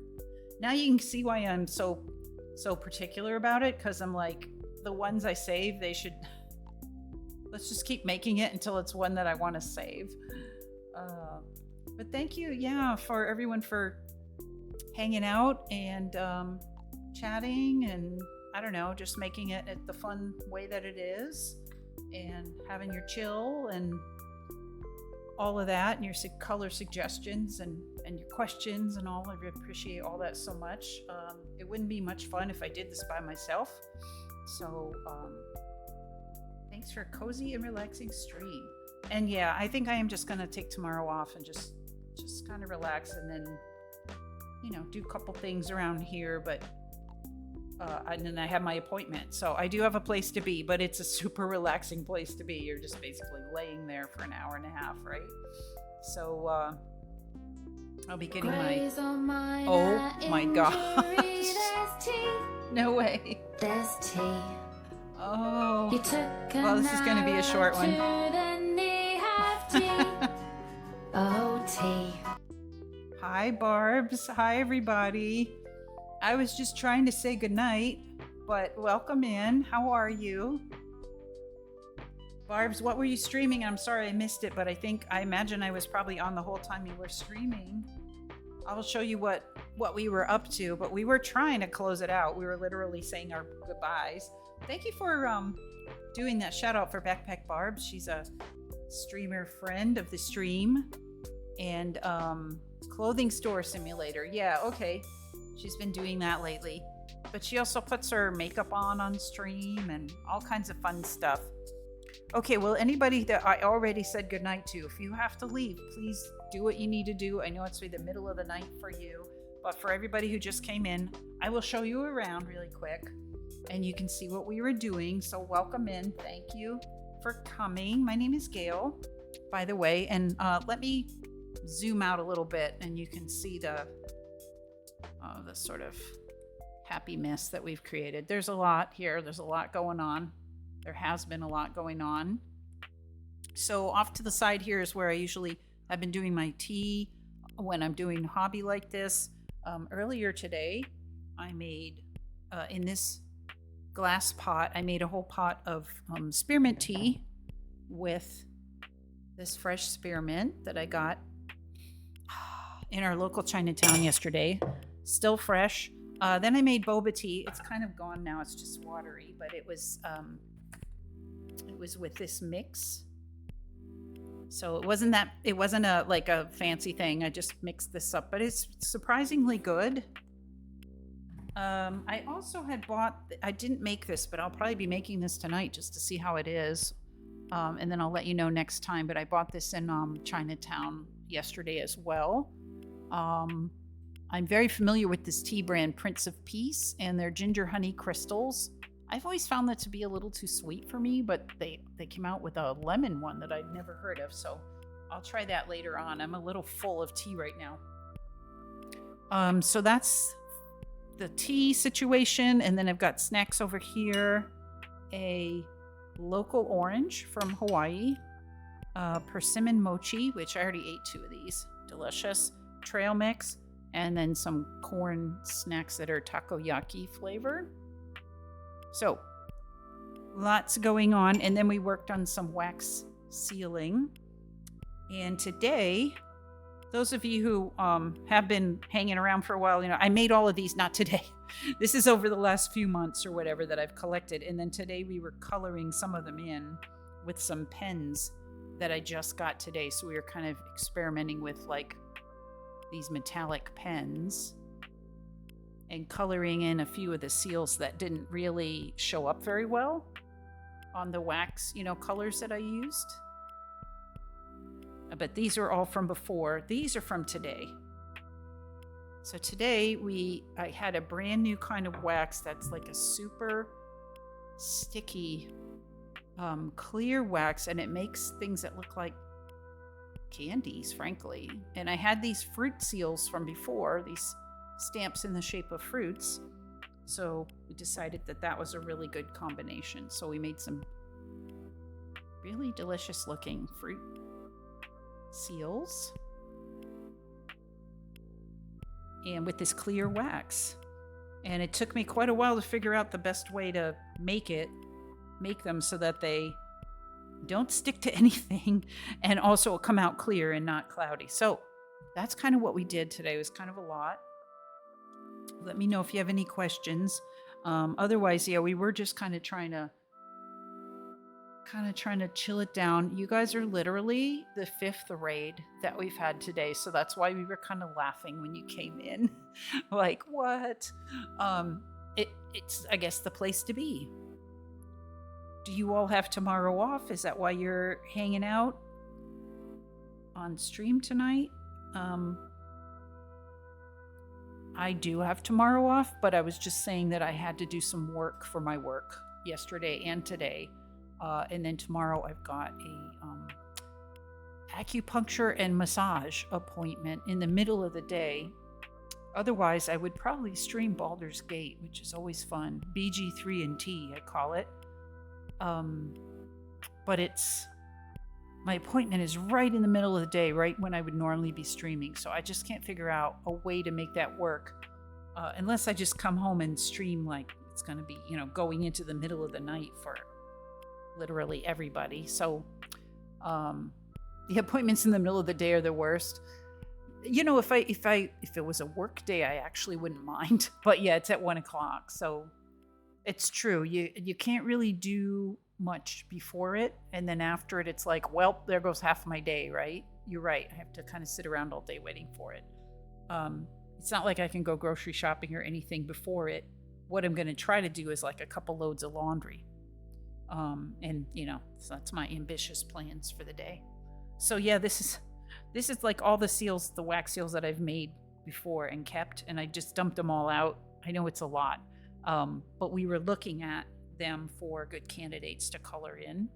Now you can see why I'm so particular about it, because I'm like, the ones I save, they should, let's just keep making it until it's one that I want to save. But thank you, yeah, for everyone for hanging out and chatting and, I don't know, just making it the fun way that it is and having your chill and all of that, and your color suggestions and your questions and all. I really appreciate all that so much. It wouldn't be much fun if I did this by myself. So thanks for a cozy and relaxing stream. And yeah, I think I am just gonna take tomorrow off and just kind of relax, and then, you know, do a couple things around here. But and then I have my appointment, so I do have a place to be, but it's a super relaxing place to be. You're just basically laying there for an hour and a half, right? So I'll be getting my, oh my gosh. No way. There's tea. Oh, You took well, this is going to be a short one. Oh, tea. Hi, Barbs. Hi, everybody. I was just trying to say goodnight, but welcome in. How are you? Barbs, what were you streaming? I'm sorry I missed it, but I imagine I was probably on the whole time you were streaming. I'll show you what we were up to, but we were trying to close it out. We were literally saying our goodbyes. Thank you for doing that shout out for Backpack Barbs. She's a streamer friend of the stream. And clothing store simulator. Yeah, okay. She's been doing that lately. But she also puts her makeup on stream and all kinds of fun stuff. Okay, well, anybody that I already said goodnight to, if you have to leave, please do what you need to do. I know it's the middle of the night for you, but for everybody who just came in, I will show you around really quick and you can see what we were doing. So welcome in. Thank you for coming. My name is Gail, by the way, and let me zoom out a little bit and you can see the sort of happy mess that we've created. There's a lot here. There's a lot going on. There has been a lot going on. So off to the side here is where I usually have been doing my tea. when I'm doing a hobby like this. Earlier today, I made, in this glass pot, I made a whole pot of spearmint tea with this fresh spearmint that I got in our local Chinatown yesterday. Still fresh. Then I made boba tea. It's kind of gone now. It's just watery, but it was with this mix. So it wasn't a like a fancy thing. I just mixed this up, but it's surprisingly good. I also had I didn't make this, but I'll probably be making this tonight just to see how it is. And then I'll let you know next time. But I bought this in Chinatown yesterday as well. I'm very familiar with this tea brand, Prince of Peace, and their ginger honey crystals. I've always found that to be a little too sweet for me, but they came out with a lemon one that I'd never heard of, so I'll try that later on. I'm a little full of tea right now. So that's the tea situation, and then I've got snacks over here. A local orange from Hawaii, persimmon mochi, which I already ate 2 of these. Delicious. Trail mix, and then some corn snacks that are takoyaki flavor. So, lots going on. And then we worked on some wax sealing. And today, those of you who have been hanging around for a while, I made all of these, not today. This is over the last few months or whatever that I've collected. And then today we were coloring some of them in with some pens that I just got today. So we were kind of experimenting with like these metallic pens and coloring in a few of the seals that didn't really show up very well on the wax, colors that I used. But these are all from before. These are from today. So today I had a brand new kind of wax that's like a super sticky, clear wax, and it makes things that look like candies, frankly. And I had these fruit seals from before, these stamps in the shape of fruits. So we decided that was a really good combination. So we made some really delicious looking fruit seals. And with this clear wax. And it took me quite a while to figure out the best way to make them so that they don't stick to anything and also come out clear and not cloudy. So that's kind of what we did today. It was kind of a lot. Let me know if you have any questions. Otherwise, yeah, we were just kind of trying to chill it down. You guys are literally the 5th raid that we've had today. So that's why we were kind of laughing when you came in. Like, what? It's, I guess, the place to be. Do you all have tomorrow off? Is that why you're hanging out on stream tonight? I do have tomorrow off, but I was just saying that I had to do some work for my work yesterday and today. And then tomorrow I've got a acupuncture and massage appointment in the middle of the day. Otherwise, I would probably stream Baldur's Gate, which is always fun. BG3 and T, I call it. But my appointment is right in the middle of the day, right when I would normally be streaming. So I just can't figure out a way to make that work. Unless I just come home and stream like it's going to be, going into the middle of the night for literally everybody. So the appointments in the middle of the day are the worst. If it was a work day, I actually wouldn't mind. But yeah, it's at 1:00. So it's true. You can't really do much before it, and then after it, it's like, well, there goes half my day, right? You're right. I have to kind of sit around all day waiting for it. It's not like I can go grocery shopping or anything before it. What I'm going to try to do is like a couple loads of laundry. And so that's my ambitious plans for the day. So yeah, this is like all the seals, the wax seals that I've made before and kept, and I just dumped them all out. I know it's a lot. But we were looking at them for good candidates to color in.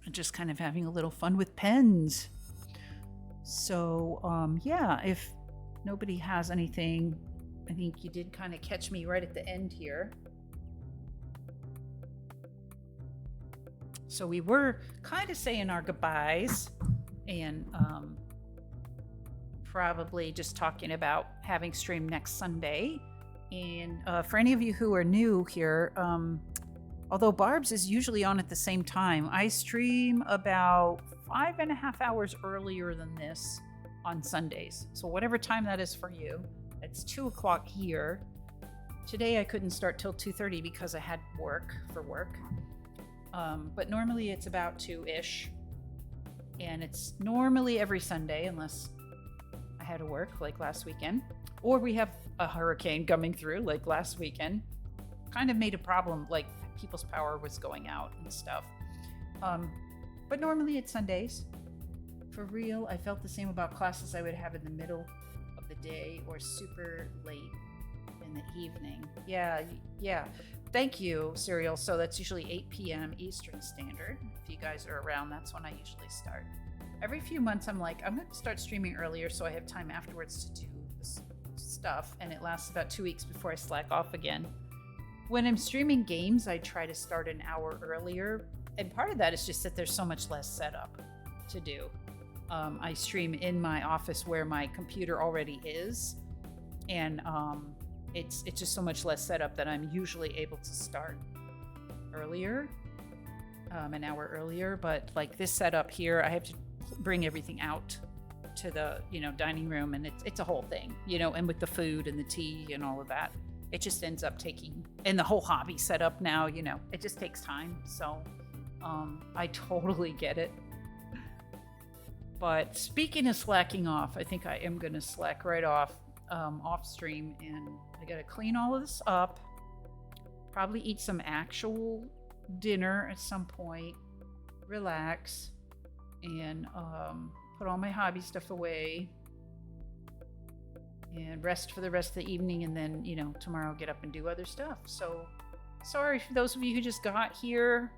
And just kind of having a little fun with pens. So, yeah, if nobody has anything, I think you did kind of catch me right at the end here. So we were kind of saying our goodbyes, and probably just talking about having stream next Sunday. And for any of you who are new here, although Barb's is usually on at the same time, I stream about 5.5 hours earlier than this on Sundays. So whatever time that is for you, it's 2 o'clock here. Today I couldn't start till 2:30 because I had work. But normally it's about 2-ish. And it's normally every Sunday unless I had to work like last weekend. Or we have a hurricane coming through like last weekend. Kind of made a problem, like people's power was going out and stuff. But normally it's Sundays. For real, I felt the same about classes I would have in the middle of the day or super late in the evening. Yeah. Thank you, Serial. So that's usually 8 p.m. Eastern Standard. If you guys are around, that's when I usually start. Every few months, I'm like, I'm going to start streaming earlier so I have time afterwards to do this stuff. And it lasts about 2 weeks before I slack off again. When I'm streaming games, I try to start an hour earlier. And part of that is just that there's so much less setup to do. I stream in my office where my computer already is. And it's just so much less setup that I'm usually able to start earlier, an hour earlier. But like this setup here, I have to bring everything out to the dining room, and it's a whole thing, and with the food and the tea and all of that, it just ends up taking, and the whole hobby setup now, it just takes time. So I totally get it. But speaking of slacking off, I think I am going to slack right off stream, and I got to clean all of this up, probably eat some actual dinner at some point, relax, and put all my hobby stuff away and rest for the rest of the evening, and then tomorrow get up and do other stuff. So sorry for those of you who just got here.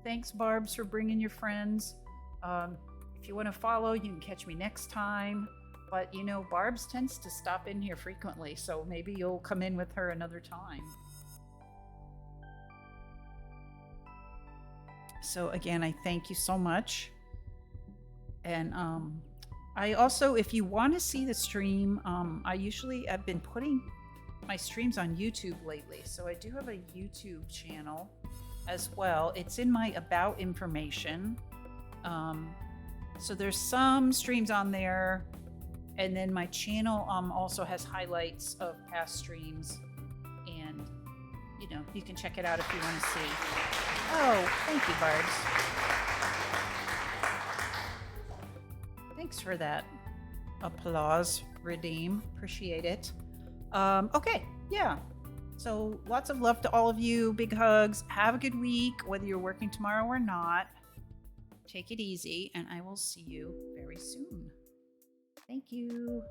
Thanks, Barbs, for bringing your friends. If you want to follow, you can catch me next time. But Barb's tends to stop in here frequently, so maybe you'll come in with her another time. So again, I thank you so much. And I also, if you want to see the stream, I've been putting my streams on YouTube lately. So I do have a YouTube channel as well. It's in my about information. So there's some streams on there. And then my channel also has highlights of past streams. And, you can check it out if you want to see. Oh, thank you, Barbs. Thanks for that applause, Redeem. Appreciate it. Okay, yeah. So lots of love to all of you. Big hugs. Have a good week, whether you're working tomorrow or not. Take it easy, and I will see you very soon. Thank you.